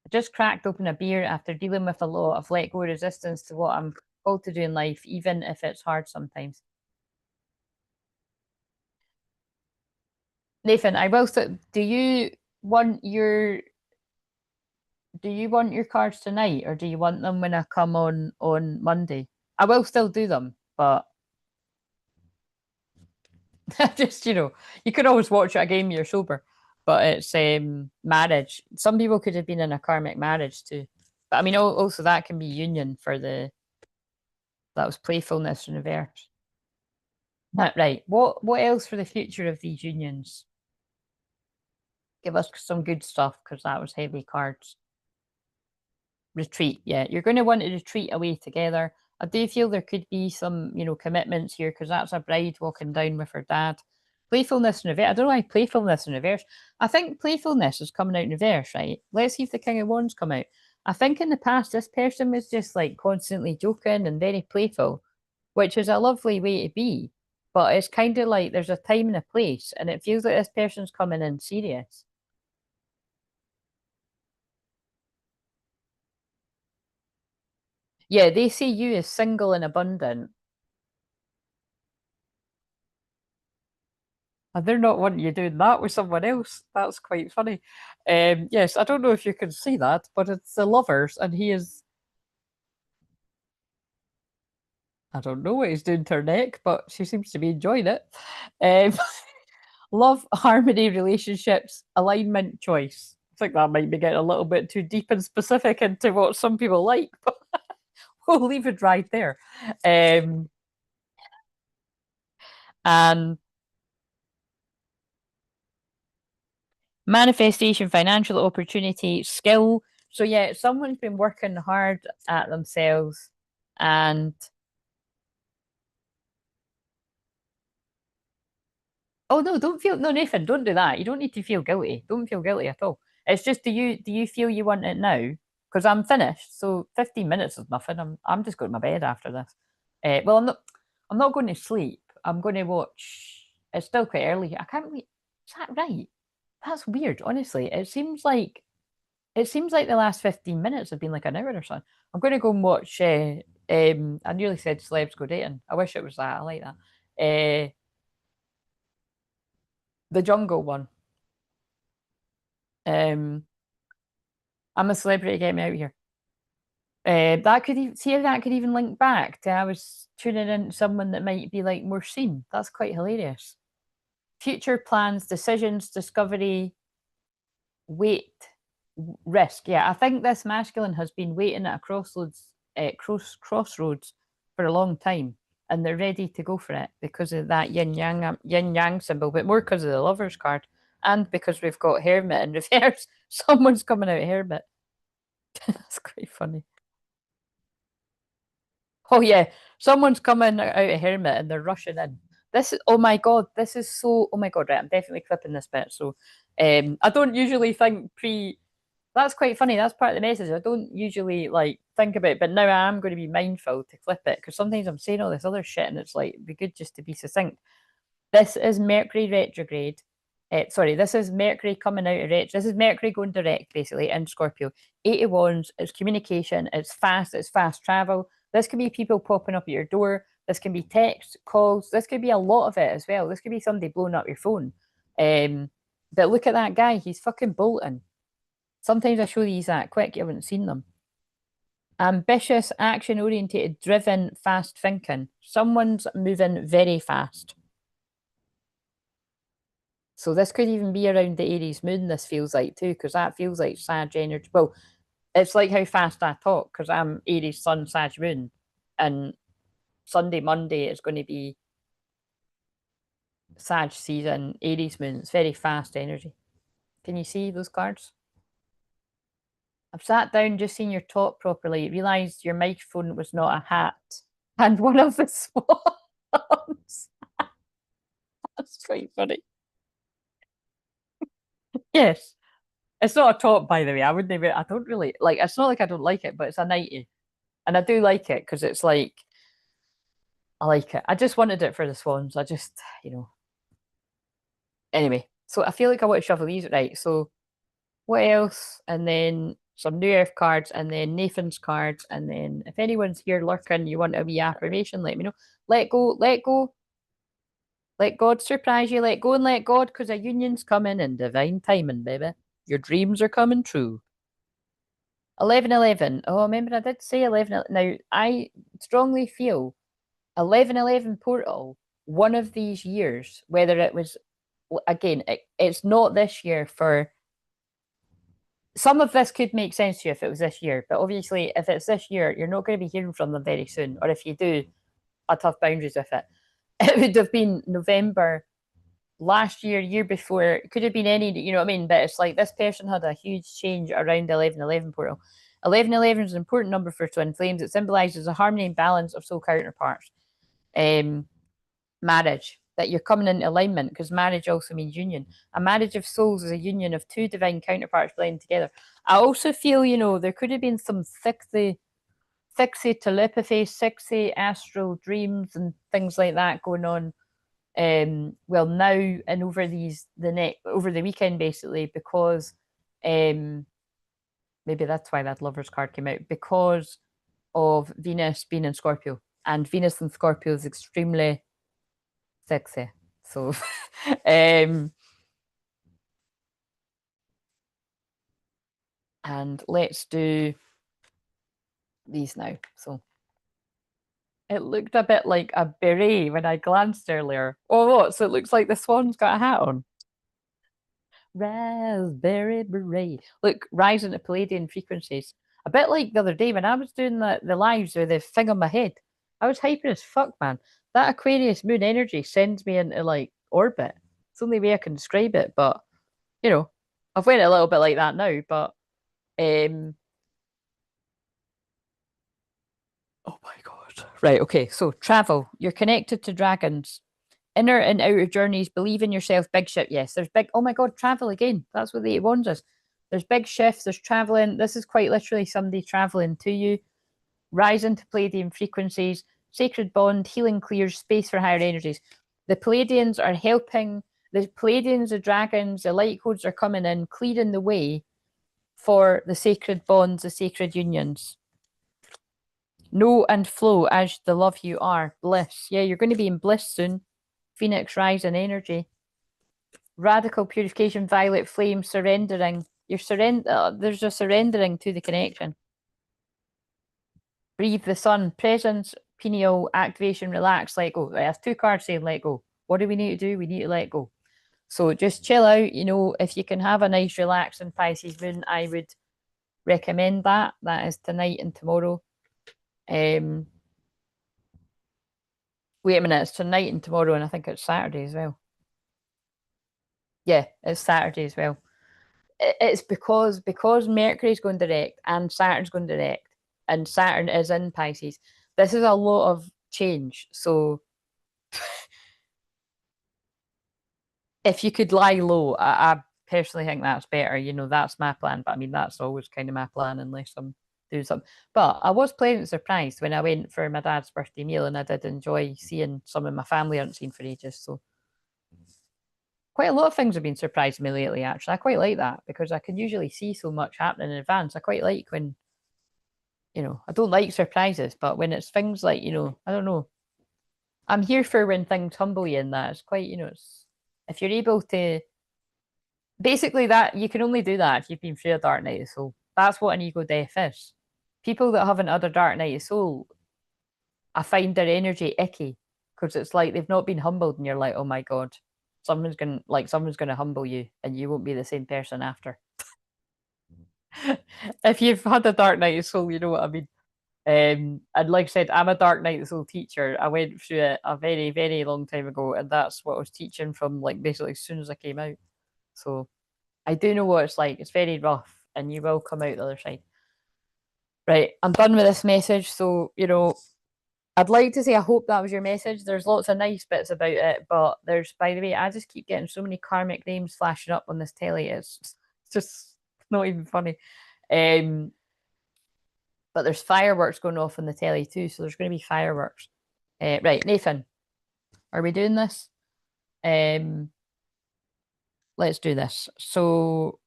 [SPEAKER 1] I just cracked open a beer after dealing with a lot of let go resistance to what I'm called to do in life, even if it's hard sometimes. Nathan, I will say, want your do you want your cards tonight or do you want them when I come on Monday? I will still do them, but just you could always watch it again when you're sober. But it's marriage. Some people could have been in a karmic marriage too. But I mean also that can be union for that was playfulness in reverse. Right. What else for the future of these unions? Give us some good stuff because that was heavy cards. Retreat. Yeah, you're going to want to retreat away together. I do feel there could be some, commitments here because that's a bride walking down with her dad. Playfulness in reverse. I don't know why playfulness in reverse. I think playfulness is coming out in reverse, right? Let's see if the King of Wands come out. I think in the past, this person was just like constantly joking and very playful, which is a lovely way to be. But it's kind of like there's a time and a place, and it feels like this person's coming in serious. Yeah, they see you as single and abundant, and they're not wanting you doing that with someone else. That's quite funny. Yes, I don't know if you can see that, but it's the lovers, and he is. I don't know what he's doing to her neck, but she seems to be enjoying it. Um, love, harmony, relationships, alignment, choice. I think that might be getting a little bit too deep and specific into what some people like, but we'll leave it right there. Um, and manifestation, financial opportunity, skill. So yeah, someone's been working hard at themselves and oh no, don't feel no Nathan, don't do that. You don't need to feel guilty. Don't feel guilty at all. It's just do you feel you want it now? Because I'm finished. So 15 minutes is nothing. I'm just going to my bed after this. Well I'm not going to sleep. I'm going to watch it's still quite early. I can't believe is that right? That's weird, honestly. It seems like the last 15 minutes have been like an hour or something. I'm going to go and watch. I nearly said Celebs Go Dating. I wish it was that. I like that. The Jungle one. Um, I'm a celebrity. Get me out of here. That could see if that could even link back to I was tuning in someone that might be like more seen. That's quite hilarious. Future plans, decisions, discovery, wait, risk. Yeah, I think this masculine has been waiting at a crossroads for a long time, and they're ready to go for it because of that yin yang symbol, but more because of the lovers card, and because we've got hermit in reverse. Someone's coming out hermit. That's quite funny. Oh yeah, someone's coming out of hermit and they're rushing in. This is oh my god, this is so oh my god, right, I'm definitely clipping this bit. So I don't usually think pre that's quite funny. That's part of the message. I don't usually like think about it, but now I am going to be mindful to clip it because sometimes I'm saying all this other shit and it's like it'd be good just to be succinct. This is Mercury retrograde. Sorry, this is Mercury coming out of retro. This is Mercury going direct, basically, in Scorpio. 80 Wands, it's communication, it's fast travel. This could be people popping up at your door. This can be text, calls. This could be a lot of it as well. This could be somebody blowing up your phone. But look at that guy. He's fucking bolting. Sometimes I show these that quick. You haven't seen them. Ambitious, action orientated, driven, fast thinking. Someone's moving very fast. So this could even be around the Aries moon, this feels like too, because that feels like Sag energy. Well, it's like how fast I talk, because I'm Aries Sun, Sag moon. And Sunday, Monday is going to be Sag season, Aries moon. It's very fast energy. Can you see those cards? I've sat down, just seen your talk properly, realised your microphone was not a hat and one of the swans. That's quite funny. Yes. It's not a top, by the way. I wouldn't even, I don't really like it's not like I don't like it, but it's a 90. And I do like it because it's like I like it. I just wanted it for the swans. I just, Anyway, so I feel like I want to shuffle these right. So what else? And then some New Earth cards, and then Nathan's cards, and then if anyone's here lurking, you want a wee affirmation, let me know. Let go, let go. Let God surprise you. Let go and let God, because a union's coming in divine timing, baby. Your dreams are coming true. 1111. Oh, remember I did say 11. Now, I strongly feel 1111 portal, one of these years, whether it was, again, it's not this year for some of this could make sense to you if it was this year, but obviously, if it's this year, you're not going to be hearing from them very soon. Or if you do, I'd have boundaries with it. It would have been November last year, year before. It could have been any, you know what I mean? But it's like this person had a huge change around 1111 portal. 1111 is an important number for twin flames. It symbolizes a harmony and balance of soul counterparts. Marriage, that you're coming into alignment, because marriage also means union. A marriage of souls is a union of two divine counterparts blending together. I also feel, there could have been some sexy telepathy, sexy astral dreams and things like that going on. Well, now and over the weekend, basically, because maybe that's why that lovers card came out, because of Venus being in Scorpio, and Venus in Scorpio is extremely sexy. So, and let's do these now. So, it looked a bit like a beret when I glanced earlier. Oh, what? So it looks like the swan's got a hat on. Raspberry beret. Look, rising to Palladian frequencies. A bit like the other day when I was doing the lives with the thing on my head. I was hyper as fuck, man. That Aquarius moon energy sends me into like orbit. It's the only way I can describe it, but I've went a little bit like that now, but oh my god. Right, okay. So travel. You're connected to dragons. Inner and outer journeys. Believe in yourself. Big ship. Yes, there's big. Oh my god, travel again. That's what the Eight of Wands is. There's big shifts. There's traveling. This is quite literally somebody traveling to you. Rise into Palladian frequencies. Sacred bond. Healing clears space for higher energies. The Palladians are helping. The Palladians, the dragons, the light codes are coming in, clearing the way for the sacred bonds, the sacred unions. Know and flow as the love you are. Bliss. Yeah, you're going to be in bliss soon. Phoenix rising energy. Radical purification, violet flame, surrendering. There's a surrendering to the connection. Breathe the sun. Presence, pineal, activation, relax, let go. I have two cards saying let go. What do we need to do? We need to let go. So just chill out. If you can have a nice relaxing Pisces moon, I would recommend that. That is tonight and tomorrow. Wait a minute, it's tonight and tomorrow, and I think it's Saturday as well. Yeah, it's Saturday as well. It's because Mercury's going direct and Saturn's going direct, and Saturn is in Pisces. This is a lot of change. So if you could lie low, I personally think that's better. That's my plan. But I mean, that's always kind of my plan unless I'm doing something. But I was pleasantly surprised when I went for my dad's birthday meal, and I did enjoy seeing some of my family I hadn't seen for ages. So quite a lot of things have been surprising me lately, actually. I quite like that because I can usually see so much happening in advance. I quite like when, I don't like surprises, but when it's things like, I don't know. I'm here for when things humble you, and that it's quite, if you're able to, basically that, you can only do that if you've been through a dark night of soul. That's what an ego death is. People that haven't had a dark night of soul, I find their energy icky because it's like they've not been humbled, and you're like, oh my God, someone's gonna humble you, and you won't be the same person after. If you've had a dark night of soul, you know what I mean. And like I said, I'm a dark night of soul teacher. I went through it a very, very long time ago, and that's what I was teaching from, like, basically as soon as I came out. So I do know what it's like. It's very rough. and you will come out the other side. Right, I'm done with this message. So, you know, I'd like to say I hope that was your message. There's lots of nice bits about it, but there's, by the way, I just keep getting so many karmic names flashing up on this telly. It's just not even funny. But there's fireworks going off on the telly too, so there's going to be fireworks. Right, Nathan, are we doing this? Let's do this. So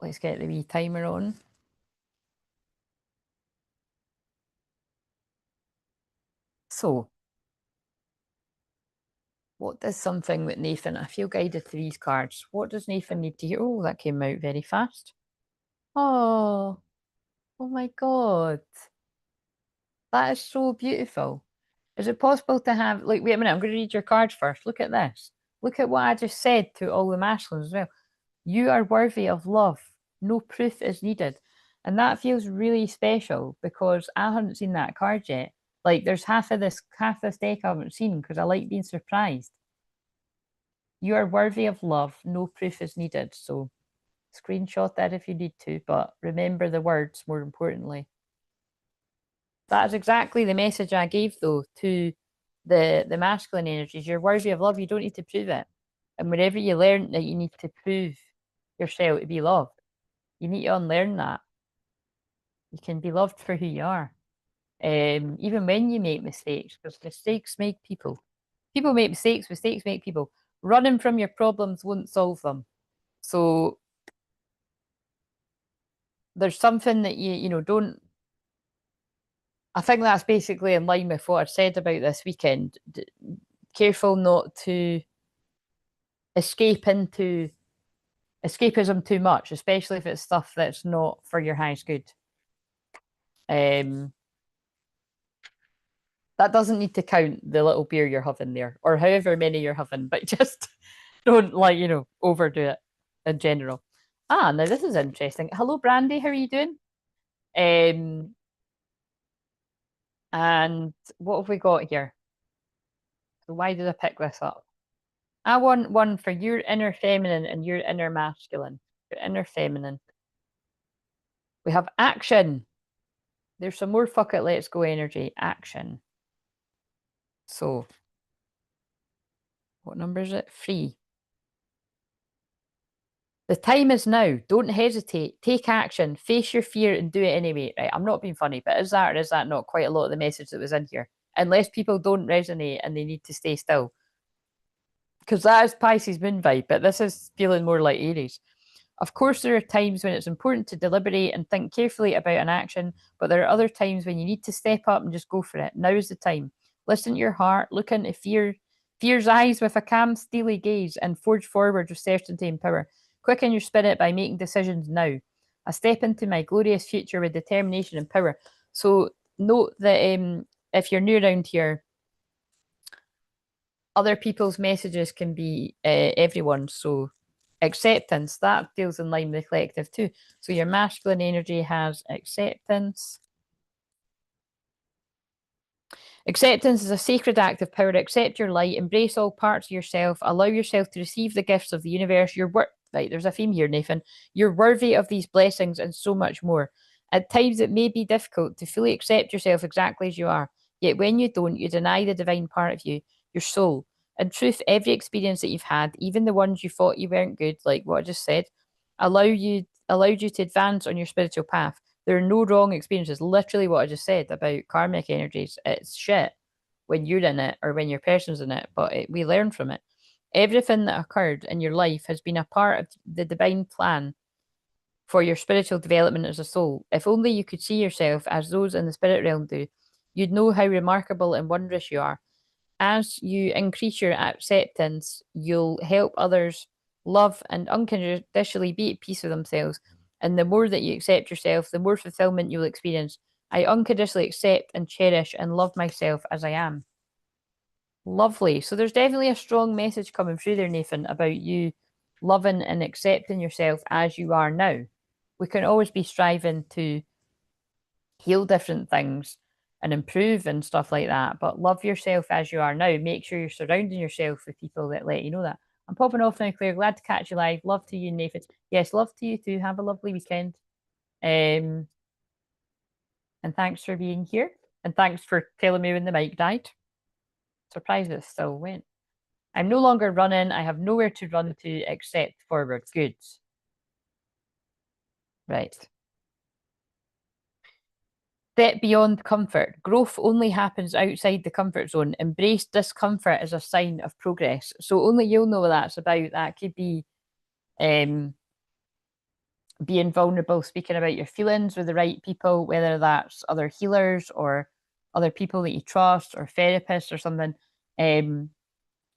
[SPEAKER 1] let's get the wee timer on. So, what does something that Nathan, I feel guided to these cards. What does Nathan need to hear? Oh, that came out very fast. Oh, oh my God. That is so beautiful. Is it possible to have, like, wait a minute, I'm going to read your cards first. Look at this. Look at what I just said to all the masculines as well. You are worthy of love. No proof is needed. And that feels really special because I haven't seen that card yet. Like there's half this deck I haven't seen because I like being surprised. You are worthy of love. No proof is needed. So screenshot that if you need to, but remember the words more importantly. That is exactly the message I gave though to the masculine energies. You're worthy of love. You don't need to prove it. And whenever you learn that you need to prove yourself to be loved, you need to unlearn that. You can be loved for who you are. Even when you make mistakes, because mistakes make people. People make mistakes, mistakes make people. Running from your problems won't solve them. So there's something that you know, don't. I think that's basically in line with what I said about this weekend. Careful not to escape into escapism too much, especially if it's stuff that's not for your highest good. That doesn't need to count the little beer you're having there, or however many you're having, but just don't, like, you know, overdo it in general. Ah, now this is interesting. Hello, Brandy. How are you doing? And what have we got here? So why did I pick this up? I want one for your inner feminine and your inner masculine. Your inner feminine. We have action. There's some more fuck it, let's go energy. Action. So, what number is it? 3. The time is now. Don't hesitate. Take action. Face your fear and do it anyway. Right, I'm not being funny, but is that or is that not quite a lot of the message that was in here? Unless people don't resonate and they need to stay still. Because that is Pisces moon vibe, but this is feeling more like Aries. Of course, there are times when it's important to deliberate and think carefully about an action, but there are other times when you need to step up and just go for it. Now is the time. Listen to your heart, look into fear's eyes with a calm, steely gaze, and forge forward with certainty and power. Quicken your spirit by making decisions now. I step into my glorious future with determination and power. So note that if you're new around here, other people's messages can be everyone. So acceptance, that deals in line with the collective too. So your masculine energy has acceptance. Acceptance is a sacred act of power. Accept your light, embrace all parts of yourself, allow yourself to receive the gifts of the universe. Right, there's a theme here, Nathan. You're worthy of these blessings and so much more. At times it may be difficult to fully accept yourself exactly as you are, yet when you don't, you deny the divine part of you, your soul. In truth, every experience that you've had, even the ones you thought you weren't good, like what I just said, allowed you to advance on your spiritual path. There are no wrong experiences. Literally what I just said about karmic energies. It's shit when you're in it or when your person's in it, but we learn from it. Everything that occurred in your life has been a part of the divine plan for your spiritual development as a soul. If only you could see yourself as those in the spirit realm do, you'd know how remarkable and wondrous you are. As you increase your acceptance, you'll help others love and unconditionally be at peace with themselves. And the more that you accept yourself, the more fulfillment you'll experience. I unconditionally accept and cherish and love myself as I am. Lovely. So there's definitely a strong message coming through there, Nathan, about you loving and accepting yourself as you are now. We can always be striving to heal different things and improve and stuff like that, but love yourself as you are now. Make sure you're surrounding yourself with people that let you know that. I'm popping off now, Claire. Glad to catch you live. Love to you, Nathan. Yes, love to you too. Have a lovely weekend. And thanks for being here. And thanks for telling me when the mic died. Surprised it still went. I'm no longer running. I have nowhere to run to except forward. Good. Right. Step beyond comfort. Growth only happens outside the comfort zone. Embrace discomfort as a sign of progress. So only you'll know what that's about. That could be being vulnerable, speaking about your feelings with the right people, whether that's other healers or other people that you trust or therapists or something,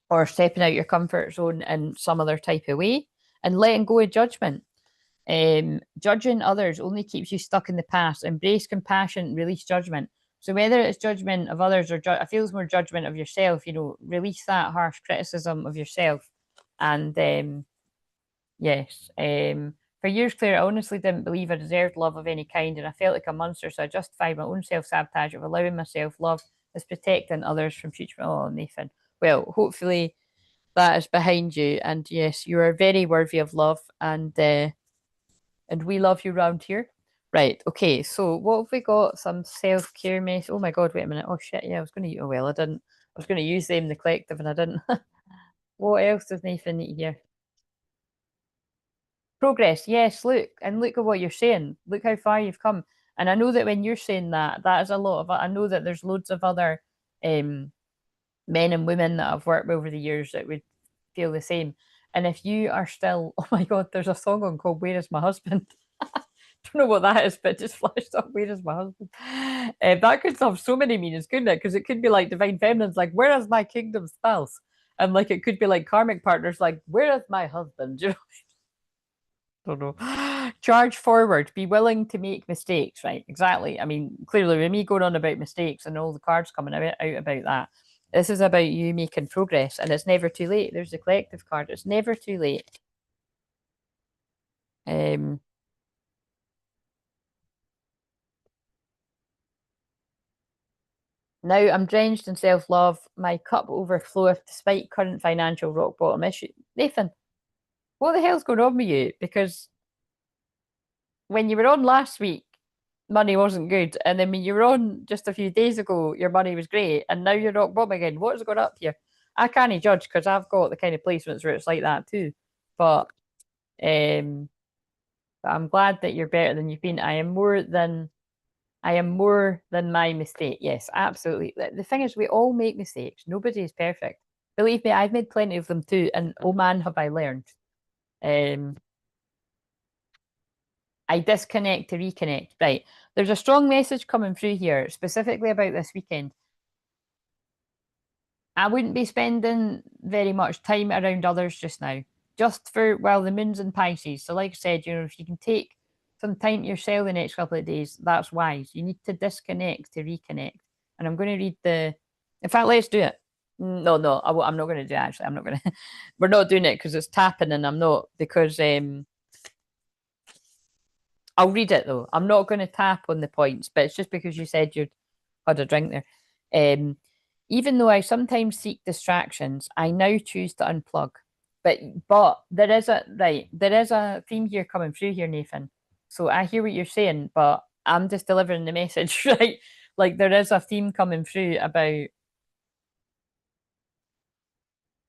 [SPEAKER 1] or stepping out your comfort zone in some other type of way and letting go of judgment. Judging others only keeps you stuck in the past. Embrace compassion, release judgment. So whether it's judgment of others or I feel it's more judgment of yourself, release that harsh criticism of yourself. And yes, for years, Claire, I honestly didn't believe I deserved love of any kind, and I felt like a monster. So I justified my own self-sabotage of allowing myself love as protecting others from future. Oh, Nathan. Well, hopefully that is behind you, and yes, you are very worthy of love, and we love you round here. Right. Okay. So what have we got? Some self-care mess. Oh my God. Wait a minute. Oh shit. Yeah, I was going to. Oh well, I didn't. I was going to use them in the collective, and I didn't. What else does Nathan need here? Progress. Yes. Look at what you're saying. Look how far you've come. And I know that when you're saying that, that is a lot of. I know that there's loads of other men and women that I've worked with over the years that would feel the same. And if you are still, oh my God, there's a song on called "Where Is My Husband." Don't know what that is, but it just flashed up. Where is my husband? That could have so many meanings, couldn't it? Because it could be like divine feminine's like, where is my kingdom spouse? And like it could be like karmic partners, like, where is my husband? You know, don't know. Charge forward. Be willing to make mistakes. Right? Exactly. I mean, clearly, with me going on about mistakes and all the cards coming out about that, this is about you making progress, and it's never too late. There's the collective card. It's never too late. Now I'm drenched in self-love. My cup overfloweth despite current financial rock bottom issue. Nathan, what the hell's going on with you? Because when you were on last week, money wasn't good. And then when you were on just a few days ago, your money was great. And now you're rock bottom again. What is going up here? I can't judge because I've got the kind of placements where it's like that too. But um but I'm glad that you're better than you've been. I am more than my mistake. Yes, absolutely. The thing is, we all make mistakes. Nobody is perfect. Believe me, I've made plenty of them too. And oh man, have I learned. Um, I disconnect to reconnect. Right. There's a strong message coming through here, specifically about this weekend. I wouldn't be spending very much time around others just now, just for, well, the moon's in Pisces. So, like I said, if you can take some time to yourself the next couple of days, that's wise. You need to disconnect to reconnect. And I'm going to read in fact, let's do it. No, I'm not going to do it, actually. I'm not going to, we're not doing it because it's tapping and I'm not, because I'll read it though. I'm not going to tap on the points, but it's just because you said you'd had a drink there. Even though I sometimes seek distractions, I now choose to unplug. But there is a theme here coming through here, Nathan. So I hear what you're saying, but I'm just delivering the message, right? Like there is a theme coming through about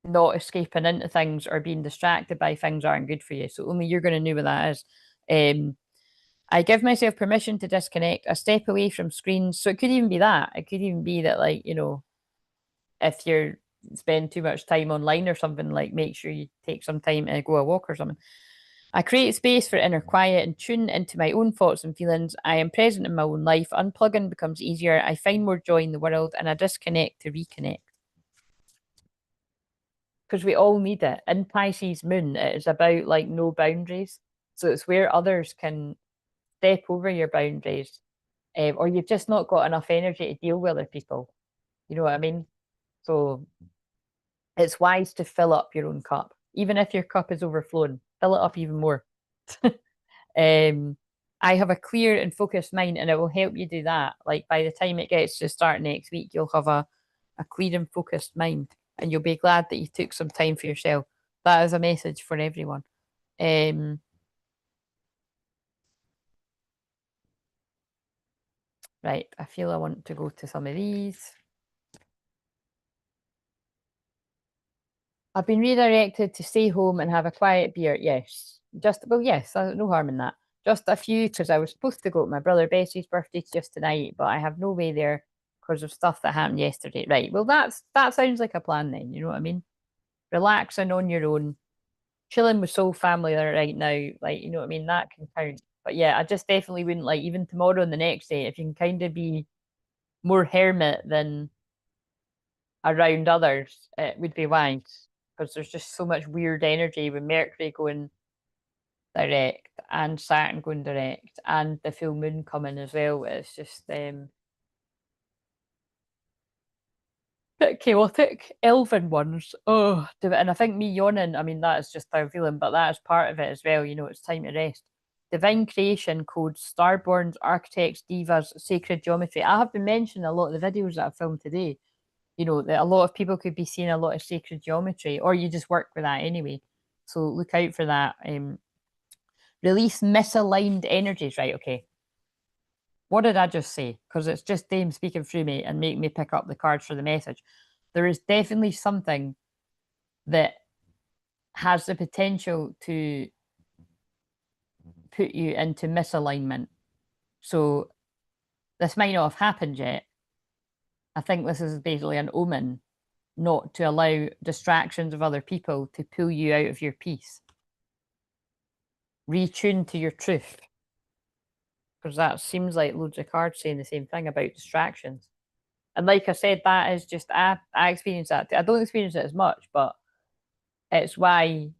[SPEAKER 1] not escaping into things or being distracted by things aren't good for you. So only you're going to know what that is. I give myself permission to disconnect. I step away from screens. So it could even be that. It could even be that, like, if you're spend too much time online or something, like make sure you take some time to go a walk or something. I create space for inner quiet and tune into my own thoughts and feelings. I am present in my own life. Unplugging becomes easier. I find more joy in the world and I disconnect to reconnect. Because we all need it. In Pisces moon, it is about like no boundaries. So it's where others can step over your boundaries, or you've just not got enough energy to deal with other people. You know what I mean? So it's wise to fill up your own cup. Even if your cup is overflowing, fill it up even more. I have a clear and focused mind, and it will help you do that. Like by the time it gets to start next week, you'll have a clear and focused mind, and you'll be glad that you took some time for yourself. That is a message for everyone. Right, I feel I want to go to some of these. I've been redirected to stay home and have a quiet beer. Yes. Yes, no harm in that. Just a few, because I was supposed to go to my brother Bessie's birthday just tonight, but I have no way there because of stuff that happened yesterday. Right. Well, that sounds like a plan then. You know what I mean? Relaxing on your own, chilling with soul family right now. Like, you know what I mean? That can count. But yeah, I just definitely wouldn't like even tomorrow and the next day, if you can kind of be more hermit than around others, it would be wise because there's just so much weird energy with Mercury going direct and Saturn going direct and the full moon coming as well. It's just bit chaotic. Elven ones. Oh, and I think me yawning, I mean, that is just how I'm feeling, but that is part of it as well. You know, it's time to rest. Divine creation codes, starborns, architects, divas, sacred geometry. I have been mentioning a lot of the videos that I've filmed today. You know, that a lot of people could be seeing a lot of sacred geometry, or you just work with that anyway. So look out for that. Release misaligned energies. Right, okay. What did I just say? Because it's just Dame speaking through me and make me pick up the cards for the message. There is definitely something that has the potential to put you into misalignment. So this might not have happened yet. I think this is basically an omen not to allow distractions of other people to pull you out of your peace. Retune to your truth. Because that seems like loads of cards saying the same thing about distractions. And like I said, that is just, I experience that. I don't experience it as much, but it's why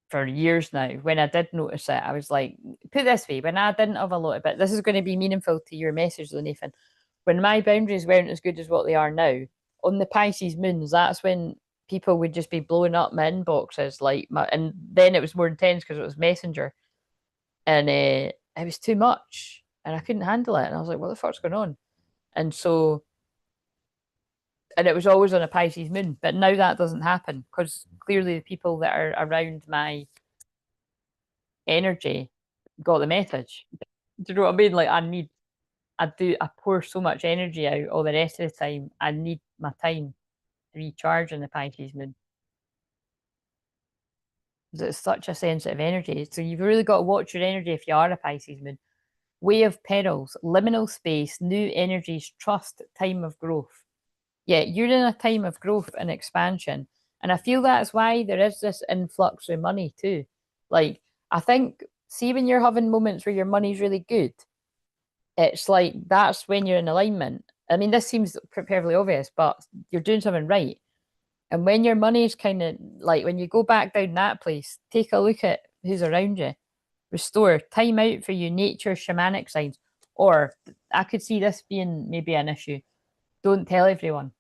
[SPEAKER 1] for years now, when I did notice it, I was like, put it this way, when I didn't have a lot of it, this is going to be meaningful to your message, though, Nathan. When my boundaries weren't as good as what they are now, on the Pisces moons, that's when people would just be blowing up my inboxes, and then it was more intense because it was Messenger, and it was too much, and I couldn't handle it, and I was like, what the fuck's going on? And so, and it was always on a Pisces moon, but now that doesn't happen because clearly the people that are around my energy got the message. Do you know what I mean? Like I pour so much energy out all the rest of the time. I need my time to recharge in the Pisces moon. It's such a sensitive energy. So you've really got to watch your energy if you are a Pisces moon. Way of perils, liminal space, new energies, trust, time of growth. Yeah, you're in a time of growth and expansion. And I feel that's why there is this influx of money too. Like, I think, see, when you're having moments where your money's really good, it's like that's when you're in alignment. I mean, this seems perfectly obvious, but you're doing something right. And when your money's kind of like when you go back down that place, take a look at who's around you. Restore, time out for you, nature, shamanic signs. Or I could see this being maybe an issue. Don't tell everyone.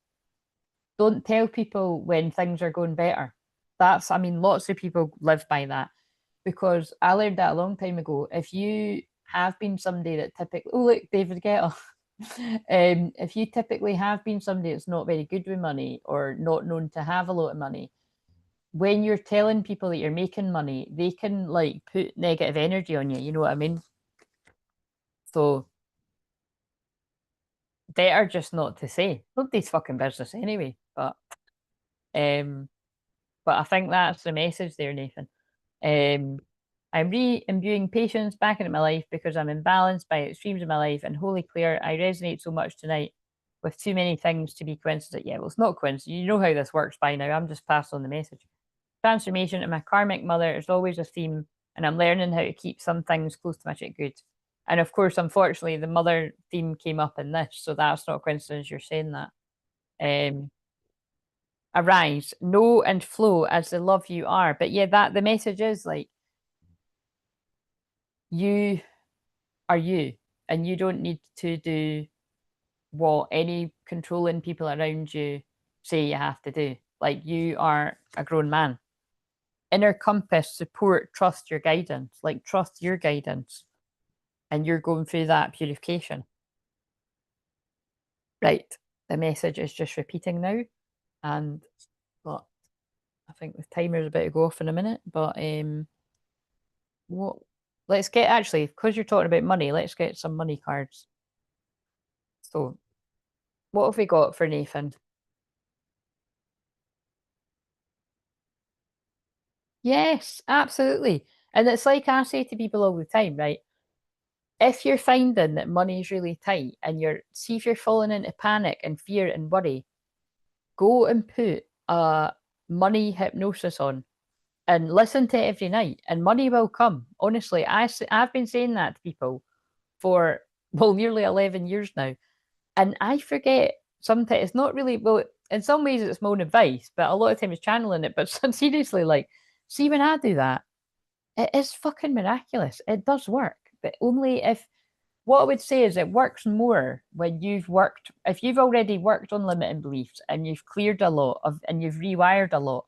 [SPEAKER 1] Don't tell people when things are going better. I mean, lots of people live by that because I learned that a long time ago. If you have been somebody that typically, oh, look, David Guetta. If you typically have been somebody that's not very good with money or not known to have a lot of money, when you're telling people that you're making money, they can like put negative energy on you. You know what I mean? So better just not to say. Nobody's fucking business anyway. Um, but I think that's the message there, Nathan. Um, I'm re-imbuing patience back into my life because I'm imbalanced by extremes in my life. And holy Claire, I resonate so much tonight with too many things to be coincident. Yeah, well, it's not coincident. You know how this works by now. I'm just passing on the message. Transformation and my karmic mother is always a theme, and I'm learning how to keep some things close to magic good. And of course, unfortunately, the mother theme came up in this, so that's not a coincidence you're saying that. Um, Arise, know and flow as the love you are. But yeah, that the message is like you are you, and you don't need to do what any controlling people around you say you have to do. Like you are a grown man. Inner compass, support, trust your guidance. Like trust your guidance, and you're going through that purification. Right. The message is just repeating now, and what? I think the timer's about to go off in a minute, but what? Let's get actually because you're talking about money. Let's get some money cards. So, what have we got for Nathan? Yes, absolutely. And it's like I say to people all the time, right? If you're finding that money is really tight and see if you're falling into panic and fear and worry, go and put a money hypnosis on and listen to it every night, and money will come. Honestly, I've been saying that to people for, well, nearly 11 years now. And I forget sometimes it's not really, well, in some ways it's my own advice, but a lot of times it's channeling it. But seriously, like, see, when I do that, it is fucking miraculous. It does work, but only if, what I would say is it works more when if you've already worked on limiting beliefs and you've cleared a lot of, and you've rewired a lot,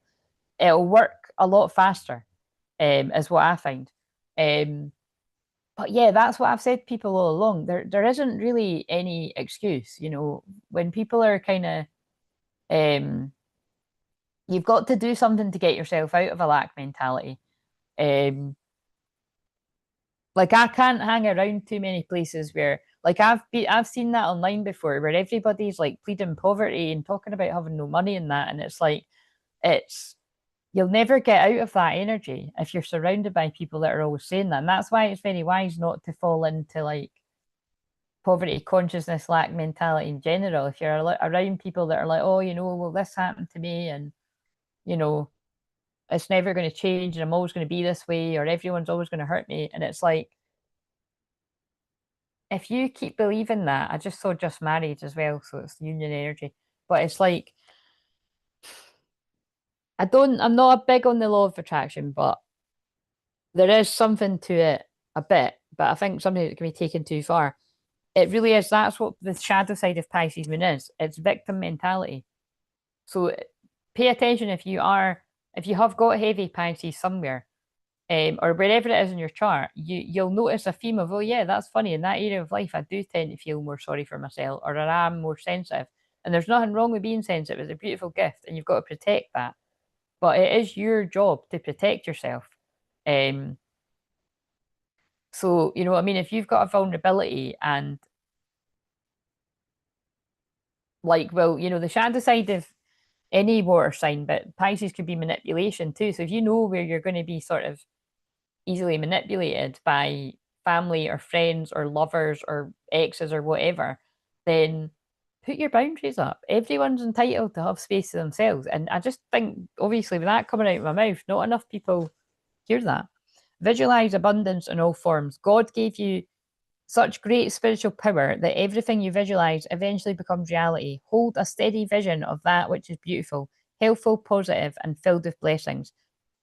[SPEAKER 1] it'll work a lot faster, is what I find. But yeah, that's what I've said to people all along. There isn't really any excuse, when people are kind of, you've got to do something to get yourself out of a lack mentality. Um, like I can't hang around too many places where, like, I've seen that online before, where everybody's like pleading poverty and talking about having no money and that, and it's like, it's you'll never get out of that energy if you're surrounded by people that are always saying that. And that's why it's very wise not to fall into like poverty consciousness, lack mentality in general. If you're around people that are like, oh, well, this happened to me, and you know, it's never going to change, and I'm always going to be this way, or everyone's always going to hurt me. And it's like, if you keep believing that, I just saw Just Married as well, so it's union energy. But it's like, I'm not a big on the law of attraction, but there is something to it a bit. But I think something that can be taken too far. It really is. That's what the shadow side of Pisces moon is. It's victim mentality. So pay attention if you have got heavy Pisces somewhere, or wherever it is in your chart, you'll notice a theme of, oh yeah, that's funny. In that area of life, I do tend to feel more sorry for myself, or I am more sensitive. And there's nothing wrong with being sensitive. It's a beautiful gift, and you've got to protect that. But it is your job to protect yourself. Um, so you know what I mean. If you've got a vulnerability and like, well, the shadow side of any water sign, but Pisces could be manipulation too. So if you know where you're going to be sort of easily manipulated by family or friends or lovers or exes or whatever, then put your boundaries up. Everyone's entitled to have space to themselves. And I just think, obviously, with that coming out of my mouth, not enough people hear that. Visualize abundance in all forms. God gave you such great spiritual power that everything you visualize eventually becomes reality. Hold a steady vision of that which is beautiful, helpful, positive, and filled with blessings.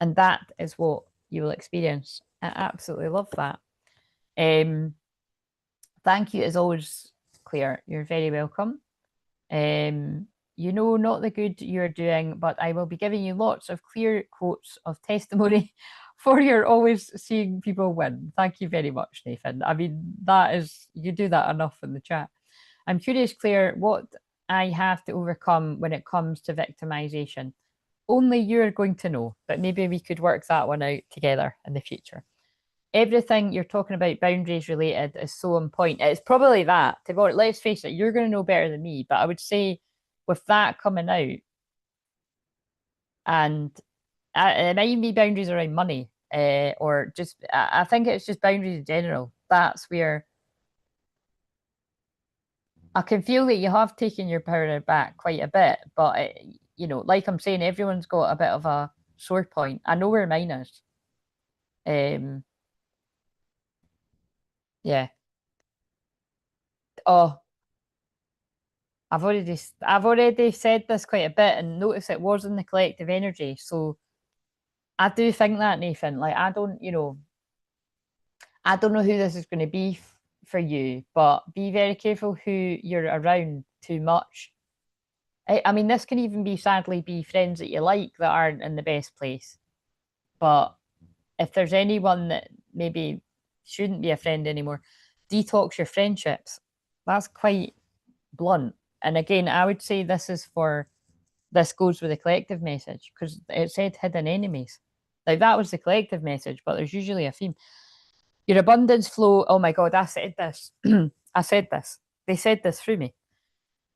[SPEAKER 1] And that is what you will experience. I absolutely love that. Thank you as always, Claire. You're very welcome. Not the good you're doing, but I will be giving you lots of clear quotes of testimony for your always seeing people win. Thank you very much, Nathan. I mean, you do that enough in the chat. I'm curious, Claire, what I have to overcome when it comes to victimization. Only you're going to know, but maybe we could work that one out together in the future. Everything you're talking about boundaries related is so on point. It's probably that. Let's face it, you're going to know better than me. But I would say with that coming out, and it might even be boundaries around money, or just, I think it's just boundaries in general. That's where I can feel that you have taken your power back quite a bit. But, like I'm saying, everyone's got a bit of a sore point. I know where mine is. Yeah. Oh, I've already said this quite a bit, and notice it was in the collective energy. So I do think that, Nathan. Like, I don't know who this is going to be for you, but be very careful who you're around too much. I mean, this can even sadly be friends that you like that aren't in the best place. But if there's anyone that maybe shouldn't be a friend anymore, detox your friendships. That's quite blunt. And again, I would say this is for this goes with the collective message because it said hidden enemies. Like that was the collective message, but there's usually a theme. Your abundance flow. Oh my God, I said this. I said this. They said this through me.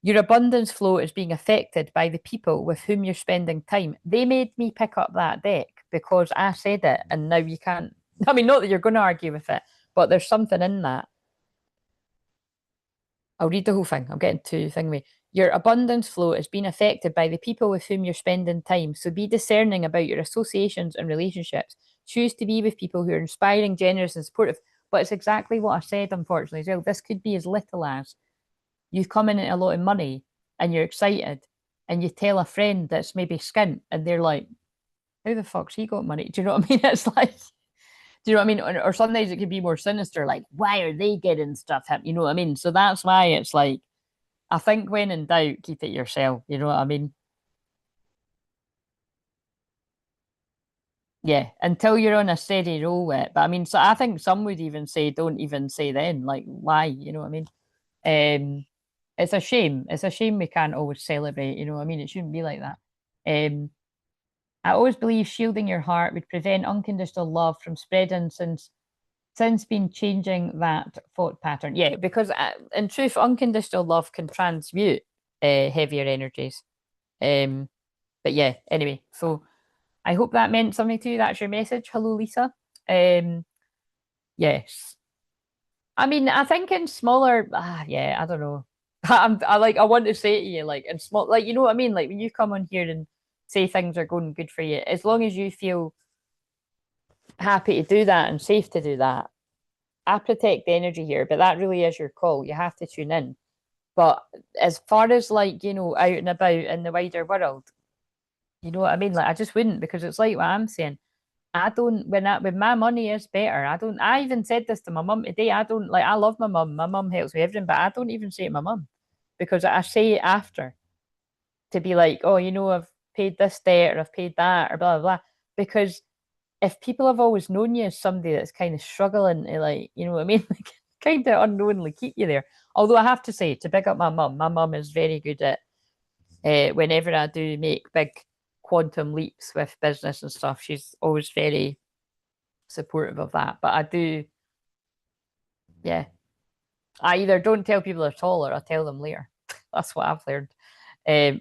[SPEAKER 1] Your abundance flow is being affected by the people with whom you're spending time. They made me pick up that deck because I said it, and now you can't. I mean, not that you're going to argue with it, but there's something in that. I'll read the whole thing. I'm getting to thingy. Your abundance flow is being affected by the people with whom you're spending time. So be discerning about your associations and relationships. Choose to be with people who are inspiring, generous, and supportive. But it's exactly what I said, unfortunately, as well. This could be as little as you've come in at a lot of money and you're excited and you tell a friend that's maybe skint and they're like, how the fuck's he got money? Do you know what I mean? It's like, do you know what I mean? Or sometimes it could be more sinister, like, why are they getting stuff? You know what I mean? So that's why it's like, I think when in doubt, keep it yourself. You know what I mean? Yeah, until you're on a steady roll with it. But I mean, so I think some would even say, don't even say then, like, why? You know what I mean? It's a shame. It's a shame we can't always celebrate. You know what I mean? It shouldn't be like that. Um, I always believe shielding your heart would prevent unconditional love from spreading since been changing that thought pattern. Yeah, because in truth, unconditional love can transmute heavier energies. Um, but yeah, anyway, so I hope that meant something to you. That's your message. Hello, Lisa. Um, yes. I mean, I think in smaller, yeah, I don't know. I want to say to you, like in small, like you know what I mean. Like when you come on here and say things are going good for you, as long as you feel happy to do that and safe to do that, I protect the energy here. But that really is your call. You have to tune in. But as far as like out and about in the wider world, you know what I mean. Like I just wouldn't because it's like what I'm saying. I don't when my money is better, I don't I even said this to my mum today. I don't like I love my mum. My mum helps me everything, but I don't even say it to my mum because I say it after to be like, oh, I've paid this debt or I've paid that or blah blah blah. Because if people have always known you as somebody that's kind of struggling to like, you know what I mean? Like kind of unknowingly keep you there. Although I have to say, to big up my mum is very good at whenever I do make big quantum leaps with business and stuff, she's always very supportive of that. But I do, yeah. I either don't tell people at all or I tell them later. That's what I've learned.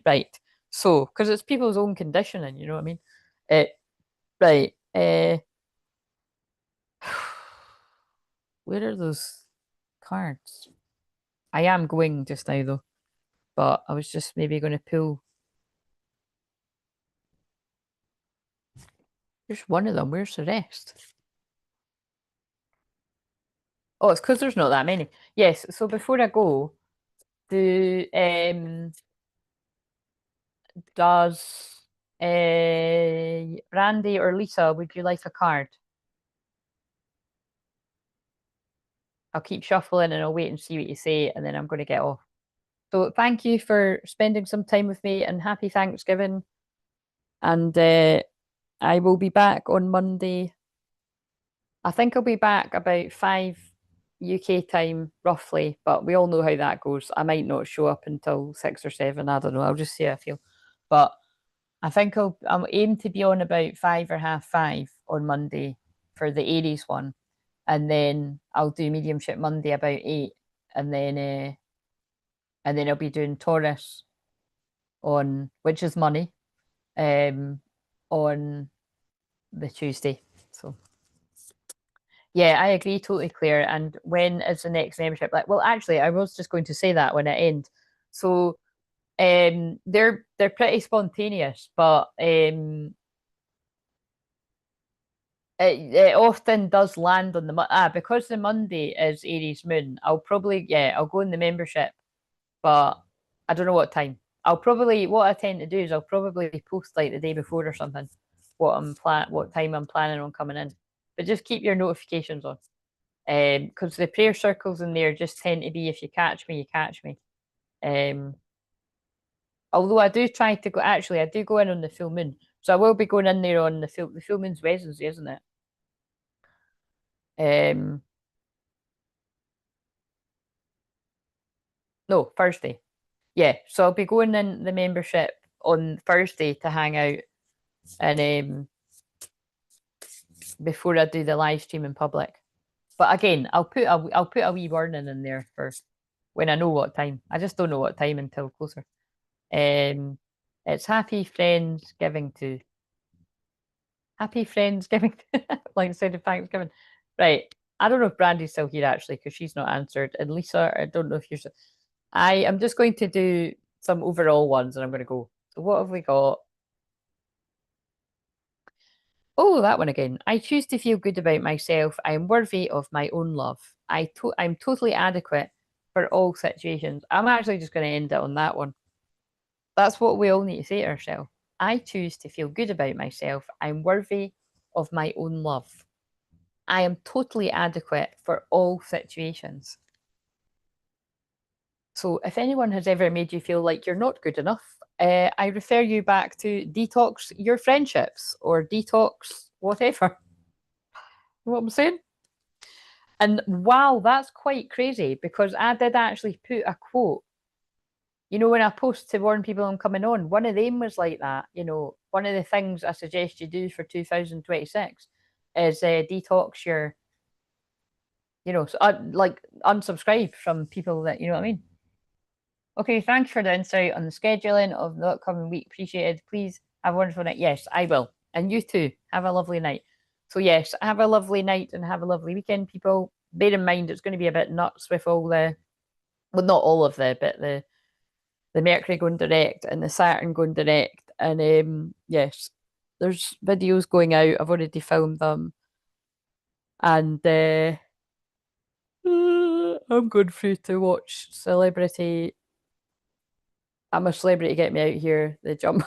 [SPEAKER 1] Right. So, because it's people's own conditioning, you know what I mean? Uh, right. Where are those cards? I am going just now though, but I was just maybe going to pull. There's one of them. Where's the rest? Oh, it's because there's not that many. Yes. So before I go, do does Randy or Lisa, would you like a card? I'll keep shuffling and I'll wait and see what you say, and then I'm going to get off. So thank you for spending some time with me and happy Thanksgiving. And I will be back on Monday. I think I'll be back about 5 UK time, roughly, but we all know how that goes. I might not show up until 6 or 7. I don't know. I'll just see how I feel. But I think I'll aim to be on about 5 or half 5 on Monday for the Aries one. And then I'll do mediumship Monday about 8. And then I'll be doing Taurus on which is money on the Tuesday. So yeah, I agree totally, Claire. And when is the next membership? Like, well, actually, I was just going to say that when it ends. So they're pretty spontaneous, but it often does land on the because the Monday is Aries moon. I'll go in the membership, but I don't know what time. What I tend to do is I'll probably post like the day before or something what time I'm planning on coming in. But just keep your notifications on. Because the prayer circles in there just tend to be if you catch me, you catch me. Um Although I do try to go actually I do go in on the full moon. So I will be going in there on the full moon's Wednesday, isn't it? Um no, Thursday. Yeah, so I'll be going in the membership on Thursday to hang out, and before I do the live stream in public. But again, I'll put a wee warning in there for when I know what time. I just don't know what time until closer. It's Happy Friendsgiving to like instead of Thanksgiving. Right. I don't know if Brandy's still here actually because she's not answered. And Lisa, I don't know if you're. I am just going to do some overall ones and I'm going to go. So what have we got? Oh, that one again. I choose to feel good about myself. I am worthy of my own love. I'm totally adequate for all situations. I'm actually just going to end it on that one. That's what we all need to say to ourselves. I choose to feel good about myself. I'm worthy of my own love. I am totally adequate for all situations. So if anyone has ever made you feel like you're not good enough, I refer you back to detox your friendships or detox whatever. You know what I'm saying? And wow, that's quite crazy because I did actually put a quote. You know, when I post to warn people I'm coming on, one of them was like that. You know, one of the things I suggest you do for 2026 is detox your, you know, so, like unsubscribe from people that, you know what I mean? Okay, thanks for the insight on the scheduling of the upcoming week. Appreciated. Please have a wonderful night. Yes, I will. And you too. Have a lovely night. So, yes, have a lovely night and have a lovely weekend, people. Bear in mind, it's going to be a bit nuts with all the, well, not all of the, but the Mercury going direct and the Saturn going direct. And yes, there's videos going out. I've already filmed them. And I'm going through to watch Celebrity. I'm a Celebrity, Get Me Out Here. The jump.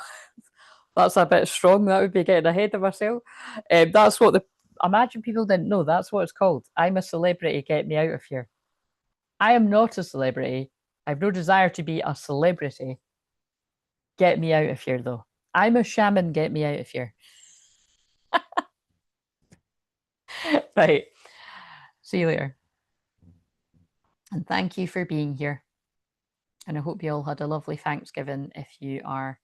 [SPEAKER 1] That's a bit strong. That would be getting ahead of myself. That's what the. Imagine people didn't know. That's what it's called. I'm a Celebrity. Get me out of here. I am not a celebrity. I have no desire to be a celebrity. Get me out of here, though. I'm a shaman. Get me out of here. Right. See you later. And thank you for being here. And I hope you all had a lovely Thanksgiving if you are